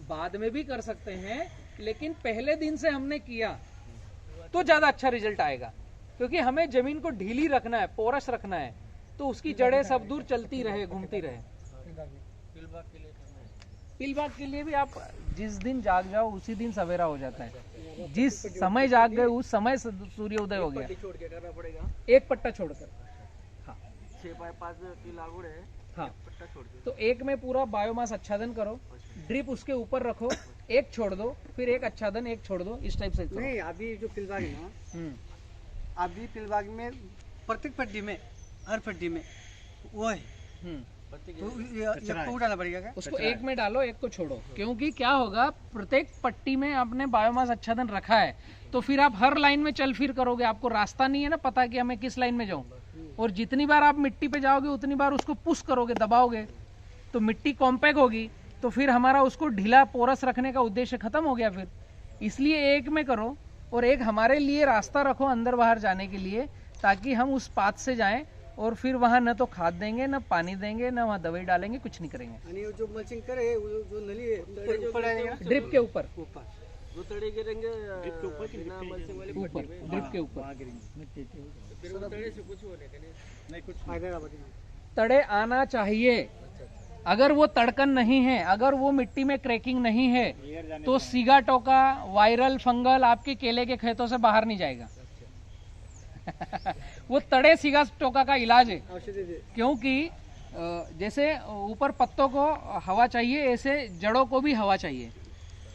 बाद में भी कर सकते हैं, लेकिन पहले दिन से हमने किया तो ज्यादा अच्छा रिजल्ट आएगा, क्योंकि हमें जमीन को ढीली रखना है, पोरस रखना है, तो उसकी जड़ें सब दूर चलती रहे, घूमती रहे। फील्ड बाग के लिए करना है। फील्ड बाग के लिए भी आप जिस दिन जाग जाओ उसी दिन सवेरा हो जाता है। जिस समय जाग गए उस समय सूर्योदय हो गया। छोड़ के करना पड़ेगा। एक पट्टा छोड़कर। हाँ 6 बाय 5 की लागुड़ है। हाँ पट्टा छोड़ के। तो एक में पूरा बायोमास आच्छादन करो, ड्रिप उसके ऊपर रखो, एक छोड़ दो, फिर एक आच्छादन, एक छोड़ दो, इस टाइप से करो। नहीं अभी जो फील्ड बाग है ना, अभी फील्ड बाग में प्रत्येक पट्टी में, हर पट्टी में वो है, तो ये उठाना पड़ेगा क्या? उसको एक में डालो, एक को छोड़ो, क्योंकि क्या होगा, प्रत्येक पट्टी में आपने बायोमास आच्छादन रखा है, तो फिर आप हर लाइन में चल फिर करोगे, आपको रास्ता नहीं है ना पता कि हमें किस लाइन में जाऊं, और जितनी बार आप मिट्टी पे जाओगे उतनी बार उसको पुश करोगे, दबाओगे, तो मिट्टी कॉम्पैक्ट होगी, तो फिर हमारा उसको ढीला पोरस रखने का उद्देश्य खत्म हो गया। फिर इसलिए एक में करो, और एक हमारे लिए रास्ता रखो अंदर बाहर जाने के लिए, ताकि हम उस पाथ से जाएं, और फिर वहाँ न तो खाद देंगे, न पानी देंगे, न वहाँ दवाई डालेंगे, कुछ नहीं करेंगे। जो मल्चिंग करे जो नली है ऊपर आएगा, ड्रिप के ऊपर, जो तड़े गिरेंगे ड्रिप के ऊपर बिना मल्चिंग वाली ऊपर ड्रिप के ऊपर फिर वो तड़े से कुछ होने का नहीं कुछ फायदा तड़े आना चाहिए। अगर वो तड़कन नहीं है, अगर वो मिट्टी में क्रैकिंग नहीं है, तो सीगा टोका, वायरल, फंगल आपके केले के खेतों से बाहर नहीं जाएगा। वो तड़े सीगा टोका का इलाज है, क्योंकि जैसे ऊपर पत्तों को हवा चाहिए, ऐसे जड़ों को भी हवा चाहिए,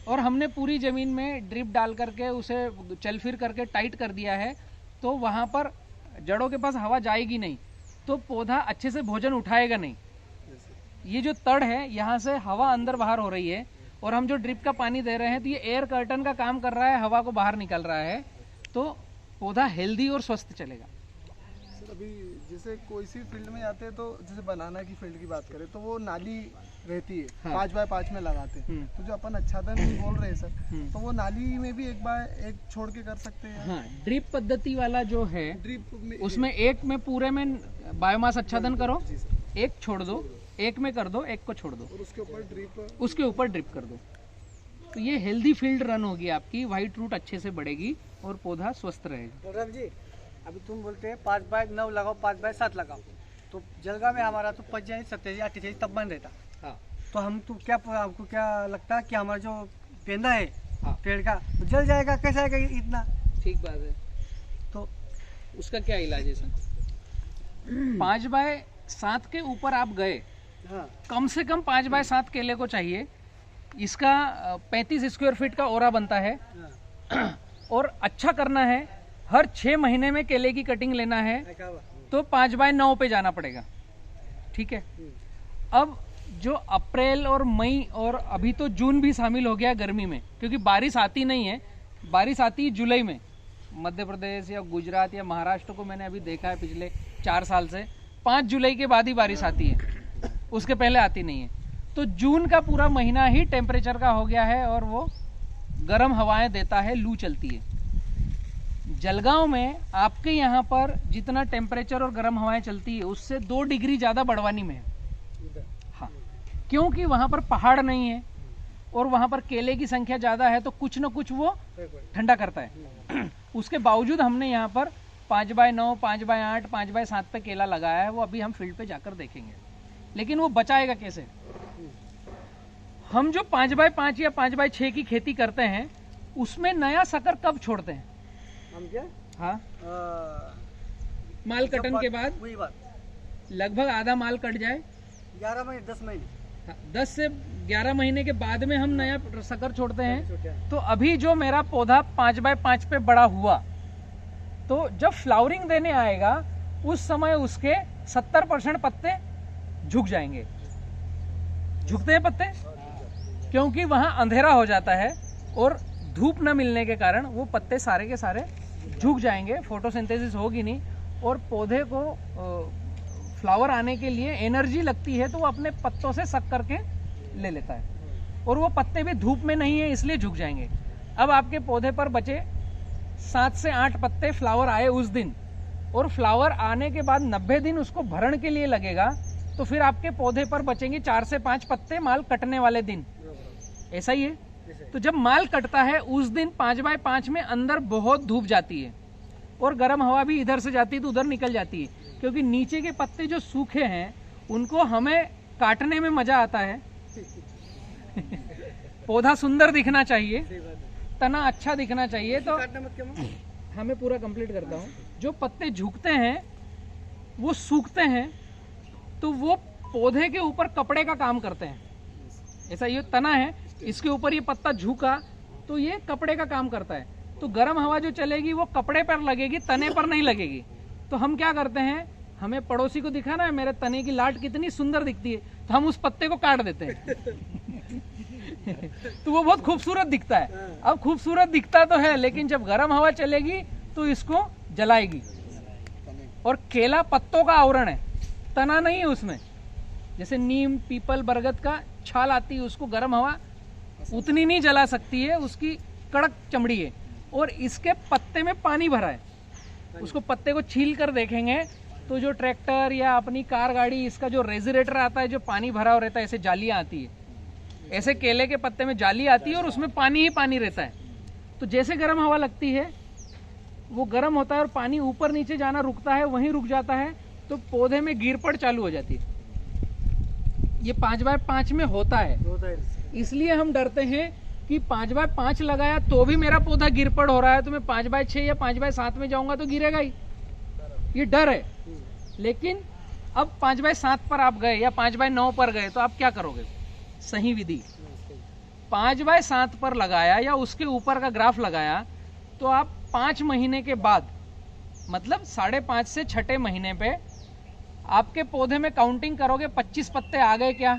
और हमने पूरी जमीन में ड्रिप डाल करके उसे चल फिर करके टाइट कर दिया है, तो वहां पर जड़ों के पास हवा जाएगी नहीं, तो पौधा अच्छे से भोजन उठाएगा नहीं। ये जो तड़ है, यहाँ से हवा अंदर बाहर हो रही है, और हम जो ड्रिप का पानी दे रहे हैं तो ये एयर कर्टन का काम कर रहा है, हवा को बाहर निकल रहा है, तो पौधा हेल्दी और स्वस्थ चलेगा। सर अभी जैसे कोई सी फील्ड में जाते हैं, तो जैसे बनाना की फील्ड की बात करें तो वो नाली रहती है, हाँ। 5 बाय 5 में लगाते हैं, तो जो अपन आच्छादन बोल रहे हैं सर, तो वो नाली में भी 1 बाय 1 छोड़ के कर सकते हैं। हाँ, ड्रिप पद्धति वाला जो है, ड्रिप में उसमें एक में पूरे में बायोमास आच्छादन करो, एक छोड़ दो, एक में कर दो, एक को छोड़ दो, और उसके ऊपर ड्रिप, उसके ऊपर ड्रिप कर दो, तो ये हेल्दी फील्ड रन होगी आपकी, व्हाइट रूट अच्छे से बढ़ेगी और पौधा स्वस्थ रहेगा। रवि जी अभी तुम बोलते हैं 5 बाय 9 लगाओ, 5 बाय 7 लगाओ, तो जलगांव में हमारा तो 25, 27, 28 तब बन रहता। हाँ। तो हम तो क्या, आपको क्या लगता है कि हमारा जो पेंदा है हाँ। पेड़ का तो जल जाएगा, कैसे आएगा इतना? ठीक बात है, तो उसका क्या इलाज है सर? 5 बाय 7 के ऊपर आप गए, हाँ कम से कम 5 बाय 7 केले को चाहिए। इसका 35 स्क्वायर फीट का ओरा बनता है, और अच्छा करना है, हर 6 महीने में केले की कटिंग लेना है, तो 5 बाय 9 पे जाना पड़ेगा। ठीक है, अब जो अप्रैल और मई और अभी तो जून भी शामिल हो गया गर्मी में, क्योंकि बारिश आती नहीं है, बारिश आती है जुलाई में। मध्य प्रदेश या गुजरात या महाराष्ट्र को मैंने अभी देखा है पिछले 4 साल से, 5 जुलाई के बाद ही बारिश आती है, उसके पहले आती नहीं है। तो जून का पूरा महीना ही टेम्परेचर का हो गया है, और वो गर्म हवाएं देता है, लू चलती है। जलगांव में आपके यहाँ पर जितना टेम्परेचर और गर्म हवाएं चलती है, उससे 2 डिग्री ज़्यादा बड़वानी में है। हाँ, क्योंकि वहाँ पर पहाड़ नहीं है, और वहाँ पर केले की संख्या ज़्यादा है, तो कुछ न कुछ वो ठंडा करता है। उसके बावजूद हमने यहाँ पर 5 बाय 9, 5 बाय 8, 5 बाय 7 पे केला लगाया है। वो अभी हम फील्ड पे जाकर देखेंगे, लेकिन वो बचाएगा कैसे? हम जो 5 बाय 5 या 5 बाय 6 की खेती करते हैं, उसमें नया सकर कब छोड़ते हैं हम क्या? हाँ, माल कटन के बाद वही बात, लगभग आधा माल कट जाए, 11 महीने 10 महीने, हाँ, 10 से 11 महीने के बाद में हम नया सकर छोड़ते हैं। छोटा। तो अभी जो मेरा पौधा 5 बाय 5 पे बड़ा हुआ, तो जब फ्लावरिंग देने आएगा उस समय उसके 70% पत्ते झुक जाएंगे। झुकते हैं पत्ते, क्योंकि वहां अंधेरा हो जाता है और धूप न मिलने के कारण वो पत्ते सारे के सारे झुक जाएंगे, फोटोसिंथेसिस होगी नहीं, और पौधे को फ्लावर आने के लिए एनर्जी लगती है, तो वो अपने पत्तों से सक करके ले लेता है। और वो पत्ते भी धूप में नहीं है इसलिए झुक जाएंगे। अब आपके पौधे पर बचे 7 से 8 पत्ते, फ्लावर आए उस दिन, और फ्लावर आने के बाद 90 दिन उसको भरण के लिए लगेगा, तो फिर आपके पौधे पर बचेंगे 4 से 5 पत्ते माल कटने वाले दिन। ऐसा ही है। तो जब माल कटता है उस दिन 5x5 में अंदर बहुत धूप जाती है और गर्म हवा भी इधर से जाती है तो उधर निकल जाती है, क्योंकि नीचे के पत्ते जो सूखे हैं उनको हमें काटने में मजा आता है। पौधा सुंदर दिखना चाहिए, तना अच्छा दिखना चाहिए, तो हमें पूरा कंप्लीट करता हूँ। जो पत्ते झुकते हैं वो सूखते हैं, तो वो पौधे के ऊपर कपड़े का काम करते हैं। ऐसा ये तना है, इसके ऊपर ये पत्ता झुका तो ये कपड़े का काम करता है। तो गर्म हवा जो चलेगी वो कपड़े पर लगेगी, तने पर नहीं लगेगी। तो हम क्या करते हैं, हमें पड़ोसी को दिखाना है मेरे तने की लाट कितनी सुंदर दिखती है, तो हम उस पत्ते को काट देते हैं। तो वो बहुत खूबसूरत दिखता है। अब खूबसूरत दिखता तो है, लेकिन जब गर्म हवा चलेगी तो इसको जलाएगी। और केला पत्तों का आवरण है, तना नहीं है उसमें। जैसे नीम, पीपल, बरगद का छाल आती है, उसको गर्म हवा उतनी नहीं जला सकती है, उसकी कड़क चमड़ी है। और इसके पत्ते में पानी भरा है। उसको पत्ते को छील कर देखेंगे तो जो ट्रैक्टर या अपनी कार गाड़ी, इसका जो रेजरेटर आता है जो पानी भरा रहता है, ऐसे जालियां आती है, ऐसे केले के पत्ते में जाली आती है और उसमें पानी ही पानी रहता है। तो जैसे गर्म हवा लगती है वो गर्म होता है और पानी ऊपर नीचे जाना रुकता है, वहीं रुक जाता है, तो पौधे में गिरपड़ चालू हो जाती है। ये 5x5 में होता है। इसलिए हम डरते हैं कि 5x5 लगाया तो भी मेरा पौधा गिरपड़ हो रहा है, तो मैं 5x6 या 5x7 में जाऊंगा तो गिरेगा ही, ये डर है। लेकिन अब 5x7 पर आप गए या 5x9 पर गए तो आप क्या करोगे? सही विधि 5x7 पर लगाया या उसके ऊपर का ग्राफ लगाया, तो आप 5 महीने के बाद, मतलब 5.5 से 6 महीने पे आपके पौधे में काउंटिंग करोगे 25 पत्ते आ गए क्या,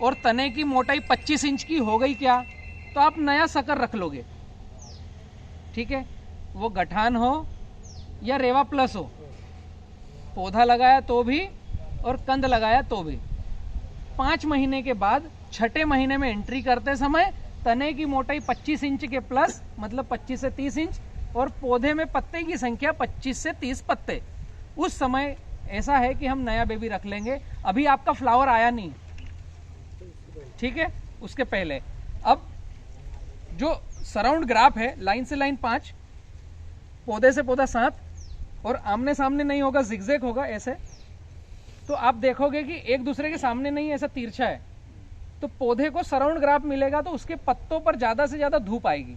और तने की मोटाई 25 इंच की हो गई क्या, तो आप नया सकर रख लोगे। ठीक है, वो गठान हो या रेवा प्लस हो, पौधा लगाया तो भी और कंद लगाया तो भी। 5 महीने के बाद 6 महीने में एंट्री करते समय तने की मोटाई 25 इंच के प्लस, मतलब 25 से 30 इंच, और पौधे में पत्ते की संख्या 25 से 30 पत्ते। उस समय ऐसा है कि हम नया बेबी रख लेंगे। अभी आपका फ्लावर आया नहीं, ठीक है, उसके पहले। अब जो सराउंड ग्राफ है, लाइन से लाइन 5, पौधे से पौधा 7, और आमने सामने नहीं होगा, जिगजैग होगा ऐसे, तो आप देखोगे कि एक दूसरे के सामने नहीं, ऐसा तिरछा है। तो पौधे को सराउंड ग्राफ मिलेगा तो उसके पत्तों पर ज्यादा से ज्यादा धूप आएगी।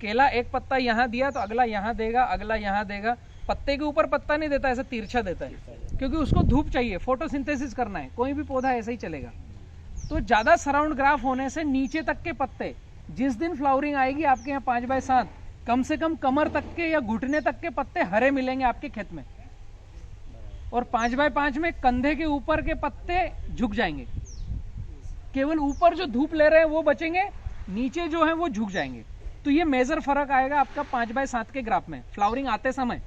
केला एक पत्ता यहां दिया तो अगला यहां देगा, अगला यहां देगा। पत्ते के ऊपर पत्ता नहीं देता, ऐसा तिरछा देता है, क्योंकि उसको धूप चाहिए, फोटोसिंथेसिस करना है। कोई भी पौधा ऐसा ही चलेगा। तो ज्यादा सराउंड ग्राफ होने से नीचे तक के पत्ते, जिस दिन फ्लावरिंग आएगी आपके यहाँ 5x7, कम से कम कमर तक के या घुटने तक के पत्ते हरे मिलेंगे आपके खेत में। और 5x5 में कंधे के ऊपर के पत्ते झुक जाएंगे, केवल ऊपर जो धूप ले रहे हैं वो बचेंगे, नीचे जो है वो झुक जाएंगे। तो ये मेजर फर्क आएगा आपका 5x7 के ग्राफ में फ्लावरिंग आते समय।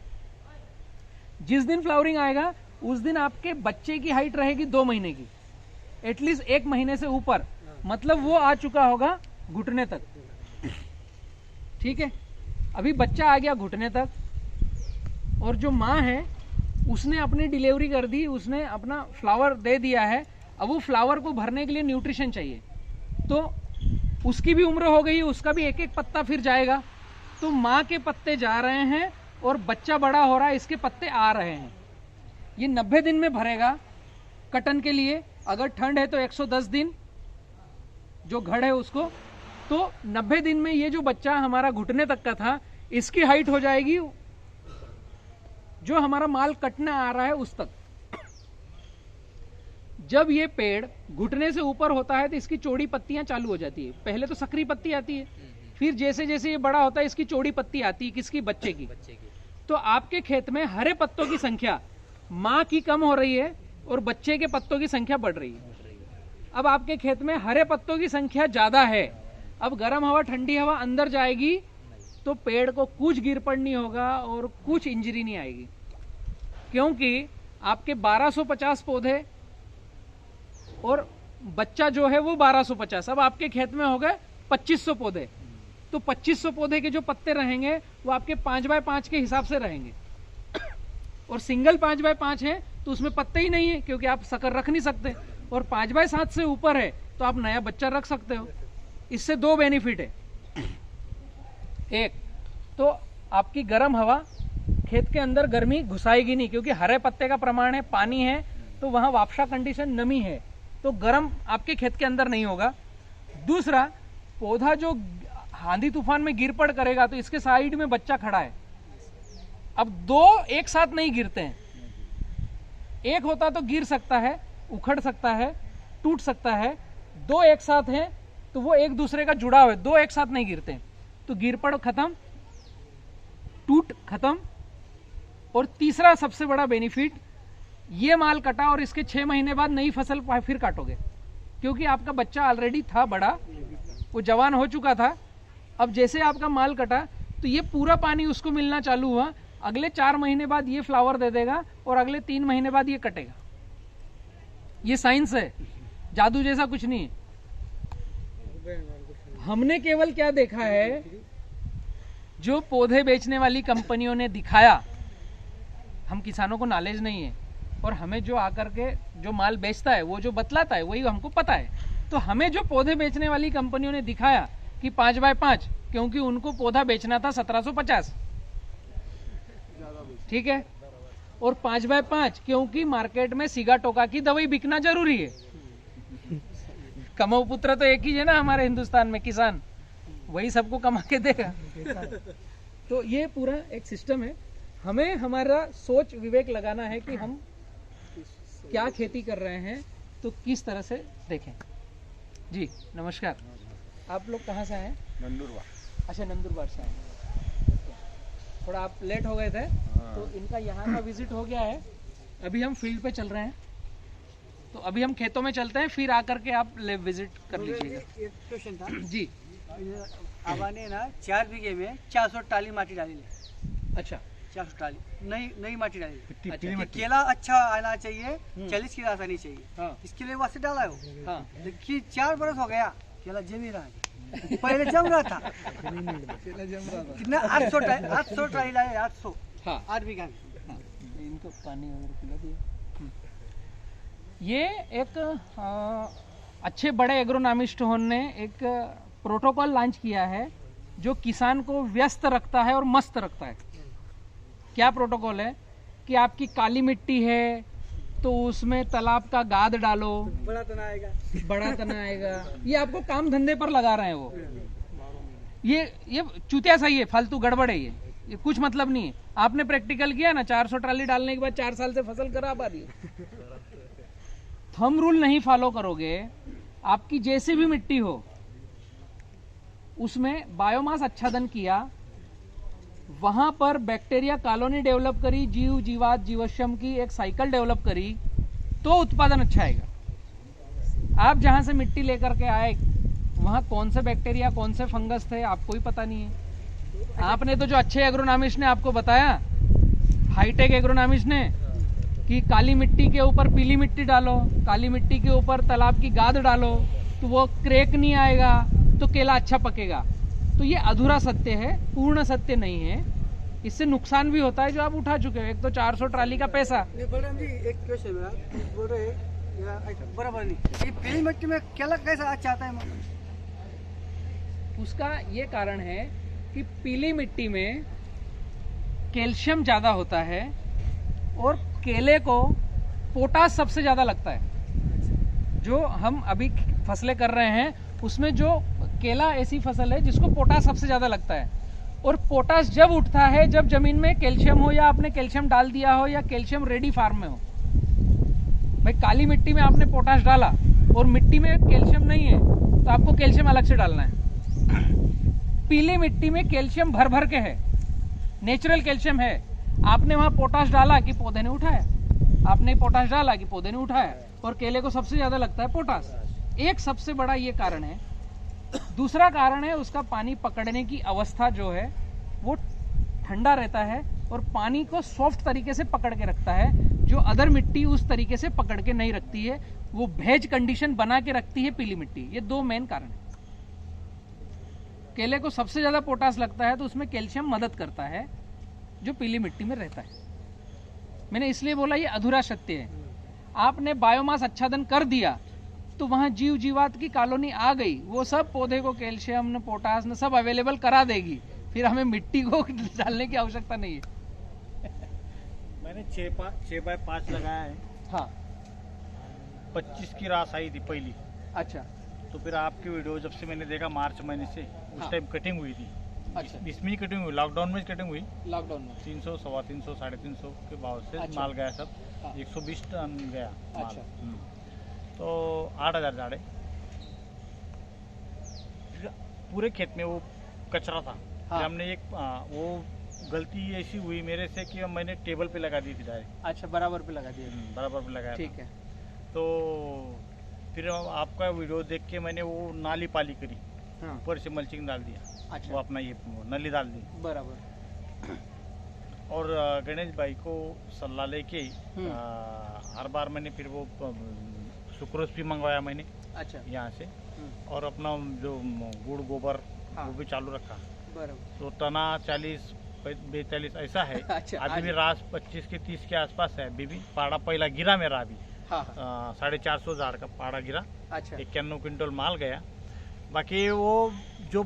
जिस दिन फ्लावरिंग आएगा उस दिन आपके बच्चे की हाइट रहेगी 2 महीने की, एटलीस्ट 1 महीने से ऊपर, मतलब वो आ चुका होगा घुटने तक। ठीक है, अभी बच्चा आ गया घुटने तक, और जो माँ है उसने अपनी डिलीवरी कर दी, उसने अपना फ्लावर दे दिया है। अब वो फ्लावर को भरने के लिए न्यूट्रिशन चाहिए, तो उसकी भी उम्र हो गई, उसका भी एक एक पत्ता फिर जाएगा। तो माँ के पत्ते जा रहे हैं और बच्चा बड़ा हो रहा है, इसके पत्ते आ रहे हैं। ये 90 दिन में भरेगा कटन के लिए। अगर ठंड है तो 110 दिन जो घड़ है उसको, तो 90 दिन में ये जो बच्चा हमारा घुटने तक का था, इसकी हाइट हो जाएगी जो हमारा माल कटने आ रहा है उस तक। जब ये पेड़ घुटने से ऊपर होता है तो इसकी चौड़ी पत्तियां चालू हो जाती है। पहले तो सकरी पत्ती आती है, फिर जैसे जैसे ये बड़ा होता है इसकी चौड़ी पत्ती आती है। किसकी? बच्चे की। तो आपके खेत में हरे पत्तों की संख्या माँ की कम हो रही है और बच्चे के पत्तों की संख्या बढ़ रही है। अब आपके खेत में हरे पत्तों की संख्या ज्यादा है। अब गर्म हवा ठंडी हवा अंदर जाएगी तो पेड़ को कुछ गिरपड़ नहीं होगा और कुछ इंजरी नहीं आएगी, क्योंकि आपके 1250 पौधे और बच्चा जो है वो 1250। अब आपके खेत में हो गए 2500 पौधे, तो 2500 पौधे के जो पत्ते रहेंगे वो आपके 5x5 के हिसाब से रहेंगे। और सिंगल 5x5 है तो उसमें पत्ते ही नहीं है, क्योंकि आप शक्कर रख नहीं सकते। और 5x7 से ऊपर है तो आप नया बच्चा रख सकते हो। इससे दो बेनिफिट है। एक तो आपकी गर्म हवा खेत के अंदर गर्मी घुसाएगी नहीं, क्योंकि हरे पत्ते का प्रमाण है, पानी है, तो वहां वापसा कंडीशन नमी है, तो गर्म आपके खेत के अंदर नहीं होगा। दूसरा, पौधा जो आंधी तूफान में गिर पड़ करेगा तो इसके साइड में बच्चा खड़ा है। अब दो एक साथ नहीं गिरते हैं, एक होता तो गिर सकता है, उखड़ सकता है, टूट सकता है। दो एक साथ हैं तो वो एक दूसरे का जुड़ाव है, दो एक साथ नहीं गिरते हैं। तो गिर पड़ खत्म, टूट खत्म। और तीसरा सबसे बड़ा बेनिफिट, ये माल कटा और इसके 6 महीने बाद नई फसल फिर काटोगे, क्योंकि आपका बच्चा ऑलरेडी था बड़ा, वो जवान हो चुका था। अब जैसे आपका माल कटा तो ये पूरा पानी उसको मिलना चालू हुआ, अगले 4 महीने बाद ये फ्लावर दे देगा और अगले 3 महीने बाद ये कटेगा। ये साइंस है, जादू जैसा कुछ नहीं है। हमने केवल क्या देखा है, जो पौधे बेचने वाली कंपनियों ने दिखाया, हम किसानों को नॉलेज नहीं है, और हमें जो आकर के जो माल बेचता है वो जो बतलाता है वही हमको पता है। तो हमें जो पौधे बेचने वाली कंपनियों ने दिखाया कि 5x5, क्योंकि उनको पौधा बेचना था 1750, ठीक है, और 5x5 क्योंकि मार्केट में सिगा टोका की दवाई बिकना जरूरी है। कमाऊ पुत्र तो एक ही है ना हमारे हिंदुस्तान में, किसान, वही सबको कमा के देगा। तो ये पूरा एक सिस्टम है। हमें हमारा सोच विवेक लगाना है कि हम क्या खेती कर रहे हैं, तो किस तरह से देखें। जी नमस्कार, आप लोग कहाँ से आए? नंदुरबार। अच्छा, नंदुरबार से आए। थोड़ा आप लेट हो गए थे, तो इनका यहाँ का विजिट हो गया है। अभी हम फील्ड पे चल रहे हैं, तो अभी हम खेतों में चलते हैं, फिर आकर के आप विजिट कर लीजिएगा। एक क्वेश्चन था जी। आबाने ना 4 बीघे में 400 टाली माटी डाली ले। अच्छा, 400 टाली नई माटी डाली। अच्छा, केला अच्छा आना चाहिए, 40 की रास आनी चाहिए। हाँ इसके लिए वास्ते डाला है वो। हाँ, देखिए 4 बरस हो गया, केला जम ही रहा है। पहले जम रहा था कितना 800 ट्राली लाए, 800। हाँ, 8 बीघा में। इनको पानी वगैरह पिला दिया। ये एक अच्छे बड़े एग्रोनॉमिस्ट ने एक प्रोटोकॉल लॉन्च किया है जो किसान को व्यस्त रखता है और मस्त रखता है। क्या प्रोटोकॉल है कि आपकी काली मिट्टी है तो उसमें तालाब का गाद डालो, बड़ा तना आएगा। ये आपको काम धंधे पर लगा रहे हैं वो। ये चूतिया सही है, फालतू गड़बड़ है ये कुछ मतलब नहीं है। आपने प्रैक्टिकल किया ना, 400 ट्राली डालने के बाद 4 साल से फसल खराब आ रही है। थंब रूल नहीं फॉलो करोगे, आपकी जैसी भी मिट्टी हो उसमें बायोमास आच्छादन किया, वहां पर बैक्टीरिया कॉलोनी डेवलप करी, जीव जीवात जीवाश्म की एक साइकिल डेवलप करी, तो उत्पादन अच्छा आएगा। आप जहां से मिट्टी लेकर के आए वहां कौन से बैक्टीरिया कौन से फंगस थे आपको ही पता नहीं है। आपने तो जो अच्छे एग्रोनॉमिस्ट ने आपको बताया, हाईटेक एग्रोनॉमिस्ट ने, कि काली मिट्टी के ऊपर पीली मिट्टी डालो, काली मिट्टी के ऊपर तालाब की गाद डालो तो वो क्रैक नहीं आएगा, तो केला अच्छा पकेगा। तो ये अधूरा सत्य है, पूर्ण सत्य नहीं है। इससे नुकसान भी होता है जो आप उठा चुके हो। एक तो 400 ट्राली का पैसा। बलराम जी, एक क्वेश्चन मेरा, बोल रहे बराबर नहीं, ये पीली मिट्टी में केला कैसा अच्छा आता है? उसका ये कारण है कि पीली मिट्टी में कैल्शियम ज्यादा होता है और केले को पोटास सबसे ज्यादा लगता है। जो हम अभी फसलें कर रहे हैं उसमें जो केला ऐसी फसल है जिसको पोटास सबसे ज्यादा लगता है। और पोटास जब उठता है जब जमीन में कैल्शियम हो, या आपने कैल्शियम डाल दिया हो, या कैल्शियम रेडी फार्म में हो। भाई काली मिट्टी में आपने पोटास डाला और मिट्टी में कैल्शियम नहीं है तो आपको कैल्शियम अलग से डालना है। पीली मिट्टी में कैल्शियम भर भर के है, नेचुरल कैल्शियम है। आपने वहां पोटास डाला कि पौधे ने उठाया, आपने पोटास डाला कि पौधे ने उठाया, और केले को सबसे ज्यादा लगता है पोटास। एक सबसे बड़ा ये कारण है। दूसरा कारण है उसका पानी पकड़ने की अवस्था जो है वो ठंडा रहता है और पानी को सॉफ्ट तरीके से पकड़ के रखता है, जो अदर मिट्टी उस तरीके से पकड़ के नहीं रखती है। वो भेज कंडीशन बना के रखती है पीली मिट्टी। ये दो मेन कारण है। केले को सबसे ज्यादा पोटास लगता है तो उसमें कैल्शियम मदद करता है जो पीली मिट्टी में रहता है। मैंने इसलिए बोला ये अधूरा सत्य है। आपने बायोमास आच्छादन कर दिया तो वहां जीव जीवात की कॉलोनी आ गई, वो सब पौधे को कैल्शियम न पोटास न सब अवेलेबल करा देगी, फिर हमें मिट्टी को डालने की आवश्यकता नहीं है। मैंने 6 बाय 5 लगाया है। हाँ 25 की रास आई थी पहली। अच्छा तो फिर आपकी वीडियो जब से मैंने देखा मार्च महीने से, उस हाँ। टाइम कटिंग हुई थी। अच्छा इसमें ही कटिंग हुई, लॉकडाउन में कटिंग हुई। लॉकडाउन में 300, 350, 350 के भाव से अच्छा। माल गया सब। हाँ। 120 टन गया माल। अच्छा। तो 8000 झाड़े पूरे खेत में वो कचरा था। हाँ। फिर हमने वो गलती ऐसी हुई मेरे से कि मैंने टेबल पे लगा दी थी डायरेक्ट। अच्छा बराबर पे लगा दिया। बराबर पे लगाया ठीक था। है। तो फिर आपका वीडियो देख के मैंने वो नाली पाली करी, हाँ ऊपर से मल्चिंग डाल दिया। अच्छा वो अपना ये नली डाल दी। बराबर। और गणेश भाई को सलाह लेके हर बार मैंने फिर वो सुक्रोज भी मंगवाया मैंने अच्छा यहाँ से, और अपना जो गुड़ गोबर हाँ। वो भी चालू रखा। बराबर। तो तना 40-42 ऐसा है। अच्छा, अभी आज- भी रास 25 के 30 के आसपास है। अभी भी पाड़ा पहला गिरा मेरा अभी हाँ हाँ 450 झाड़ का पाड़ा गिरा। अच्छा 91 क्विंटल माल गया। बाकी वो जो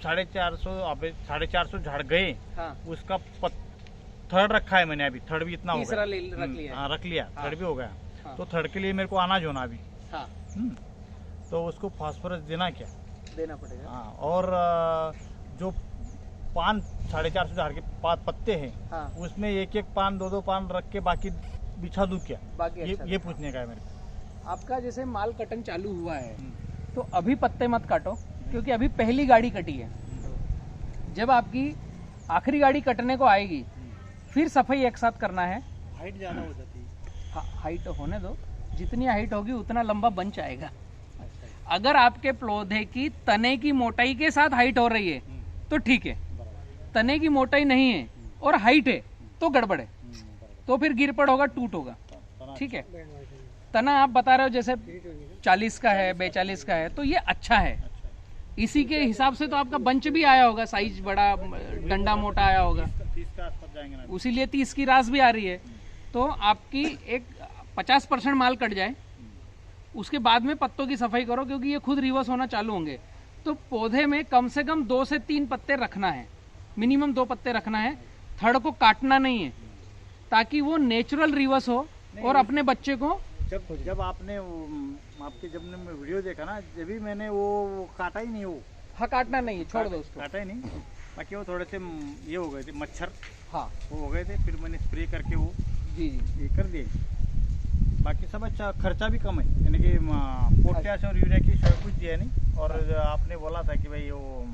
450 झाड़ गए हाँ उसका थर्ड रखा है मैंने अभी। थर्ड भी इतना हो तीसरा गया। रख लिया है। हाँ रख लिया, हाँ। थर्ड भी हो गया। हाँ। तो थर्ड के लिए मेरे को अनाज होना अभी। हाँ तो उसको फास्फोरस देना क्या। देना पड़ेगा। हाँ, और जो पान 450 झाड़ के पत्ते हैं हाँ उसमें एक एक पान 2-2 पान रख के बाकी बिछा दूं क्या, बाकी ये अच्छा ये पूछने का है मेरे को। आपका जैसे माल कटन चालू हुआ है तो अभी पत्ते मत काटो, क्योंकि अभी पहली गाड़ी कटी है। जब आपकी आखिरी गाड़ी कटने को आएगी फिर सफाई एक साथ करना है। हाइट ज़्यादा हो जाती है। हाँ हाइट होने दो, जितनी हाइट होगी उतना लंबा बन जाएगा। अगर आपके पौधे की तने की मोटाई के साथ हाइट हो रही है तो ठीक है, तने की मोटाई नहीं है और हाइट है तो गड़बड़ है, तो फिर गिर पड़ होगा, टूट होगा। ठीक है, तना आप बता रहे हो जैसे 40 का है, 42 का है, तो ये अच्छा है। इसी के हिसाब से तो आपका बंच भी आया होगा, साइज बड़ा, डंडा मोटा आया होगा, 30 के आसपास जाएंगे ना। उसीलिए 30 की रास भी आ रही है। तो आपकी एक 50% माल कट जाए, उसके बाद में पत्तों की सफाई करो, क्योंकि ये खुद रिवर्स होना चालू होंगे। तो पौधे में कम से कम 2 से 3 पत्ते रखना है, मिनिमम 2 पत्ते रखना है। थड़ को काटना नहीं है, ताकि वो नेचुरल रिवर्स हो और अपने बच्चे को। जब आपने आपके जब मैं वीडियो देखा ना, जब भी मैंने वो काटा ही नहीं, वो हाँ काटना नहीं है, छोड़ दो उसको। काटा ही नहीं। बाकी वो थोड़े से ये हो गए थे मच्छर, हाँ वो हो गए थे। फिर मैंने स्प्रे करके वो जी जी ये कर दिए। बाकी सब अच्छा, खर्चा भी कम है, यानी कि पोटैश और यूरिया की सब कुछ दिया नहीं। और आपने बोला था कि भाई वो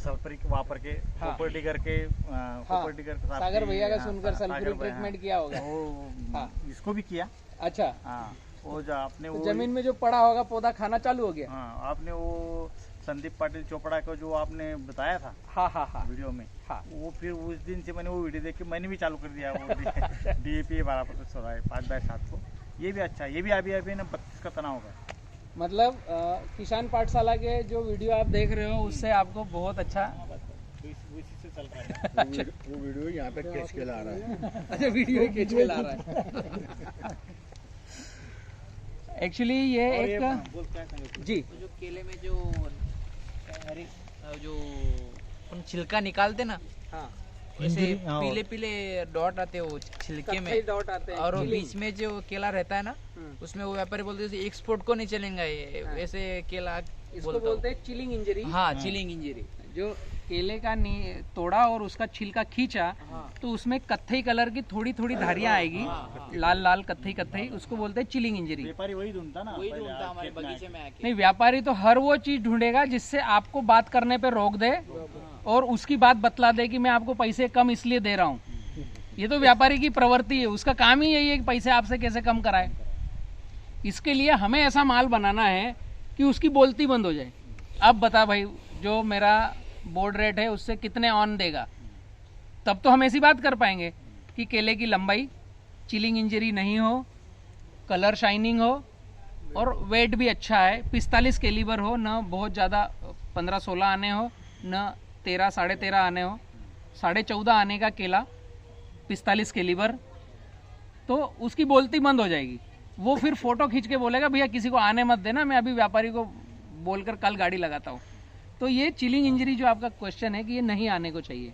सल्फरिक वापर के, हाँ। कॉपर डिगर के, कॉपर डिगर के साथ सागर भैया का हाँ, सुनकर सागर सल्फ्यूरिक भैया, ट्रीटमेंट किया होगा। वो हाँ। इसको भी किया। अच्छा, हाँ, वो जो आपने तो वो जमीन में जो पड़ा होगा पौधा खाना चालू हो गया। हाँ, आपने वो संदीप पाटिल चोपड़ा को जो आपने बताया था हाँ हाँ हाँ वीडियो में, हाँ वो फिर उस दिन से मैंने वो वीडियो देख के मैंने भी चालू कर दिया वो DAP 12% हो रहा है 5/7 को। ये भी अच्छा है। ये भी अभी ना 32 का तना होगा। मतलब किसान पाठशाला के जो वीडियो आप देख रहे हो उससे आपको बहुत अच्छा। उसी से चल रहा है। वो वीडियो यहाँ पे कैच के ला रहा है। अच्छा, वीडियो खींच के ला रहा है। एक्चुअली ये और एक बोल क्या कहेंगे? जी जो केले में जो अरे जो हम छिलका निकालते ना, हाँ ऐसे इंजरी, हाँ, पीले पीले डॉट आते हैं वो छिलके में, कत्थई डॉट आते हैं और वो चिलिंग। बीच में जो केला रहता है ना, उसमें वो व्यापारी बोलते हैं एक्सपोर्ट को नहीं चलेगा ये, हाँ। ऐसे केला इसको बोलता बोलते हैं चिलिंग इंजरी। हूँ। हाँ, चिलिंग इंजरी। जो केले का तोड़ा और उसका छिलका खींचा तो उसमें कत्थई कलर की थोड़ी थोड़ी धारियां आएगी, लाल लाल कत्थई कत्थई, उसको बोलते हैं चिलिंग इंजरी। व्यापारी वही ढूंढता ना, वही पहले ढूंढता हमारे खेत में बगीचे में आके। नहीं, व्यापारी तो हर वो चीज ढूंढेगा जिससे आपको बात करने पे रोक दे और उसकी बात बतला दे कि मैं आपको पैसे कम इसलिए दे रहा हूँ। ये तो व्यापारी की प्रवृत्ति है, उसका काम ही यही है कि पैसे आपसे कैसे कम कराए। इसके लिए हमें ऐसा माल बनाना है कि उसकी बोलती बंद हो जाए। अब बता भाई, जो मेरा बोर्ड रेट है उससे कितने ऑन देगा, तब तो हम ऐसी बात कर पाएंगे कि केले की लंबाई, चिलिंग इंजरी नहीं हो कलर शाइनिंग हो और वेट भी अच्छा है, 45 कैलिबर हो, न बहुत ज़्यादा 15-16 आने हो, न 13 साढ़े 13 आने हो, 14.5 आने का केला 45 कैलिबर, तो उसकी बोलती बंद हो जाएगी। वो फिर फोटो खींच के बोलेगा भैया किसी को आने मत देना, मैं अभी व्यापारी को बोलकर कल गाड़ी लगाता हूँ। तो ये चिलिंग इंजरी जो आपका क्वेश्चन है कि ये नहीं आने को चाहिए।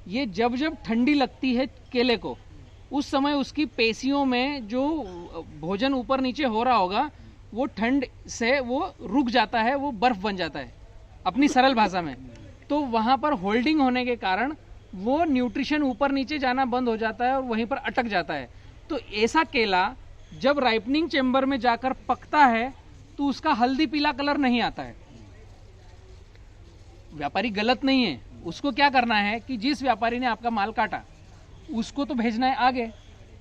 ये जब जब ठंडी लगती है केले को, उस समय उसकी पेशियों में जो भोजन ऊपर नीचे हो रहा होगा वो ठंड से वो रुक जाता है, वो बर्फ बन जाता है अपनी सरल भाषा में। तो वहाँ पर होल्डिंग होने के कारण वो न्यूट्रिशन ऊपर नीचे जाना बंद हो जाता है और वहीं पर अटक जाता है। तो ऐसा केला जब राइपनिंग चेम्बर में जाकर पकता है तो उसका हल्दी पीला कलर नहीं आता है। व्यापारी गलत नहीं है, उसको क्या करना है कि जिस व्यापारी ने आपका माल काटा उसको तो भेजना है आगे,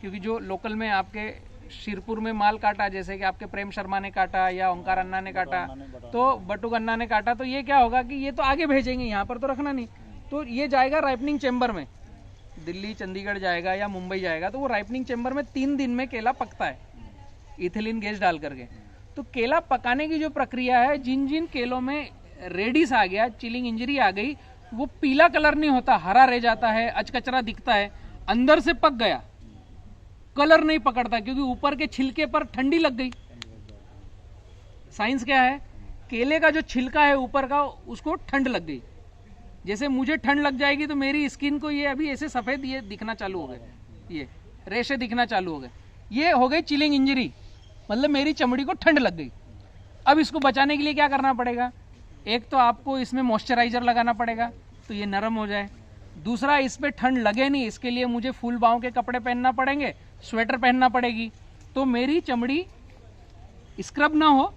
क्योंकि जो लोकल में आपके शिरपुर में माल काटा, जैसे कि आपके प्रेम शर्मा ने काटा या ओंकार अन्ना ने काटा, तो बटुक अन्ना ने काटा, तो ये क्या होगा कि ये तो आगे भेजेंगे, यहाँ पर तो रखना नहीं। तो ये जाएगा राइपनिंग चेम्बर में, दिल्ली चंडीगढ़ जाएगा या मुंबई जाएगा, तो वो राइपनिंग चेम्बर में 3 दिन में केला पकता है इथिलीन गैस डाल करके। तो केला पकाने की जो प्रक्रिया है, जिन जिन केलों में रेडिस आ गया, चिलिंग इंजरी आ गई, वो पीला कलर नहीं होता, हरा रह जाता है, अचकचरा दिखता है, अंदर से पक गया, कलर नहीं पकड़ता, क्योंकि ऊपर के छिलके पर ठंडी लग गई। साइंस क्या है, केले का जो छिलका है ऊपर का, उसको ठंड लग गई। जैसे मुझे ठंड लग जाएगी तो मेरी स्किन को ये अभी ऐसे सफेद ये दिखना चालू हो गए, ये रेशे दिखना चालू हो गए, ये हो गई चिलिंग इंजरी, मतलब मेरी चमड़ी को ठंड लग गई। अब इसको बचाने के लिए क्या करना पड़ेगा, एक तो आपको इसमें मॉइस्चराइजर लगाना पड़ेगा तो ये नरम हो जाए, दूसरा इस पे ठंड लगे नहीं, इसके लिए मुझे फुल बाहों के कपड़े पहनना पड़ेंगे, स्वेटर पहनना पड़ेगी, तो मेरी चमड़ी स्क्रब ना हो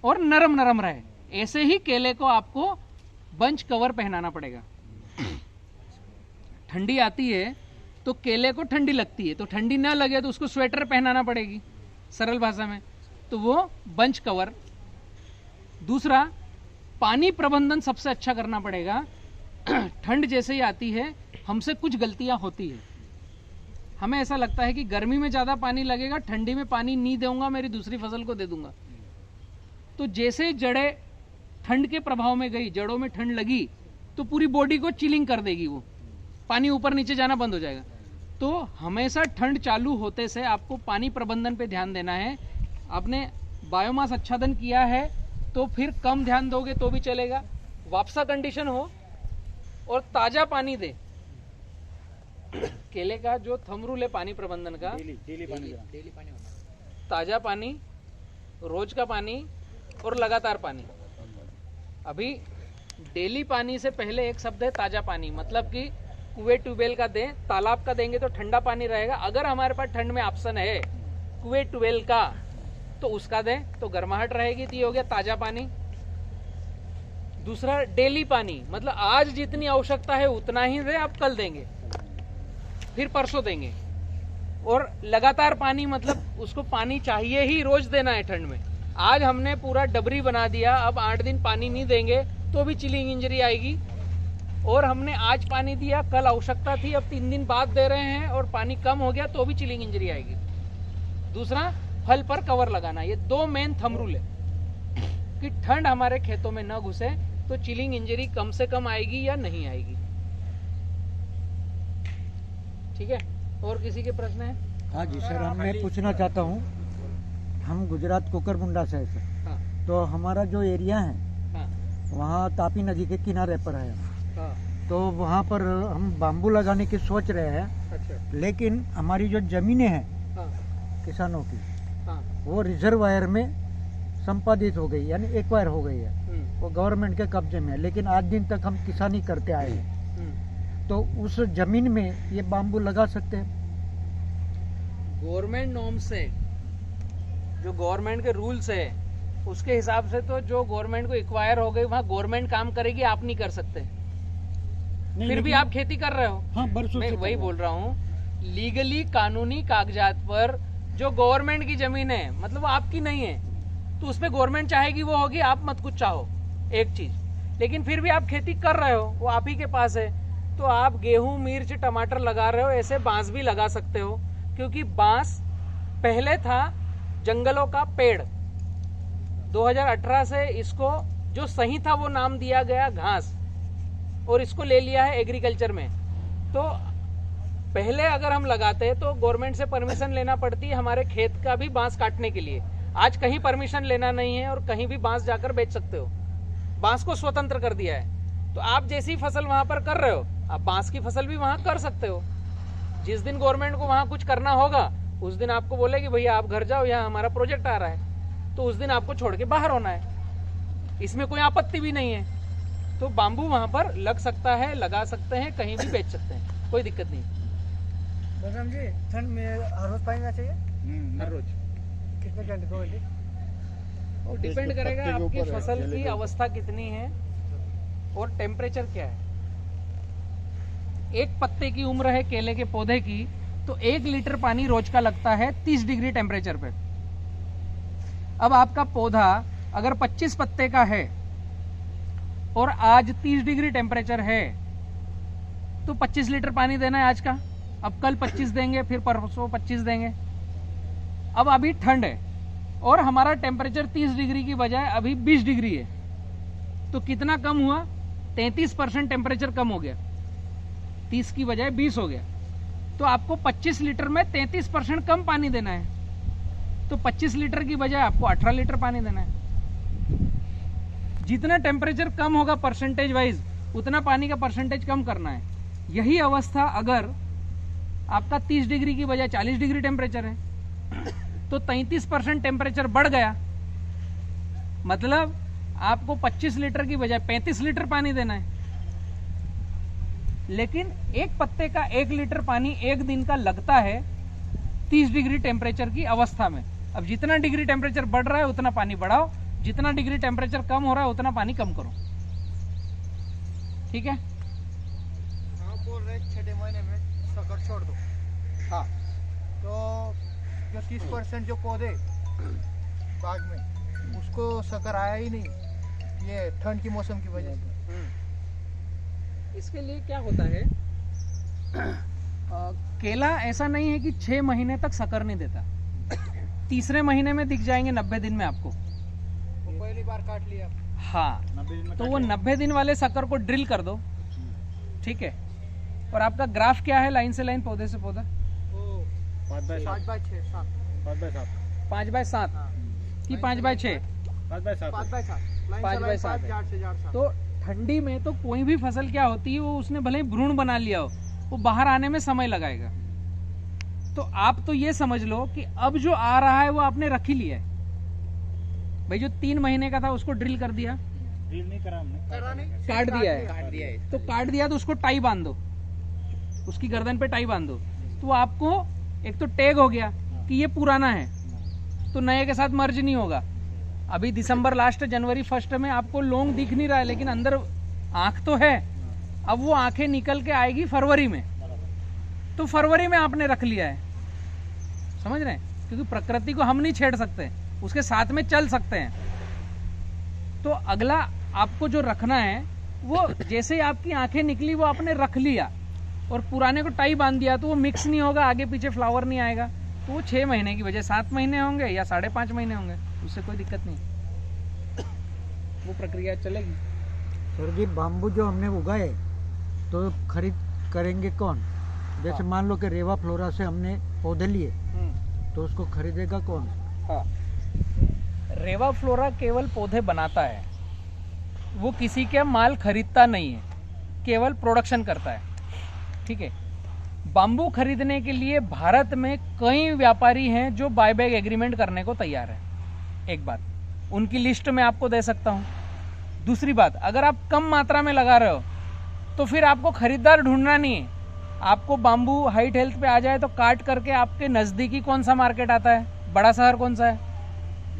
और नरम नरम रहे। ऐसे ही केले को आपको बंच कवर पहनाना पड़ेगा। ठंडी आती है तो केले को ठंडी लगती है, तो ठंडी ना लगे तो उसको स्वेटर पहनाना पड़ेगी सरल भाषा में, तो वो बंच कवर। दूसरा, पानी प्रबंधन सबसे अच्छा करना पड़ेगा। ठंड जैसे ही आती है हमसे कुछ गलतियां होती है, हमें ऐसा लगता है कि गर्मी में ज़्यादा पानी लगेगा, ठंडी में पानी नहीं दूंगा, मेरी दूसरी फसल को दे दूंगा। तो जैसे जड़ें ठंड के प्रभाव में गई, जड़ों में ठंड लगी, तो पूरी बॉडी को चिलिंग कर देगी, वो पानी ऊपर नीचे जाना बंद हो जाएगा। तो हमेशा ठंड चालू होते से आपको पानी प्रबंधन पे ध्यान देना है। आपने बायोमास आच्छादन किया है तो फिर कम ध्यान दोगे तो भी चलेगा, वापसा कंडीशन हो और ताजा पानी दे। केले का जो थंब रूल है पानी प्रबंधन का, डेली पानी, ताजा पानी, रोज का पानी और लगातार पानी। अभी डेली पानी से पहले एक शब्द है ताजा पानी, मतलब कि कुएं ट्यूबवेल का दें, तालाब का देंगे तो ठंडा पानी रहेगा। अगर हमारे पास ठंड में ऑप्शन है कुएं ट्यूबवेल का तो उसका दें, तो गर्माहट रहेगी, तो ये हो गया ताजा पानी। दूसरा, डेली पानी, मतलब आज जितनी आवश्यकता है उतना ही दें, आप कल देंगे, फिर परसों देंगे। और लगातार पानी, मतलब उसको पानी चाहिए ही, रोज देना है ठंड में। आज हमने पूरा डबरी बना दिया, अब 8 दिन पानी नहीं देंगे तो भी चिलिंग इंजरी आएगी। और हमने आज पानी दिया, कल आवश्यकता थी, अब 3 दिन बाद दे रहे हैं और पानी कम हो गया तो भी चिलिंग इंजरी आएगी। दूसरा, फल पर कवर लगाना। ये 2 मेन थंब रूल है कि ठंड हमारे खेतों में न घुसे तो चिलिंग इंजरी कम से कम आएगी या नहीं आएगी। ठीक है, और किसी के प्रश्न है? हाँ जी सर, मैं पूछना चाहता हूँ, हम गुजरात कोकरमुंडा से हैं सर। हाँ। तो हमारा जो एरिया है, हाँ। वहाँ तापी नदी के किनारे पर है। हाँ। तो वहाँ पर हम बाम्बू लगाने की सोच रहे हैं। अच्छा। लेकिन हमारी जो जमीनें हैं हाँ। किसानों की, हाँ। वो रिजर्वायर में संपादित हो गई, यानी एक्वायर हो गई है, वो गवर्नमेंट के कब्जे में है। लेकिन आज दिन तक हम किसानी करते आए हैं, तो उस जमीन में ये बाम्बू लगा सकते हैं? गवर्नमेंट नॉर्म से, जो गवर्नमेंट के रूल्स है उसके हिसाब से, तो जो गवर्नमेंट को एक्वायर हो गई वहाँ गवर्नमेंट काम करेगी, आप नहीं कर सकते। फिर भी आप खेती कर रहे हो। हाँ, बरसों मैं से वही बोल रहा हूँ, लीगली कानूनी कागजात पर जो गवर्नमेंट की जमीन है, मतलब वो आपकी नहीं है, तो उसमें गवर्नमेंट चाहेगी वो होगी, आप मत कुछ चाहो एक चीज। लेकिन फिर भी आप खेती कर रहे हो, वो आप ही के पास है, तो आप गेहूं, मिर्च, टमाटर लगा रहे हो, ऐसे बांस भी लगा सकते हो। क्योंकि बांस पहले था जंगलों का पेड़। 2018 से इसको जो सही था वो नाम दिया गया घास, और इसको ले लिया है एग्रीकल्चर में। तो पहले अगर हम लगाते तो गवर्नमेंट से परमिशन लेना पड़ती है हमारे खेत का भी बांस काटने के लिए। आज कहीं परमिशन लेना नहीं है और कहीं भी बांस जाकर बेच सकते हो। बांस को स्वतंत्र कर दिया है। तो आप जैसी फसल वहां पर कर रहे हो, आप बांस की फसल भी वहां कर सकते हो। जिस दिन गवर्नमेंट को वहां कुछ करना होगा उस दिन आपको बोलेगी भैया आप घर जाओ, यहाँ हमारा प्रोजेक्ट आ रहा है, तो उस दिन आपको छोड़ के बाहर होना है। इसमें कोई आपत्ति भी नहीं है। तो बाम्बू वहां पर लग सकता है, लगा सकते हैं, कहीं भी बेच सकते हैं, कोई दिक्कत नहीं। बलराम जी, ठंड में हर रोज पानी चाहिए? हर रोज। कितने घंटे, 2 घंटे? वो डिपेंड करेगा आपकी फसल की अवस्था कितनी है और टेम्परेचर क्या है। एक पत्ते की उम्र है केले के पौधे की, तो 1 लीटर पानी रोज का लगता है 30 डिग्री टेम्परेचर पे। अब आपका पौधा अगर 25 पत्ते का है और आज 30 डिग्री टेम्परेचर है, तो 25 लीटर पानी देना है आज का। अब कल 25 देंगे, फिर परसों 25 देंगे। अब अभी ठंड है और हमारा टेम्परेचर 30 डिग्री की बजाय अभी 20 डिग्री है, तो कितना कम हुआ? 33% टेम्परेचर कम हो गया। 30 की बजाय 20 हो गया। तो आपको 25 लीटर में 33% कम पानी देना है। तो 25 लीटर की बजाय आपको 18 लीटर पानी देना है। जितना टेम्परेचर कम होगा परसेंटेज वाइज, उतना पानी का परसेंटेज कम करना है। यही अवस्था अगर आपका 30 डिग्री की बजाय 40 डिग्री टेम्परेचर है, तो 33% टेम्परेचर बढ़ गया। मतलब आपको 25 लीटर की बजाय 35 लीटर पानी देना है। लेकिन एक पत्ते का 1 लीटर पानी एक दिन का लगता है 30 डिग्री टेम्परेचर की अवस्था में। अब जितना डिग्री टेम्परेचर बढ़ रहा है उतना पानी बढ़ाओ, जितना डिग्री टेम्परेचर कम हो रहा है उतना पानी कम करो। ठीक है? आप बोल रहे 6 महीने में शक्कर छोड़ दो। हाँ। तो जो 30% जो पौधे बाग में, उसको शक्कर आया ही नहीं, ये ठंड की मौसम की वजह से। इसके लिए क्या होता है, केला ऐसा नहीं है कि 6 महीने तक शक्कर नहीं देता। तीसरे महीने में दिख जाएंगे 90 दिन में आपको। वो पहली बार काट लिया। हाँ, तो वो 90 दिन वाले शक्कर को ड्रिल कर दो। ठीक है? और आपका ग्राफ क्या है, लाइन से लाइन, पौधे से पौधा? 5 बाय 6 5 बाय 7 कि 5 बाय 6? 5 bye 7 5 bye 7। तो ठंडी में तो कोई भी फसल क्या होती है, वो उसने भले ही भ्रूण बना लिया हो, वो बाहर आने में समय लगाएगा। तो आप तो ये समझ लो कि अब जो आ रहा है वो आपने रख ही लिया है। भाई जो 3 महीने का था उसको ड्रिल कर दिया, ड्रिल नहीं करा हमने, काट दिया है। तो काट दिया तो उसको टाई बांध दो, उसकी गर्दन पे टाई बांध दो। तो आपको एक तो टैग हो गया कि ये पुराना है, तो नए के साथ मर्ज नहीं होगा। अभी दिसंबर लास्ट, जनवरी 1 में आपको लौंग दिख नहीं रहा है, लेकिन अंदर आंख तो है। अब वो आंखें निकल के आएगी फरवरी में, तो फरवरी में आपने रख लिया है। समझ रहे हैं? क्योंकि प्रकृति को हम नहीं छेड़ सकते, उसके साथ में चल सकते हैं। तो अगला आपको जो रखना है, वो जैसे ही आपकी आंखें निकली वो आपने रख लिया और पुराने को टाई बांध दिया, तो वो मिक्स नहीं होगा, आगे पीछे फ्लावर नहीं आएगा। तो वो 6 महीने की वजह 7 महीने होंगे या 5.5 महीने होंगे, उससे कोई दिक्कत नहीं, वो प्रक्रिया चलेगी। सर जी, बाम्बू जो हमने उगाए तो खरीद करेंगे कौन? जैसे मान लो कि रेवा फ्लोरा से हमने पौधे लिए, तो उसको खरीदेगा कौन? हाँ, रेवा फ्लोरा केवल पौधे बनाता है, वो किसी का माल खरीदता नहीं है, केवल प्रोडक्शन करता है। ठीक है? बाम्बू खरीदने के लिए भारत में कई व्यापारी हैं जो बायबैक एग्रीमेंट करने को तैयार है। एक बात, उनकी लिस्ट में आपको दे सकता हूं। दूसरी बात, अगर आप कम मात्रा में लगा रहे हो तो फिर आपको खरीदार ढूंढना नहीं है। आपको बाम्बू हाइट हेल्थ पे आ जाए तो काट करके आपके नजदीकी कौन सा मार्केट आता है, बड़ा शहर कौन सा है?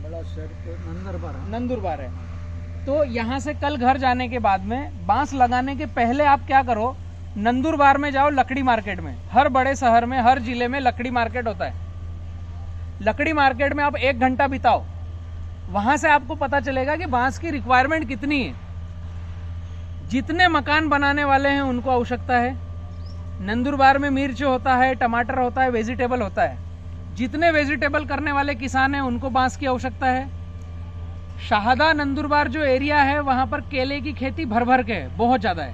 बड़ा शहर नंदुरबार है। तो यहाँ से कल घर जाने के बाद में बांस लगाने के पहले आप क्या करो, नंदुरबार में जाओ लकड़ी मार्केट में। हर बड़े शहर में, हर जिले में लकड़ी मार्केट होता है। लकड़ी मार्केट में आप 1 घंटा बिताओ, वहां से आपको पता चलेगा कि बांस की रिक्वायरमेंट कितनी है। जितने मकान बनाने वाले हैं उनको आवश्यकता है। नंदुरबार में मिर्च होता है, टमाटर होता है, वेजिटेबल होता है। जितने वेजिटेबल करने वाले किसान हैं उनको बांस की आवश्यकता है। शाहदा नंदुरबार जो एरिया है वहां पर केले की खेती भर भर के है, बहुत ज्यादा है,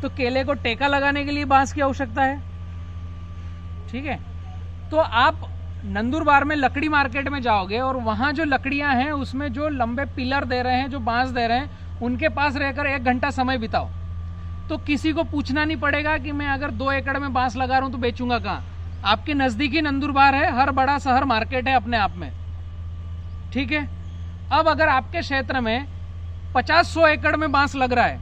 तो केले को टेका लगाने के लिए बांस की आवश्यकता है। ठीक है, तो आप नंदुरबार में लकड़ी मार्केट में जाओगे और वहां जो लकड़ियां हैं उसमें जो लंबे पिलर दे रहे हैं, जो बांस दे रहे हैं, उनके पास रहकर 1 घंटा समय बिताओ तो किसी को पूछना नहीं पड़ेगा कि मैं अगर 2 एकड़ में बांस लगा रहा हूं तो बेचूंगा कहां। आपके नजदीकी नंदुरबार है, हर बड़ा शहर मार्केट है अपने आप में। ठीक है, अब अगर आपके क्षेत्र में 50-100 एकड़ में बांस लग रहा है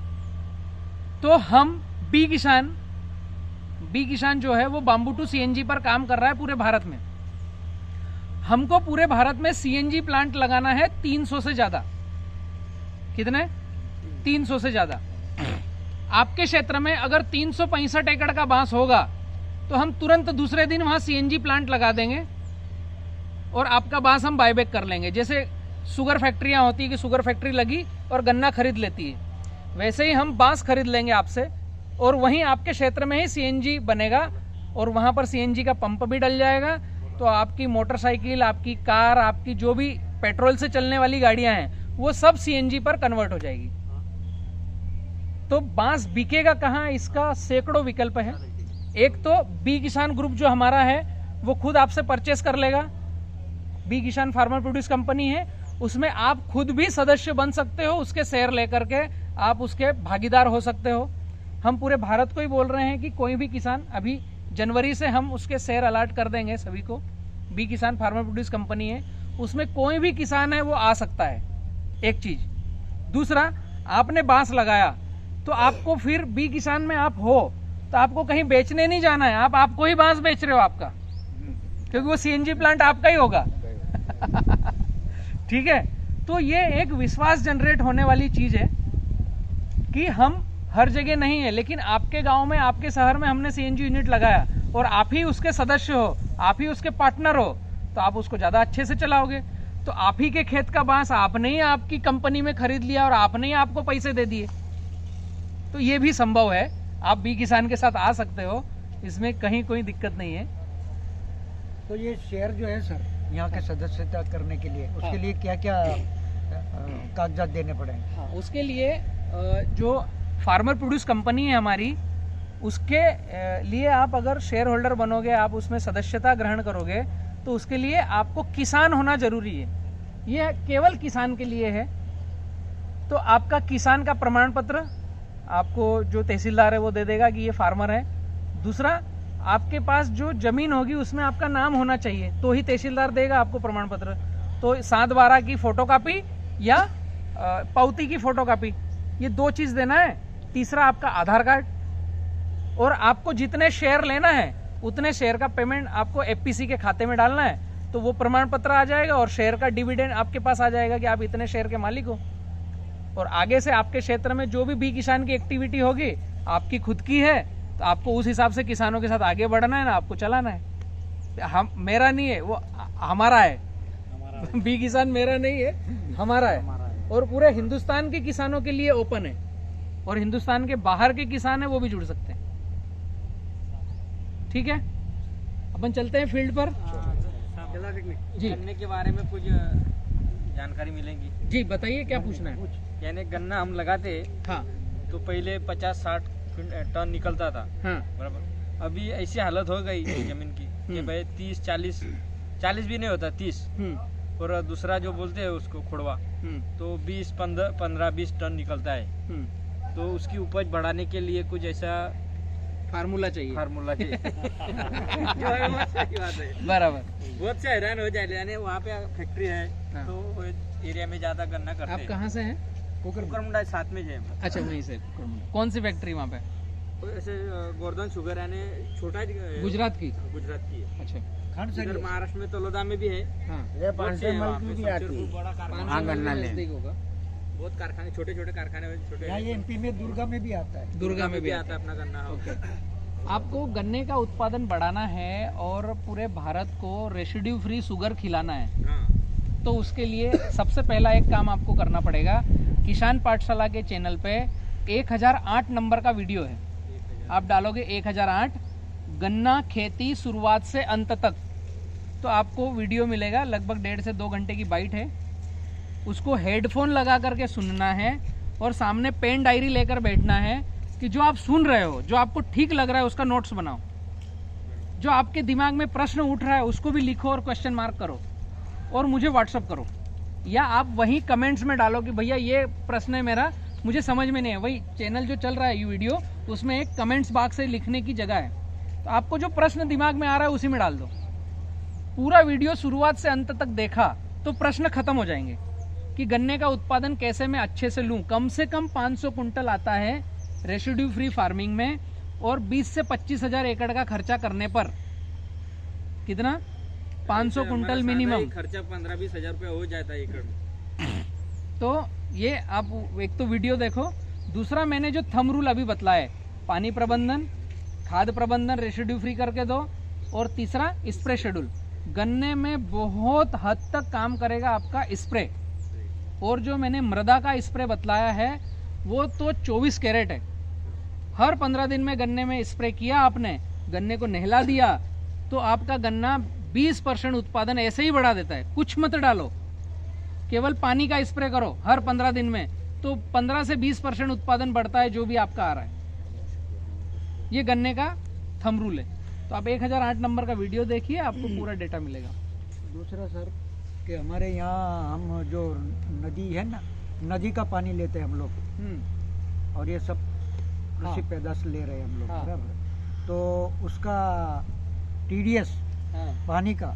तो हम बी किसान जो है वो बाम्बू टू सीएनजी पर काम कर रहा है पूरे भारत में। हमको पूरे भारत में सीएनजी प्लांट लगाना है 300 से ज्यादा। कितने? 300 से ज्यादा। आपके क्षेत्र में अगर 365 एकड़ का बांस होगा तो हम तुरंत दूसरे दिन वहां सीएनजी प्लांट लगा देंगे और आपका बांस हम बायबैक कर लेंगे। जैसे शुगर फैक्ट्रियां होती है कि शुगर फैक्ट्री लगी और गन्ना खरीद लेती है, वैसे ही हम बांस खरीद लेंगे आपसे और वहीं आपके क्षेत्र में ही सीएनजी बनेगा और वहां पर सीएनजी का पंप भी डल जाएगा। तो आपकी मोटरसाइकिल, आपकी कार, आपकी जो भी पेट्रोल से चलने वाली गाड़ियां हैं वो सब सीएनजी पर कन्वर्ट हो जाएगी। तो बांस बिकेगा कहाँ, इसका सैकड़ों विकल्प है। एक तो बी किसान ग्रुप जो हमारा है वो खुद आपसे परचेस कर लेगा। बी किसान फार्मर प्रोड्यूस कंपनी है, उसमें आप खुद भी सदस्य बन सकते हो, उसके शेयर लेकर के आप उसके भागीदार हो सकते हो। हम पूरे भारत को ही बोल रहे हैं कि कोई भी किसान, अभी जनवरी से हम उसके शेयर अलॉट कर देंगे सभी को। बी किसान फार्मर प्रोड्यूस कंपनी है, उसमें कोई भी किसान है वो आ सकता है, एक चीज। दूसरा, आपने बांस लगाया तो आपको फिर बी किसान में आप हो तो आपको कहीं बेचने नहीं जाना है, आप आपको ही बांस बेच रहे हो आपका, क्योंकि वो सीएनजी प्लांट आपका ही होगा। ठीक है, तो ये एक विश्वास जनरेट होने वाली चीज है कि हम हर जगह नहीं है, लेकिन आपके गांव में, आपके शहर में हमने सीएनजी यूनिट लगाया और आप ही उसके सदस्य हो, आप ही उसके पार्टनर हो, तो आप उसको ज्यादा अच्छे से चलाओगे। तो आप ही के खेत का बांस आपने ही आपकी कंपनी में खरीद लिया और आपने ही आपको पैसे दे दिए, तो ये भी संभव है। आप बी किसान के साथ आ सकते हो, इसमें कहीं कोई दिक्कत नहीं है। तो ये शेयर जो है सर, यहाँ के सदस्यता करने के लिए, उसके लिए क्या क्या कागजात देने पड़ेंगे? हाँ, उसके लिए जो फार्मर प्रोड्यूस कंपनी है हमारी, उसके लिए आप अगर शेयर होल्डर बनोगे, आप उसमें सदस्यता ग्रहण करोगे, तो उसके लिए आपको किसान होना जरूरी है। ये केवल किसान के लिए है। तो आपका किसान का प्रमाण पत्र आपको जो तहसीलदार है वो दे देगा कि ये फार्मर है। दूसरा, आपके पास जो जमीन होगी उसमें आपका नाम होना चाहिए, तो ही तहसीलदार देगा आपको प्रमाण पत्र। तो 7/12 की फोटोकॉपी या पावती की फोटोकॉपी, ये 2 चीज देना है। तीसरा, आपका आधार कार्ड, और आपको जितने शेयर लेना है उतने शेयर का पेमेंट आपको एफपीसी के खाते में डालना है, तो वो प्रमाण पत्र आ जाएगा और शेयर का डिविडेंड आपके पास आ जाएगा कि आप इतने शेयर के मालिक हो। और आगे से आपके क्षेत्र में जो भी बी किसान की एक्टिविटी होगी, आपकी खुद की है, तो आपको उस हिसाब से किसानों के साथ आगे बढ़ना है ना, आपको चलाना है। हम, मेरा नहीं है वो, हमारा है। बी किसान मेरा नहीं है, हमारा है। और पूरे हिंदुस्तान के किसानों के लिए ओपन है, और हिंदुस्तान के बाहर के किसान है वो भी जुड़ सकते हैं। ठीक है, अपन चलते हैं फील्ड पर। जी, गन्ने के बारे में कुछ जानकारी मिलेगी? जी बताइए, क्या पूछना है? यानी गन्ना हम लगाते, हाँ, तो पहले 50-60 टन निकलता था, हाँ, बराबर। अभी ऐसी हालत हो गई जमीन की कि भाई 30-40 भी नहीं होता, 30। और दूसरा जो बोलते हैं उसको खुड़वा, तो 15-20 टन निकलता है। तो उसकी उपज बढ़ाने के लिए कुछ ऐसा फार्मूला चाहिए। सही बात है, बराबर। बहुत से हैरान हो जाए। यानी वहाँ पे फैक्ट्री है, हाँ। तो वो एरिया में ज्यादा गन्ना करते आप हैं। कहाँ से हैं? कुकरमुंडा साथ में है। अच्छा, वहीं से। कौन सी फैक्ट्री वहाँ पे? ऐसे गोवर्धन शुगर, यानी छोटा गुजरात की? गुजरात की है। अच्छा, इधर महाराष्ट्र में तलोदा में भी है। हाँ, ये पांडे मल्क में भी आती है। बड़ा कारखाना, नजदीक होगा। बहुत कारखाने, छोटे छोटे कारखाने, छोटे। यहाँ ये एमपी में दुर्गा में भी आता है। दुर्गा में भी आता है अपना गन्ना। ओके। आपको गन्ने का उत्पादन बढ़ाना है और पूरे भारत को रेसिड्यू फ्री शुगर खिलाना है, हाँ। तो उसके लिए सबसे पहला एक काम आपको करना पड़ेगा। किसान पाठशाला के चैनल पे 1008 नंबर का वीडियो है, आप डालोगे 1008 गन्ना खेती शुरुआत से अंत तक, तो आपको वीडियो मिलेगा, लगभग 1.5 से 2 घंटे की बाइट है। उसको हेडफोन लगा करके सुनना है और सामने पेन डायरी लेकर बैठना है कि जो आप सुन रहे हो, जो आपको ठीक लग रहा है उसका नोट्स बनाओ, जो आपके दिमाग में प्रश्न उठ रहा है उसको भी लिखो और क्वेश्चन मार्क करो और मुझे व्हाट्सअप करो, या आप वही कमेंट्स में डालो कि भैया ये प्रश्न है मेरा, मुझे समझ में नहीं है। वही चैनल जो चल रहा है ये वीडियो, उसमें एक कमेंट्स बॉक्स से लिखने की जगह है, तो आपको जो प्रश्न दिमाग में आ रहा है उसी में डाल दो। पूरा वीडियो शुरुआत से अंत तक देखा तो प्रश्न खत्म हो जाएंगे कि गन्ने का उत्पादन कैसे मैं अच्छे से लूं। कम से कम 500 कुंटल आता है रेसिड्यू फ्री फार्मिंग में, और 20 से 25 हजार एकड़ का खर्चा करने पर कितना 500 कुंटल मिनिमम खर्चा 15-20 हजार रुपया हो जाता है एकड़ में। तो ये आप एक तो वीडियो देखो, दूसरा मैंने जो थंब रूल अभी बतलाया, पानी प्रबंधन, खाद प्रबंधन रेसिड्यू फ्री करके दो, और तीसरा स्प्रे शेड्यूल। गन्ने में बहुत हद तक काम करेगा आपका स्प्रे। और जो मैंने मृदा का स्प्रे बतलाया है वो तो 24 कैरेट है। हर 15 दिन में गन्ने में स्प्रे किया आपने, गन्ने को नहला दिया, तो आपका गन्ना 20% उत्पादन ऐसे ही बढ़ा देता है। कुछ मत डालो, केवल पानी का स्प्रे करो हर 15 दिन में, तो 15 से 20% उत्पादन बढ़ता है जो भी आपका आ रहा है। ये गन्ने का थंब रूल है। तो आप 1008 नंबर का वीडियो देखिए, आपको पूरा डेटा मिलेगा। दूसरा सर कि हमारे यहाँ हम जो नदी है ना, नदी का पानी लेते हैं हम लोग, और ये सब कृषि पैदाश ले रहे हैं हम लोग, बराबर। तो उसका TDS पानी का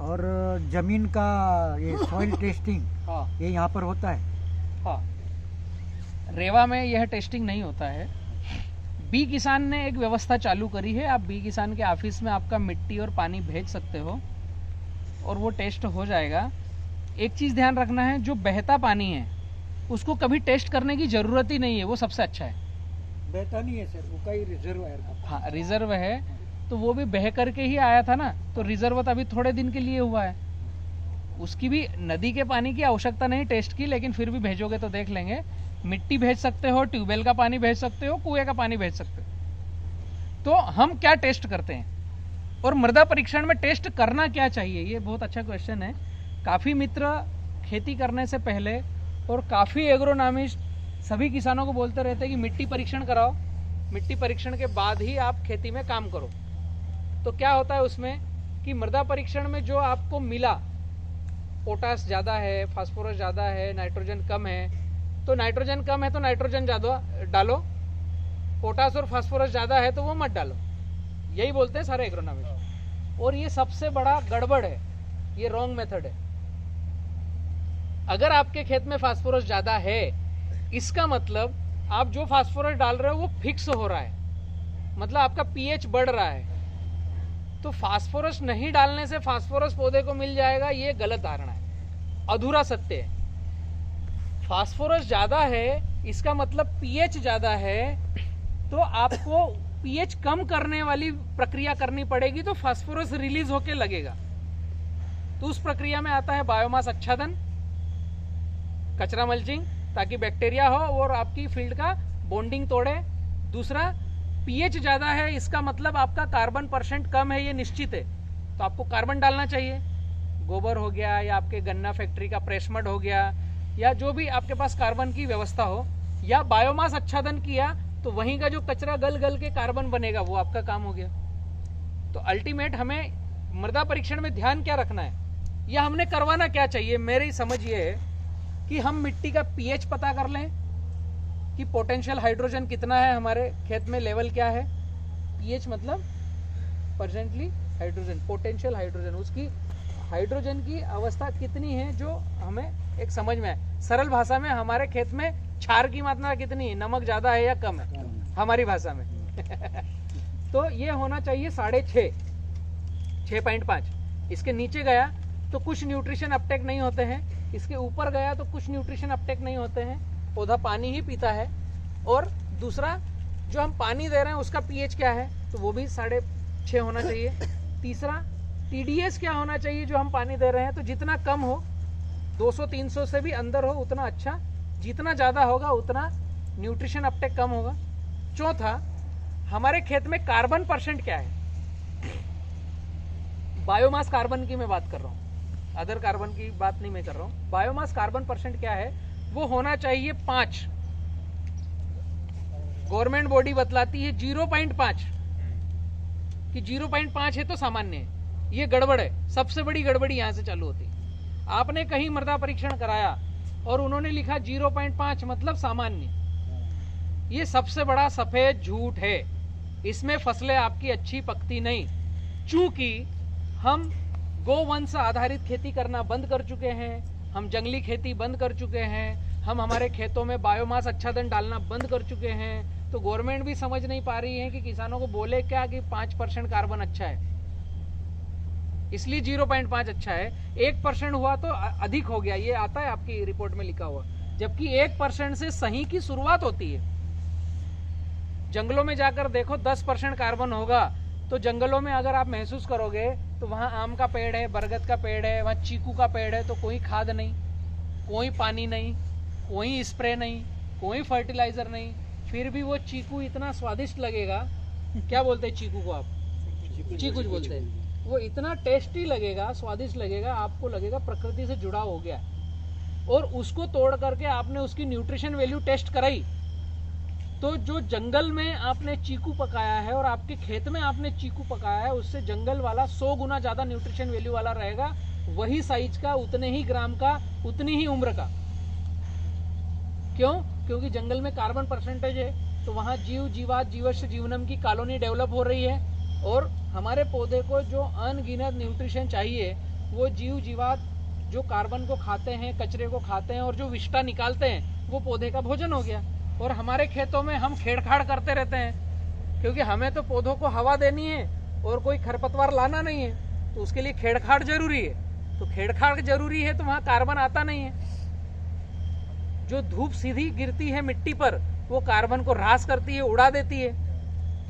और जमीन का ये सॉइल टेस्टिंग ये यहाँ पर होता है। हाँ, रेवा में यह टेस्टिंग नहीं होता है। बी किसान ने एक व्यवस्था चालू करी है, आप बी किसान के ऑफिस में आपका मिट्टी और पानी भेज सकते हो और वो टेस्ट हो जाएगा। एक चीज़ ध्यान रखना है, जो बहता पानी है उसको कभी टेस्ट करने की ज़रूरत ही नहीं है, वो सबसे अच्छा है। बहता नहीं है सर, वो कई रिजर्वायर का। हाँ, रिजर्व है, तो वो भी बह करके ही आया था ना, तो रिजर्व तो अभी थोड़े दिन के लिए हुआ है। उसकी भी नदी के पानी की आवश्यकता नहीं टेस्ट की, लेकिन फिर भी भेजोगे तो देख लेंगे। मिट्टी भेज सकते हो, ट्यूबवेल का पानी भेज सकते हो, कुएं का पानी भेज सकते हो। तो हम क्या टेस्ट करते हैं और मृदा परीक्षण में टेस्ट करना क्या चाहिए, ये बहुत अच्छा क्वेश्चन है। काफ़ी मित्र खेती करने से पहले और काफ़ी एग्रोनॉमिस्ट सभी किसानों को बोलते रहते हैं कि मिट्टी परीक्षण कराओ, मिट्टी परीक्षण के बाद ही आप खेती में काम करो। तो क्या होता है उसमें कि मृदा परीक्षण में जो आपको मिला, पोटास ज़्यादा है, फास्फोरस ज़्यादा है, नाइट्रोजन कम है, तो नाइट्रोजन कम है तो नाइट्रोजन ज़्यादा डालो, पोटास और फास्फोरस ज़्यादा है तो वो मत डालो, यही बोलते हैं सारे एग्रोनॉमिस्ट। और ये सबसे बड़ा गड़बड़ है, ये रॉन्ग मेथड है। अगर आपके खेत में फास्फोरस ज़्यादा है, इसका मतलब आप जो फास्फोरस डाल रहे हो वो फिक्स हो रहा है, मतलब आपका pH बढ़ रहा है। तो फास्फोरस नहीं डालने से फास्फोरस पौधे को मिल जाएगा, ये गलत धारणा है, अधूरा सत्य है। फास्फोरस ज्यादा है इसका मतलब pH ज्यादा है, तो आपको pH कम करने वाली प्रक्रिया करनी पड़ेगी, तो फास्फोरस रिलीज होके लगेगा। तो उस प्रक्रिया में आता है बायोमास आच्छादन, कचरा मल्चिंग, ताकि बैक्टीरिया हो और आपकी फील्ड का बॉन्डिंग तोड़े। दूसरा, pH ज्यादा है इसका मतलब आपका कार्बन % कम है, ये निश्चित है, तो आपको कार्बन डालना चाहिए। गोबर हो गया, या आपके गन्ना फैक्ट्री का प्रेसमड हो गया, या जो भी आपके पास कार्बन की व्यवस्था हो, या बायोमास आच्छादन किया तो वहीं का जो कचरा गल गल के कार्बन बनेगा वो आपका काम हो गया। तो अल्टीमेट हमें मृदा परीक्षण में ध्यान क्या रखना है, या हमने करवाना क्या चाहिए। मेरी समझ ये है कि हम मिट्टी का pH पता कर लें कि पोटेंशियल हाइड्रोजन कितना है हमारे खेत में, लेवल क्या है। pH मतलब परसेंटली हाइड्रोजन, पोटेंशियल हाइड्रोजन, उसकी हाइड्रोजन की अवस्था कितनी है जो हमें एक समझ में आए। सरल भाषा में हमारे खेत में क्षार की मात्रा कितनी है, नमक ज्यादा है या कम है हमारी भाषा में तो ये होना चाहिए 6.5, 6.5। इसके नीचे गया तो कुछ न्यूट्रिशन अपटेक नहीं होते हैं, इसके ऊपर गया तो कुछ न्यूट्रिशन अपटेक नहीं होते हैं, पौधा पानी ही पीता है। और दूसरा, जो हम पानी दे रहे हैं उसका pH क्या है, तो वो भी 6.5 होना चाहिए। तीसरा, TDS क्या होना चाहिए जो हम पानी दे रहे हैं, तो जितना कम हो, 200-300 से भी अंदर हो उतना अच्छा, जितना ज़्यादा होगा उतना न्यूट्रिशन अपटेक कम होगा। चौथा, हमारे खेत में कार्बन % क्या है, बायोमास कार्बन की मैं बात कर रहा हूँ, अदर कार्बन की बात नहीं मैं कर रहा हूँ। बायोमास कार्बन परसेंट क्या है, वो होना चाहिए 5। गवर्नमेंट बॉडी बतलाती है 0.5 कि 0.5 है तो सामान्य है। ये गड़बड़ है, सबसे बड़ी गड़बड़ी यहां से चालू होती है। आपने कहीं मृदा परीक्षण कराया और उन्होंने लिखा 0.5 मतलब सामान्य, ये सबसे बड़ा सफेद झूठ है। इसमें फसलें आपकी अच्छी पकती नहीं, चूंकि हम गोवंश आधारित खेती करना बंद कर चुके हैं, हम जंगली खेती बंद कर चुके हैं, हम हमारे खेतों में बायोमास आच्छादन डालना बंद कर चुके हैं। तो गवर्नमेंट भी समझ नहीं पा रही है कि किसानों को बोले क्या कि 5% कार्बन अच्छा है, इसलिए 0.5 अच्छा है। 1% हुआ तो अधिक हो गया, ये आता है आपकी रिपोर्ट में लिखा हुआ, जबकि 1% से सही की शुरुआत होती है। जंगलों में जाकर देखो 10% कार्बन होगा तो जंगलों में अगर आप महसूस करोगे तो वहां आम का पेड़ है, बरगद का पेड़ है, वहां चीकू का पेड़ है, तो कोई खाद नहीं, कोई पानी नहीं, कोई स्प्रे नहीं, कोई फर्टिलाइजर नहीं, फिर भी वो चीकू इतना स्वादिष्ट लगेगा। क्या बोलते हैं चीकू को आप? चीकू बोलते हैं। वो इतना टेस्टी लगेगा, स्वादिष्ट लगेगा, आपको लगेगा प्रकृति से जुड़ा हो गया। और उसको तोड़ करके आपने उसकी न्यूट्रिशन वैल्यू टेस्ट कराई तो जो जंगल में आपने चीकू पकाया है और आपके खेत में आपने चीकू पकाया है, उससे जंगल वाला 100 गुना ज्यादा न्यूट्रिशन वैल्यू वाला रहेगा, वही साइज का, उतने ही ग्राम का, उतनी ही उम्र का। क्यों? क्योंकि जंगल में कार्बन परसेंटेज है, तो वहां जीव जीवात जीवश्य जीवनम की कॉलोनी डेवलप हो रही है। और हमारे पौधे को जो अनगिनत न्यूट्रिशन चाहिए, वो जीव जीवात जो कार्बन को खाते हैं, कचरे को खाते हैं और जो विष्टा निकालते हैं, वो पौधे का भोजन हो गया। और हमारे खेतों में हम खेड़खाड़ करते रहते हैं, क्योंकि हमें तो पौधों को हवा देनी है और कोई खरपतवार लाना नहीं है, तो उसके लिए खेड़खाड़ जरूरी है। तो खेड़खाड़ जरूरी है तो वहां कार्बन आता नहीं है। जो धूप सीधी गिरती है मिट्टी पर, वो कार्बन को ह्रास करती है, उड़ा देती है।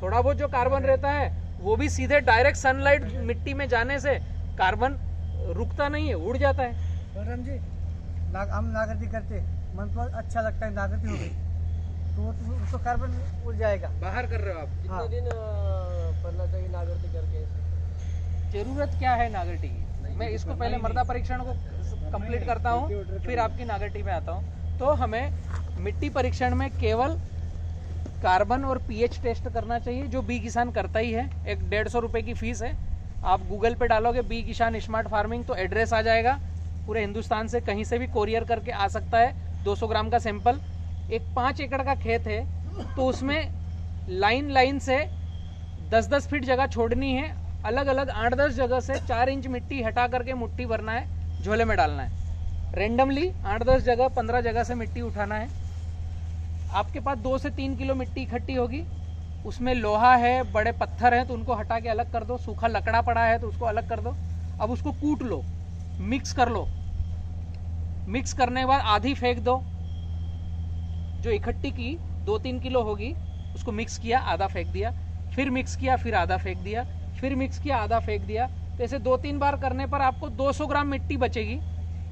थोड़ा बहुत जो कार्बन रहता है वो भी सीधे डायरेक्ट सनलाइट मिट्टी में जाने से कार्बन रुकता नहीं है, उड़ जाता है। बलराम जी, हम नागरिक करते, मन को अच्छा लगता है, नागरिक हो गई तो उसको कार्बन उड़ जाएगा। बाहर कर रहे हो आप? हाँ। दिन पढ़ना चाहिए नागरिक करके? जरूरत क्या है नागरिक की? मैं इसको पहले मृदा परीक्षण को कंप्लीट करता हूँ, फिर आपकी नागरिक में आता हूँ। तो हमें मिट्टी परीक्षण में केवल कार्बन और पीएच टेस्ट करना चाहिए, जो बी किसान करता ही है। एक 150 रुपए की फीस है। आप गूगल पे डालोगे बी किसान स्मार्ट फार्मिंग तो एड्रेस आ जाएगा। पूरे हिंदुस्तान से कहीं से भी कोरियर करके आ सकता है। 200 ग्राम का सैंपल। एक 5 एकड़ का खेत है तो उसमें लाइन से 10-10 फीट जगह छोड़नी है। अलग अलग 8-10 जगह से 4 इंच मिट्टी हटा करके मुट्ठी भरना है, झोले में डालना है। रेंडमली 8-10 जगह 15 जगह से मिट्टी उठाना है। आपके पास 2 से 3 किलो मिट्टी इकट्ठी होगी। उसमें लोहा है, बड़े पत्थर हैं तो उनको हटा के अलग कर दो, सूखा लकड़ा पड़ा है तो उसको अलग कर दो। अब उसको कूट लो, मिक्स कर लो। मिक्स करने के बाद आधी फेंक दो। जो इकट्ठी की 2-3 किलो होगी उसको मिक्स किया, आधा फेंक दिया, फिर मिक्स किया, फिर आधा फेंक दिया, फिर मिक्स किया, आधा फेंक दिया। तो ऐसे 2-3 बार करने पर आपको 200 ग्राम मिट्टी बचेगी।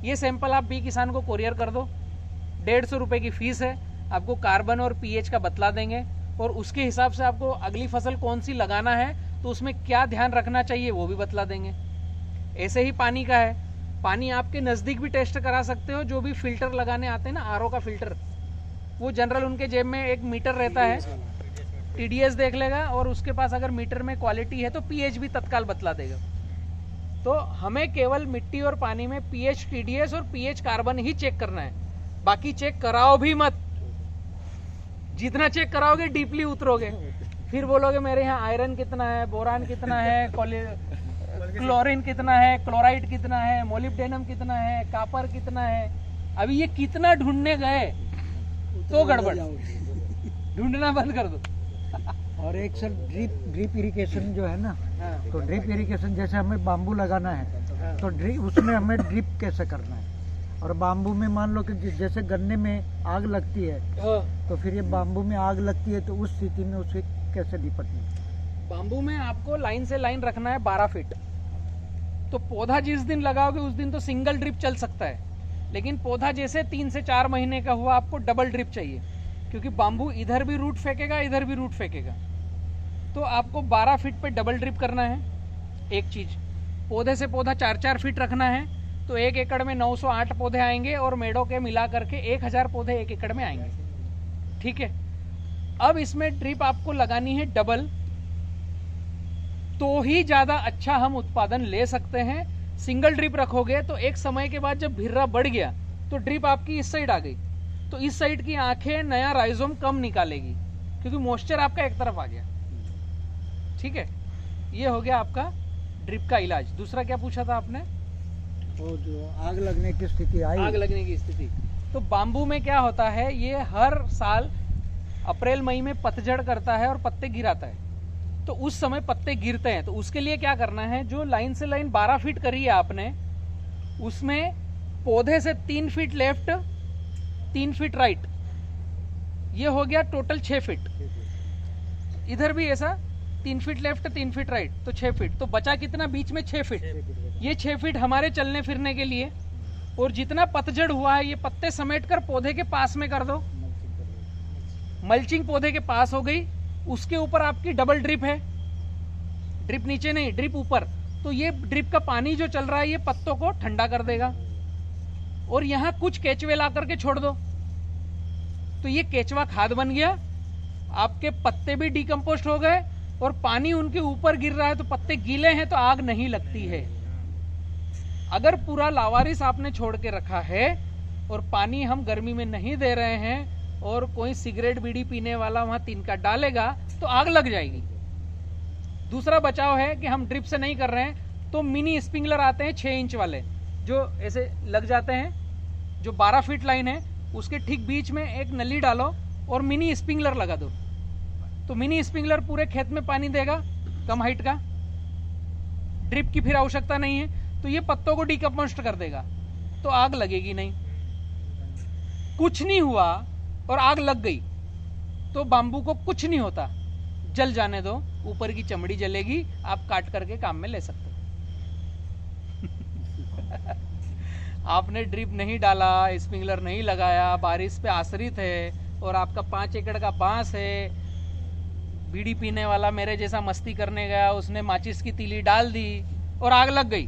ये सैंपल आप बी किसान को कोरियर कर दो। 150 रुपए की फीस है। आपको कार्बन और पीएच का बतला देंगे और उसके हिसाब से आपको अगली फसल कौन सी लगाना है तो उसमें क्या ध्यान रखना चाहिए वो भी बतला देंगे। ऐसे ही पानी का है। पानी आपके नजदीक भी टेस्ट करा सकते हो। जो भी फिल्टर लगाने आते हैं ना, आरओ का फिल्टर, वो जनरल उनके जेब में एक मीटर रहता है, टीडीएस देख लेगा और उसके पास अगर मीटर में क्वालिटी है तो पीएच भी तत्काल बतला देगा। तो हमें केवल मिट्टी और पानी में पीएच टीडीएस और पीएच कार्बन ही चेक करना है। बाकी चेक कराओ भी मत। जितना चेक कराओगे डीपली उतरोगे, फिर बोलोगे मेरे यहाँ आयरन कितना है, बोरान कितना है, क्लोरीन कितना है, क्लोराइड कितना है, मोलिब्डेनम कितना है, कापर कितना है। अभी ये कितना ढूंढने गए तो गड़बड़, ढूंढना बंद कर दो। और एक सर ड्रिप इरिगेशन जो है ना, तो ड्रिप इरिगेशन जैसे हमें बाम्बू लगाना है तो उसमें हमें ड्रिप कैसे करना है। और बाम्बू में मान लो कि जैसे गन्ने में आग लगती है तो फिर ये बाम्बू में आग लगती है तो उस स्थिति में उसे कैसे निपटना है। बाम्बू में आपको लाइन से लाइन रखना है 12 फीट। तो पौधा जिस दिन लगाओगे उस दिन तो सिंगल ड्रिप चल सकता है, लेकिन पौधा जैसे 3 से 4 महीने का हुआ आपको डबल ड्रिप चाहिए, क्योंकि बाम्बू इधर भी रूट फेंकेगा, इधर भी रूट फेंकेगा। तो आपको 12 फीट पे डबल ड्रिप करना है, एक चीज। पौधे से पौधा 4-4 फीट रखना है तो 1 एकड़ में 908 पौधे आएंगे और मेड़ों के मिला करके 1000 पौधे 1 एकड़ में आएंगे। ठीक है, अब इसमें ड्रिप आपको लगानी है डबल, तो ही ज्यादा अच्छा हम उत्पादन ले सकते हैं। सिंगल ड्रिप रखोगे तो एक समय के बाद जब भिर्रा बढ़ गया तो ड्रिप आपकी इस साइड आ गई, तो इस साइड की आंखें नया राइजोम कम निकालेगी क्योंकि मॉइस्चर आपका एक तरफ आ गया। ठीक है, ये हो गया आपका ड्रिप का इलाज। दूसरा क्या पूछा था आपने? वो जो आग लगने की स्थिति आई, आग लगने की स्थिति। तो बाम्बू में क्या होता है, ये हर साल अप्रैल मई में पतझड़ करता है और पत्ते गिराता है, तो उस समय पत्ते गिरते हैं। तो उसके लिए क्या करना है, जो लाइन से लाइन 12 फीट करी है आपने, उसमें पौधे से 3 फीट लेफ्ट 3 फीट राइट, ये हो गया टोटल 6 फीट। इधर भी ऐसा 3 फीट लेफ्ट 3 फीट राइट, तो 6 फीट। तो बचा कितना बीच में? 6 फीट। ये 6 फीट हमारे चलने फिरने के लिए, और जितना पतझड़ हुआ है ये पत्ते समेट कर पौधे के पास में कर दो। मल्चिंग पौधे के पास हो गई, उसके ऊपर आपकी डबल ड्रिप है, ड्रिप नीचे नहीं ड्रिप ऊपर। तो ये ड्रिप का पानी जो चल रहा है ये पत्तों को ठंडा कर देगा, और यहां कुछ केचुए ला करके छोड़ दो, तो ये केचुआ खाद बन गया, आपके पत्ते भी डिकम्पोस्ट हो गए, और पानी उनके ऊपर गिर रहा है तो पत्ते गीले हैं तो आग नहीं लगती है। अगर पूरा लावारिस आपने छोड़ के रखा है और पानी हम गर्मी में नहीं दे रहे हैं और कोई सिगरेट बीड़ी पीने वाला वहां तिनका डालेगा तो आग लग जाएगी। दूसरा बचाव है कि हम ड्रिप से नहीं कर रहे हैं तो मिनी स्प्रिंकलर आते हैं 6 इंच वाले, जो ऐसे लग जाते हैं, जो 12 फीट लाइन है उसके ठीक बीच में एक नली डालो और मिनी स्प्रिंकलर लगा दो, तो मिनी स्प्रिंकलर पूरे खेत में पानी देगा, कम हाइट का, ड्रिप की फिर आवश्यकता नहीं है, तो ये पत्तों को डिकम्पोस्ट कर देगा, तो आग लगेगी नहीं। कुछ नहीं हुआ और आग लग गई तो बाम्बू को कुछ नहीं होता, जल जाने दो, ऊपर की चमड़ी जलेगी, आप काट करके काम में ले सकते हो। आपने ड्रिप नहीं डाला, स्प्रिंकलर नहीं लगाया, बारिश पे आश्रित है, और आपका 5 एकड़ का बांस है, बीड़ी पीने वाला मेरे जैसा मस्ती करने गया, उसने माचिस की तीली डाल दी और आग लग गई,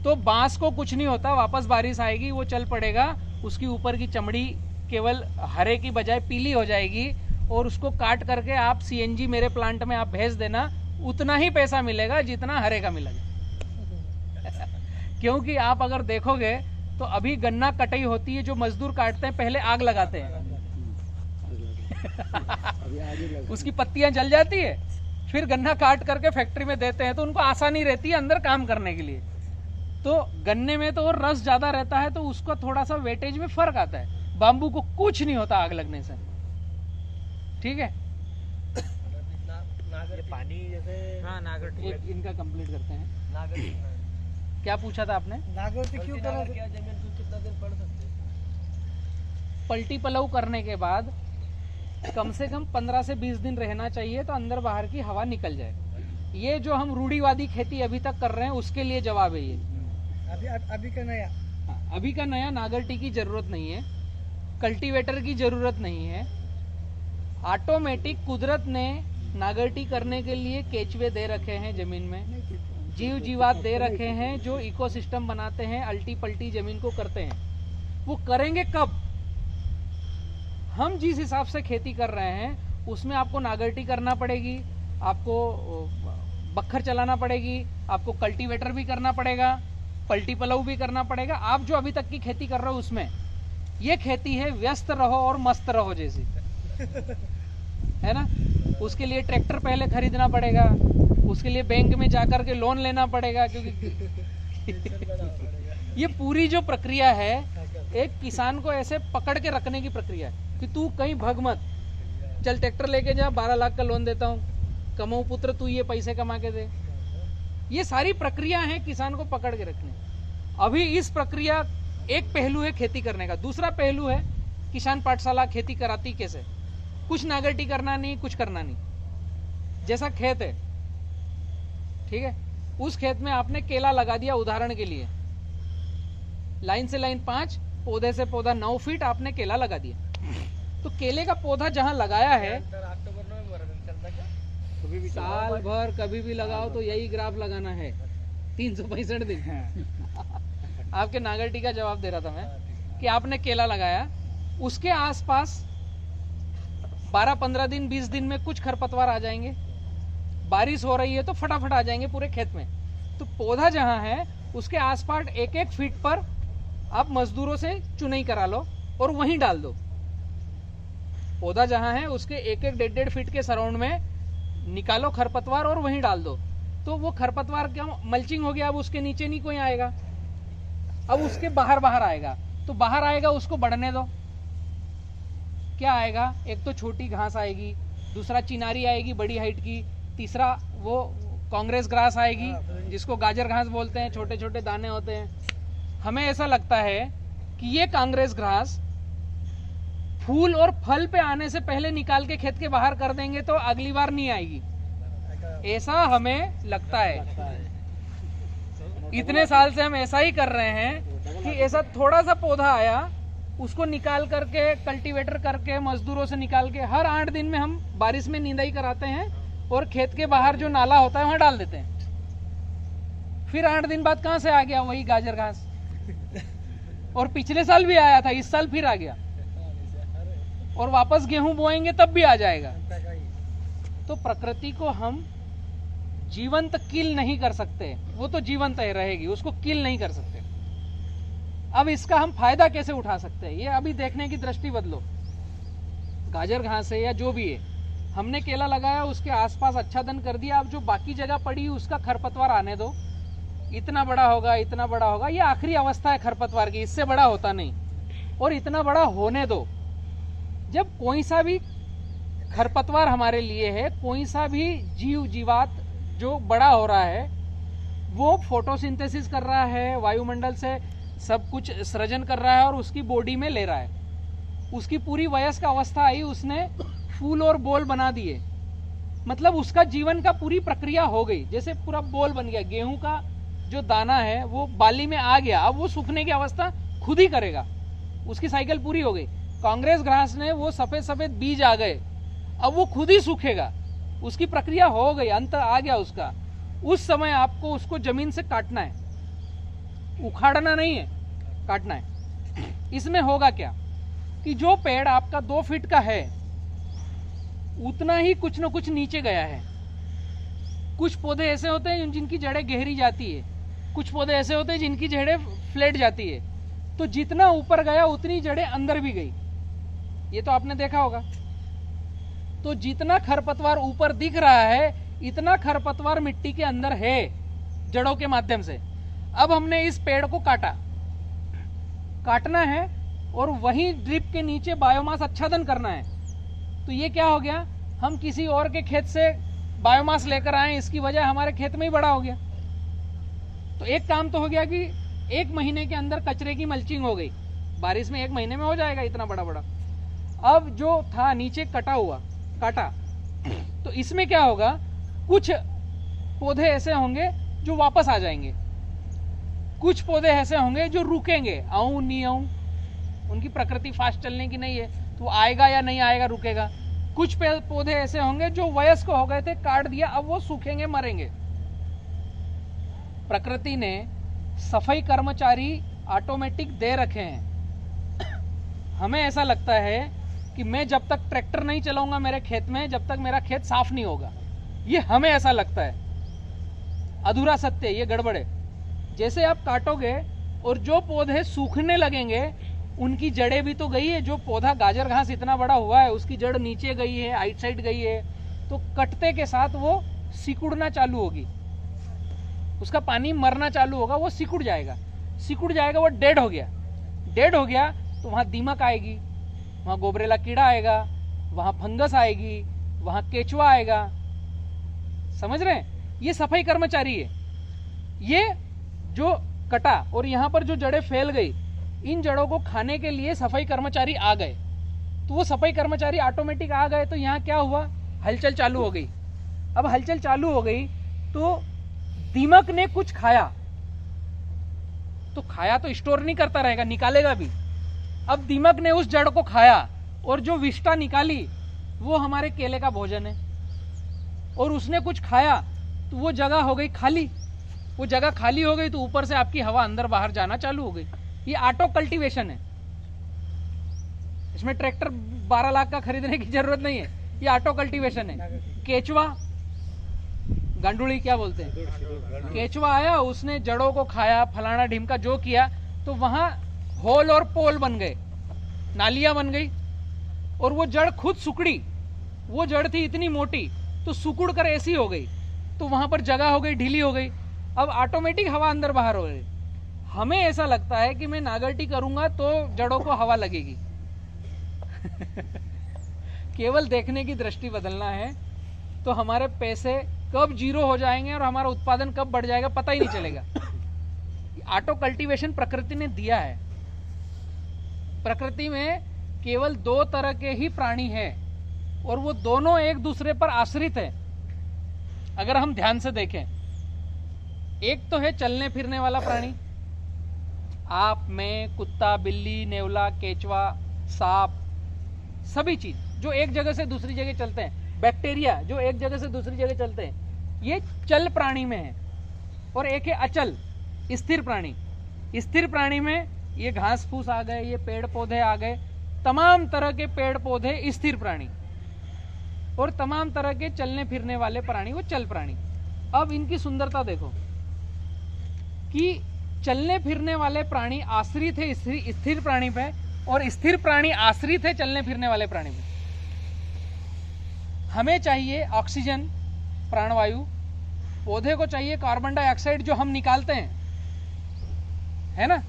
तो बांस को कुछ नहीं होता, वापस बारिश आएगी, वो चल पड़ेगा, उसकी ऊपर की चमड़ी केवल हरे की बजाय पीली हो जाएगी, और उसको काट करके आप सीएनजी मेरे प्लांट में आप भेज देना, उतना ही पैसा मिलेगा जितना हरे का मिलेगा। क्योंकि आप अगर देखोगे तो अभी गन्ना कटाई होती है, जो मजदूर काटते हैं पहले आग लगाते हैं उसकी पत्तियां जल जाती है, फिर गन्ना काट करके फैक्ट्री में देते हैं, तो उनको आसानी रहती है अंदर काम करने के लिए। तो गन्ने में तो रस ज्यादा रहता है, तो उसका थोड़ा सा वेटेज में फर्क आता है, बाम्बू को कुछ नहीं होता आग लगने से। ठीक है, पानी जैसे, हाँ नागर, एक इनका कंप्लीट करते हैं। नागर क्या पूछा था आपने? नागर से क्यों करा? जमीन को कितना दिन पड़ सकते? पलटी पलव करने के बाद कम से कम 15 से 20 दिन रहना चाहिए, तो अंदर बाहर की हवा निकल जाए। ये जो हम रूढ़िवादी खेती अभी तक कर रहे हैं उसके लिए जवाब है ये। अभी का नया, अभी का नया नागरटी की जरूरत नहीं है, कल्टीवेटर की जरूरत नहीं है, ऑटोमेटिक कुदरत ने नागरटी करने के लिए केचुए दे रखे हैं जमीन में, जीव जीवात दे रखे हैं जो इकोसिस्टम बनाते हैं, अल्टी पल्टी जमीन को करते हैं। वो करेंगे कब? हम जिस हिसाब से खेती कर रहे हैं उसमें आपको नागरटी करना पड़ेगी, आपको बखर चलाना पड़ेगी, आपको कल्टीवेटर भी करना पड़ेगा, पलटी पलव भी करना पड़ेगा। आप जो अभी तक की खेती कर रहे हो उसमें ये खेती है व्यस्त रहो और मस्त रहो जैसी, है ना। उसके लिए ट्रैक्टर पहले खरीदना पड़ेगा, उसके लिए बैंक में जाकर के लोन लेना पड़ेगा, क्योंकि ये पूरी जो प्रक्रिया है एक किसान को ऐसे पकड़ के रखने की प्रक्रिया है कि तू कहीं भग मत, चल ट्रैक्टर लेके जा, 12 लाख का लोन देता हूँ, कमाऊ पुत्र तू ये पैसे कमा के दे। ये सारी प्रक्रिया है किसान को पकड़ के रखने। अभी इस प्रक्रिया एक पहलू है खेती करने का, दूसरा पहलू है किसान पाठशाला खेती कराती कैसे, कुछ नागरटी करना नहीं, कुछ करना नहीं। जैसा खेत है, ठीक है, उस खेत में आपने केला लगा दिया उदाहरण के लिए, लाइन से लाइन 5, पौधे से पौधा 9 फीट आपने केला लगा दिया, तो केले का पौधा जहां लगाया है साल भर कभी भी लगाओ तो यही ग्राफ लगाना है। 365 दिन। आपके नागरटी का जवाब दे रहा था मैं कि आपने केला लगाया, उसके आसपास 12-15 दिन 20 दिन में कुछ खरपतवार आ जाएंगे, बारिश हो रही है तो फटाफट आ जाएंगे पूरे खेत में। तो पौधा जहां है उसके आसपास 1-1 फीट पर आप मजदूरों से चुनाई करा लो और वहीं डाल दो। पौधा जहां है उसके 1-1 1.5 फीट के सराउंड में निकालो खरपतवार और वहीं डाल दो। तो वो खरपतवार क्या मल्चिंग हो गया, अब उसके नीचे नहीं कोई आएगा, अब उसके बाहर आएगा। तो बाहर आएगा उसको बढ़ने दो, क्या आएगा, एक तो छोटी घास आएगी, दूसरा चिनारी आएगी बड़ी हाइट की, तीसरा वो कांग्रेस ग्रास आएगी जिसको गाजर घास बोलते हैं, छोटे छोटे दाने होते हैं। हमें ऐसा लगता है कि ये कांग्रेस घास फूल और फल पे आने से पहले निकाल के खेत के बाहर कर देंगे तो अगली बार नहीं आएगी, ऐसा हमें लगता है। इतने साल से हम ऐसा ही कर रहे हैं कि ऐसा थोड़ा सा पौधा आया उसको निकाल करके कल्टीवेटर करके मजदूरों से निकाल के हर 8 दिन में हम बारिश में निंदाई कराते हैं और खेत के बाहर जो नाला होता है वहां डाल देते हैं। फिर 8 दिन बाद कहां से आ गया वही गाजर घास, और पिछले साल भी आया था, इस साल फिर आ गया, और वापस गेहूं बोएंगे तब भी आ जाएगा। तो प्रकृति को हम जीवंत किल नहीं कर सकते, वो तो जीवंत है रहेगी, उसको किल नहीं कर सकते। अब इसका हम फायदा कैसे उठा सकते हैं, ये अभी देखने की दृष्टि बदलो। गाजर घास है या जो भी है, हमने केला लगाया, उसके आसपास आच्छादन कर दिया, अब जो बाकी जगह पड़ी उसका खरपतवार आने दो, इतना बड़ा होगा इतना बड़ा होगा, ये आखिरी अवस्था है खरपतवार की, इससे बड़ा होता नहीं, और इतना बड़ा होने दो। जब कोई सा भी खरपतवार हमारे लिए है, कोई सा भी जीव जीवात जो बड़ा हो रहा है वो फोटोसिंथेसिस कर रहा है, वायुमंडल से सब कुछ सृजन कर रहा है और उसकी बॉडी में ले रहा है। उसकी पूरी वयस्क अवस्था आई, उसने फूल और बोल बना दिए, मतलब उसका जीवन का पूरी प्रक्रिया हो गई, जैसे पूरा बोल बन गया। गेहूं का जो दाना है वो बाली में आ गया, अब वो सूखने की अवस्था खुद ही करेगा, उसकी साइकिल पूरी हो गई। कांग्रेस घास ने वो सफेद सफेद बीज आ गए, अब वो खुद ही सूखेगा, उसकी प्रक्रिया हो गई, अंत आ गया उसका। उस समय आपको उसको जमीन से काटना है, उखाड़ना नहीं है, काटना है। इसमें होगा क्या कि जो पेड़ आपका 2 फीट का है उतना ही कुछ न कुछ नीचे गया है। कुछ पौधे ऐसे होते हैं जिनकी जड़ें गहरी जाती है, कुछ पौधे ऐसे होते हैं जिनकी जड़ें फ्लैट जाती है, तो जितना ऊपर गया उतनी जड़ें अंदर भी गई, ये तो आपने देखा होगा। तो जितना खरपतवार ऊपर दिख रहा है इतना खरपतवार मिट्टी के अंदर है जड़ों के माध्यम से। अब हमने इस पेड़ को काटना है और वही ड्रिप के नीचे बायोमास आच्छादन करना है। तो ये क्या हो गया, हम किसी और के खेत से बायोमास लेकर आए, इसकी वजह हमारे खेत में ही बड़ा हो गया। तो एक काम तो हो गया कि 1 महीने के अंदर कचरे की मल्चिंग हो गई, बारिश में 1 महीने में हो जाएगा इतना बड़ा बड़ा। अब जो था नीचे काटा, तो इसमें क्या होगा, कुछ पौधे ऐसे होंगे जो वापस आ जाएंगे, कुछ पौधे ऐसे होंगे जो रुकेंगे, आऊं नहीं आऊं, उनकी प्रकृति फास्ट चलने की नहीं है, तो आएगा या नहीं आएगा, रुकेगा। कुछ पौधे ऐसे होंगे जो वयस्क हो गए थे, काट दिया, अब वो सूखेंगे, मरेंगे। प्रकृति ने सफाई कर्मचारी ऑटोमेटिक दे रखे हैं। हमें ऐसा लगता है कि मैं जब तक ट्रैक्टर नहीं चलाऊंगा मेरे खेत में, जब तक मेरा खेत साफ नहीं होगा, ये हमें ऐसा लगता है। अधूरा सत्य, ये गड़बड़ है। जैसे आप काटोगे और जो पौधे सूखने लगेंगे उनकी जड़ें भी तो गई है, जो पौधा गाजर घास इतना बड़ा हुआ है उसकी जड़ नीचे गई है, आइट साइड गई है, तो कटते के साथ वो सिकुड़ना चालू होगी, उसका पानी मरना चालू होगा, वो सिकुड़ जाएगा, वो डेड हो गया तो वहां दीमक आएगी, वहां गोबरेला कीड़ा आएगा, वहां फंगस आएगी, वहां केचुआ आएगा। समझ रहे हैं, ये सफाई कर्मचारी है। ये जो कटा और यहां पर जो जड़ें फैल गई, इन जड़ों को खाने के लिए सफाई कर्मचारी आ गए, तो वो सफाई कर्मचारी ऑटोमेटिक आ गए, तो यहाँ क्या हुआ, हलचल चालू हो गई। अब हलचल चालू हो गई तो दीमक ने कुछ खाया, तो खाया तो स्टोर नहीं करता रहेगा, निकालेगा भी। अब दीमक ने उस जड़ को खाया और जो विष्ठा निकाली वो हमारे केले का भोजन है, और उसने कुछ खाया तो वो जगह हो गई खाली, वो जगह खाली हो गई तो ऊपर से आपकी हवा अंदर बाहर जाना चालू हो गई। ये ऑटो कल्टीवेशन है, इसमें ट्रैक्टर 12 लाख का खरीदने की जरूरत नहीं है, ये ऑटो कल्टीवेशन है। केचुआ, गांडुली क्या बोलते हैं, केचुआ आया, उसने जड़ों को खाया, फलाना ढिमका जो किया, तो वहां होल और पोल बन गए, नालियां बन गई, और वो जड़ खुद सुकड़ी। वो जड़ थी इतनी मोटी तो सुकुड़ कर ऐसी हो गई, तो वहां पर जगह हो गई, ढीली हो गई, अब ऑटोमेटिक हवा अंदर बाहर हो गई। हमें ऐसा लगता है कि मैं नागरटी करूंगा तो जड़ों को हवा लगेगी। केवल देखने की दृष्टि बदलना है तो हमारे पैसे कब जीरो हो जाएंगे और हमारा उत्पादन कब बढ़ जाएगा पता ही नहीं चलेगा। ऑटो कल्टीवेशन प्रकृति ने दिया है। प्रकृति में केवल 2 तरह के ही प्राणी हैं और वो दोनों एक दूसरे पर आश्रित है। अगर हम ध्यान से देखें, एक तो है चलने फिरने वाला प्राणी, आप, मैं, कुत्ता, बिल्ली, नेवला, केचवा, सांप, सभी चीज जो एक जगह से दूसरी जगह चलते हैं, बैक्टीरिया जो एक जगह से दूसरी जगह चलते हैं, ये चल प्राणी में है। और एक है अचल, स्थिर प्राणी। स्थिर प्राणी में ये घास फूस आ गए, ये पेड़ पौधे आ गए, तमाम तरह के पेड़ पौधे स्थिर प्राणी, और तमाम तरह के चलने फिरने वाले प्राणी वो चल प्राणी। अब इनकी सुंदरता देखो कि चलने फिरने वाले प्राणी आश्रित है स्थिर प्राणी पे, और स्थिर प्राणी आश्रित है चलने फिरने वाले प्राणी पे। हमें चाहिए ऑक्सीजन, प्राणवायु, पौधे को चाहिए कार्बन डाइऑक्साइड जो हम निकालते हैं, है ना।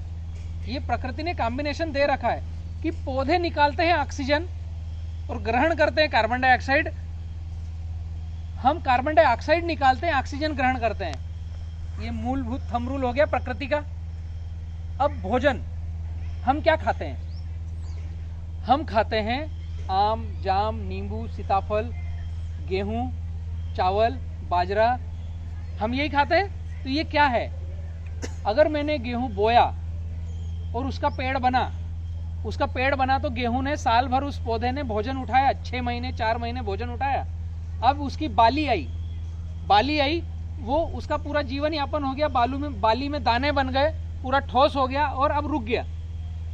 ये प्रकृति ने कॉम्बिनेशन दे रखा है कि पौधे निकालते हैं ऑक्सीजन और ग्रहण करते हैं कार्बन डाइऑक्साइड, हम कार्बन डाइऑक्साइड निकालते हैं, ऑक्सीजन ग्रहण करते हैं। ये मूलभूत थंब रूल हो गया प्रकृति का। अब भोजन हम क्या खाते हैं? हम खाते हैं आम, जाम, नींबू, सीताफल, गेहूं, चावल, बाजरा, हम यही खाते हैं। तो ये क्या है? अगर मैंने गेहूं बोया और उसका पेड़ बना तो गेहूं ने साल भर उस पौधे ने भोजन उठाया, 6 महीने 4 महीने भोजन उठाया। अब उसकी बाली आई, वो उसका पूरा जीवन यापन हो गया, बाली में दाने बन गए, पूरा ठोस हो गया और अब रुक गया।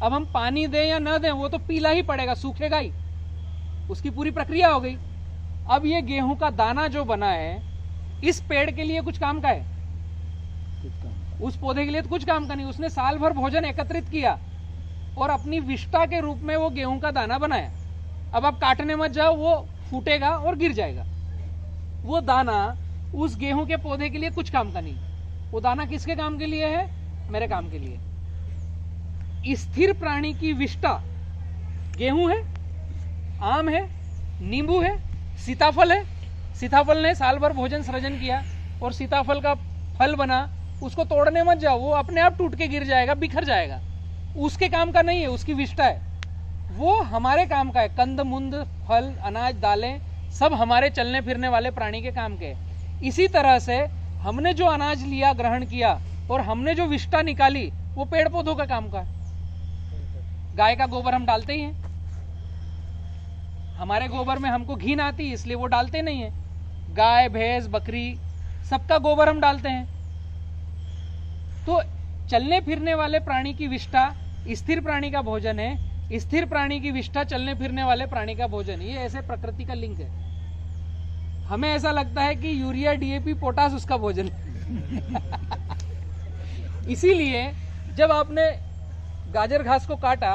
अब हम पानी दें या न दें वो तो पीला ही पड़ेगा, सूखेगा ही, उसकी पूरी प्रक्रिया हो गई। अब ये गेहूं का दाना जो बना है इस पेड़ के लिए कुछ काम का है? उस पौधे के लिए तो कुछ काम का नहीं। उसने साल भर भोजन एकत्रित किया और अपनी विष्ठा के रूप में वो गेहूं का दाना बनाया। अब आप काटने मत जाओ, वो फूटेगा और गिर जाएगा। वो दाना उस गेहूं के पौधे के लिए कुछ काम का नहीं। वो दाना किसके काम के लिए है? मेरे काम के लिए। स्थिर प्राणी की विष्ठा गेहूं है, आम है, नींबू है, सीताफल है। सीताफल ने साल भर भोजन सृजन किया और सीताफल का फल बना, उसको तोड़ने मत जाओ, वो अपने आप टूट के गिर जाएगा, बिखर जाएगा। उसके काम का नहीं है, उसकी विष्ठा है। वो हमारे काम का है। कंद मुंद, फल, अनाज, दालें सब हमारे चलने फिरने वाले प्राणी के काम के है। इसी तरह से हमने जो अनाज लिया, ग्रहण किया, और हमने जो विष्ठा निकाली वो पेड़ पौधों का काम का है। गाय का गोबर हम डालते ही हैं, हमारे गोबर में हमको घिन आती है इसलिए वो डालते नहीं है। गाय, भैंस, बकरी सबका गोबर हम डालते हैं। तो चलने फिरने वाले प्राणी की विष्ठा स्थिर प्राणी का भोजन है, स्थिर प्राणी की विष्ठा चलने फिरने वाले प्राणी का भोजन। ये ऐसे प्रकृति का लिंक है। हमें ऐसा लगता है कि यूरिया, डीएपी, पोटास उसका भोजन है। इसीलिए जब आपने गाजर घास को काटा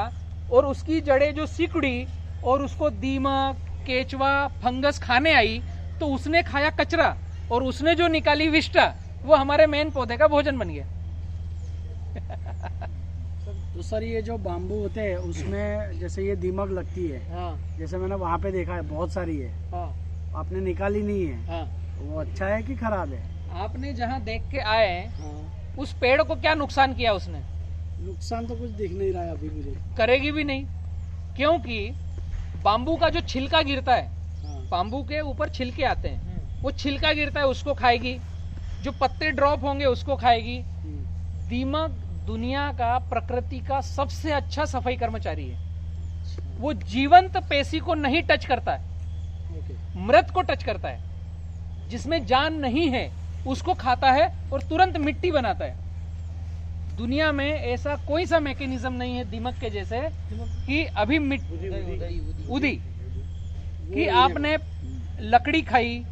और उसकी जड़ें जो सिकुड़ी और उसको दीमक, केचवा, फंगस खाने आई, तो उसने खाया कचरा और उसने जो निकाली विष्ठा वो हमारे मेन पौधे का भोजन बन गया। तो सर ये जो बाम्बू होते हैं उसमें जैसे ये दीमक लगती है, हाँ। जैसे मैंने वहाँ पे देखा है बहुत सारी है, हाँ। आपने निकाली नहीं है, हाँ। वो अच्छा है कि खराब है? आपने जहाँ देख के आए, हाँ। उस पेड़ को क्या नुकसान किया उसने? नुकसान तो कुछ दिख नहीं रहा है अभी मुझे। करेगी भी नहीं, क्योंकि बाम्बू का जो छिलका गिरता है, हाँ। बाम्बू के ऊपर छिलके आते हैं, वो छिलका गिरता है उसको खाएगी, जो पत्ते ड्रॉप होंगे उसको खाएगी। दीमक दुनिया का, प्रकृति का सबसे अच्छा सफाई कर्मचारी है। वो जीवंत पेशी को नहीं टच करता है, मृत को टच करता है। जिसमें जान नहीं है उसको खाता है और तुरंत मिट्टी बनाता है। दुनिया में ऐसा कोई सा मैकेनिज्म नहीं है दीमक के जैसे कि अभी उदी कि आपने लकड़ी खाई,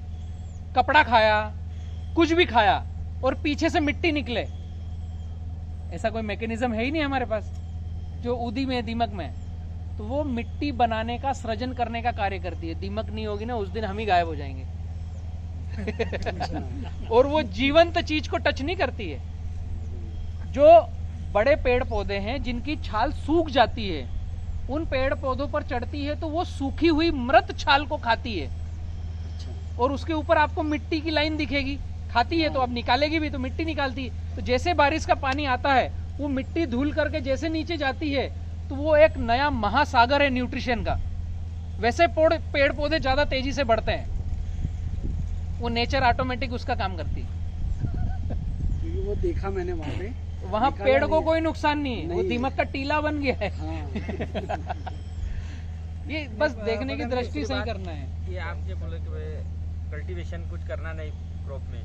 कपड़ा खाया, कुछ भी खाया और पीछे से मिट्टी निकले, ऐसा कोई मैकेनिज्म है ही नहीं हमारे पास जो उदी में दीमक में। तो वो मिट्टी बनाने का, सृजन करने का कार्य करती है। दीमक नहीं होगी ना, उस दिन हम ही गायब हो जाएंगे। और वो जीवंत चीज को टच नहीं करती है। जो बड़े पेड़ पौधे हैं जिनकी छाल सूख जाती है, उन पेड़ पौधों पर चढ़ती है तो वो सूखी हुई मृत छाल को खाती है और उसके ऊपर आपको मिट्टी की लाइन दिखेगी। खाती है तो अब निकालेगी भी तो मिट्टी निकालती है। तो जैसे बारिश का पानी आता है वो मिट्टी धुल करके जैसे नीचे जाती है तो वो एक नया महासागर है न्यूट्रिशन का। वैसे पेड़ पौधे ज्यादा तेजी से बढ़ते हैं, वो नेचर ऑटोमेटिक उसका काम करती है। वो देखा मैंने वहाँ पे, वहाँ पेड़ को कोई नुकसान नहीं है, वो दीमक का टीला बन गया है। ये बस देखने की दृष्टि सही करना है। ये आप जो बोले कि कल्टीवेशन कुछ करना नहीं क्रॉप में,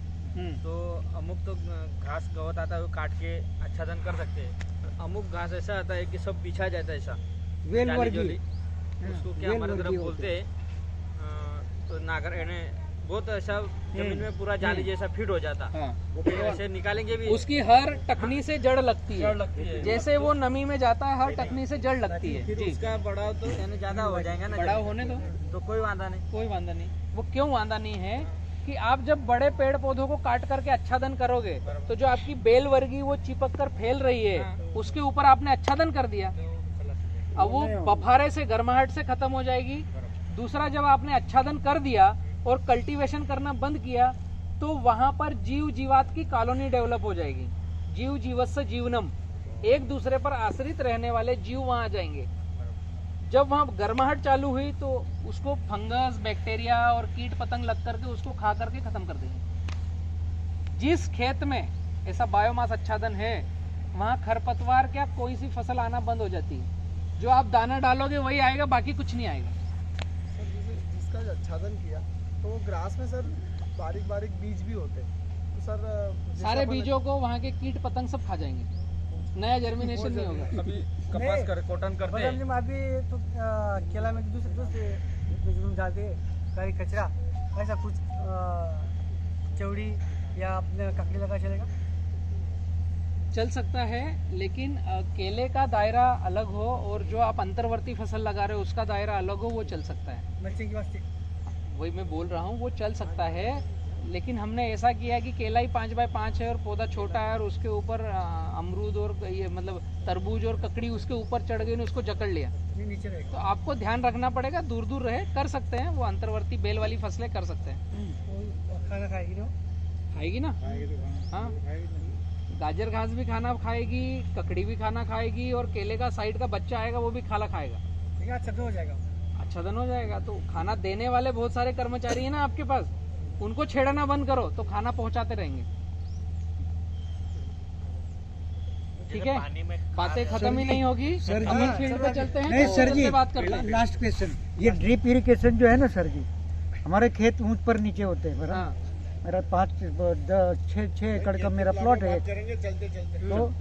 तो अमुक तो घास गवत आता है वो काट के आच्छादन कर सकते हैं। अमुक घास ऐसा आता है कि सब बिछा जाता है ऐसा जाली, उसको क्या हमारे तरफ बोलते हैं, तो नागर बहुत ऐसा जमीन में पूरा जाली जैसा फिट हो जाता। वो ऐसे निकालेंगे भी, उसकी हर टखनी से जड़ लगती है, जैसे वो नमी में जाता है हर टखनी से जड़ लगती है। फिर उसका बढ़ाव तो यानी ज्यादा हो जाएगा ना, बड़ा होने दो तो कोई वादा नहीं, कोई वादा नहीं। वो क्यों वादा नहीं है कि आप जब बड़े पेड़ पौधों को काट करके आच्छादन करोगे तो जो आपकी बेल वर्गी वो चिपक कर फैल रही है उसके ऊपर आपने आच्छादन कर दिया, अब वो बफारे से, गर्माहट से खत्म हो जाएगी। दूसरा, जब आपने आच्छादन कर दिया और कल्टीवेशन करना बंद किया तो वहां पर जीव जीवात की कॉलोनी डेवलप हो जाएगी। जीव जीवस्य जीवनम, एक दूसरे पर आश्रित रहने वाले जीव वहां आ जाएंगे। जब वहां गर्माहट चालू हुई तो उसको फंगस, बैक्टीरिया और कीट पतंग लग करके उसको खा करके खत्म कर देंगे। जिस खेत में ऐसा बायोमास आच्छादन है वहां खरपतवार क्या कोई सी फसल आना बंद हो जाती है। जो आप दाना डालोगे वही आएगा, बाकी कुछ नहीं आएगा। जिसका आच्छादन किया तो वो ग्रास में सर बारीक बारीक बीज भी होते हैं, तो सर सारे बीजों को वहाँ के कीट पतंग सब खा जाएंगे, नया जर्मिनेशन नहीं होगा। अभी कपास कर कॉटन करते हैं, अभी तो केला में दूसरे जाते कहीं कचरा ऐसा कुछ चौड़ी या अपने ककड़ी लगा चलेगा, चल सकता है, लेकिन केले का दायरा अलग हो और जो आप अंतर्वर्ती फसल लगा रहे हो उसका दायरा अलग हो, वो चल सकता है। मिर्ची की वास्ते वही मैं बोल रहा हूँ, वो चल सकता है। लेकिन हमने ऐसा किया कि केला ही 5 बाय 5 है और पौधा छोटा है और उसके ऊपर अमरूद और ये मतलब तरबूज और ककड़ी उसके ऊपर चढ़ गई, उसको जकड़ लिया। नीचे रहेगा तो आपको ध्यान रखना पड़ेगा, दूर दूर रहे, कर सकते हैं वो अंतर्वर्ती बेल वाली फसलें कर सकते हैं। खाना खाएगी ना, खाएगी ना, हाँ, गाजर घास भी खाना खाएगी, ककड़ी भी खाना खाएगी और केले का साइड का बच्चा आएगा वो भी खाना खाएगा। अच्छा तो हो जाएगा, आच्छादन हो जाएगा। तो खाना देने वाले बहुत सारे कर्मचारी हैं ना आपके पास, उनको छेड़ना बंद करो तो खाना पहुंचाते रहेंगे। ठीक है, बातें खत्म ही नहीं होगी। सर जी, अपन फील्ड पे चलते हैं। नहीं तो सर जी, बात करते हैं। लास्ट क्वेश्चन, ये ड्रिप इरिगेशन जो है ना सर जी, हमारे खेत ऊंच पर नीचे होते हैं बराबर। हाँ। मेरा 6 एकड़ का मेरा प्लॉट है, तो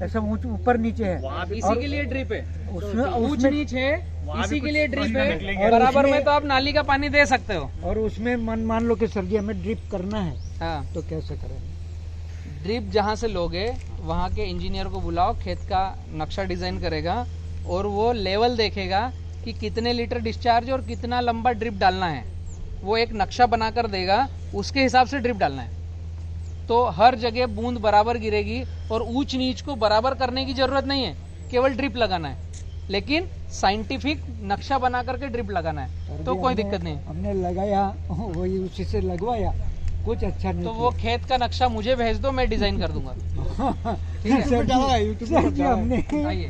ऐसा ऊपर नीचे है, इसी के लिए ड्रिप है, उसमें ऊंच नीच है, इसी के लिए ड्रिप है। और बराबर उसमें- में तो आप नाली का पानी दे सकते हो। और उसमें मान लो कि सर जी हमें ड्रिप करना है, हाँ, तो कैसे करें? ड्रिप जहाँ से लोगे वहाँ के इंजीनियर को बुलाओ, खेत का नक्शा डिजाइन करेगा और वो लेवल देखेगा कि कितने लीटर डिस्चार्ज और कितना लंबा ड्रिप डालना है। वो एक नक्शा बनाकर देगा, उसके हिसाब से ड्रिप डालना है। तो हर जगह बूंद बराबर गिरेगी और ऊंच नीच को बराबर करने की जरूरत नहीं है, केवल ड्रिप लगाना है। लेकिन साइंटिफिक नक्शा बना करके ड्रिप लगाना है, तो कोई दिक्कत नहीं। हमने लगाया, वही उसी से लगवाया, कुछ अच्छा नहीं तो वो खेत का नक्शा मुझे भेज दो, मैं डिजाइन कर दूंगा। ठीक है सर जी, हमने आइए।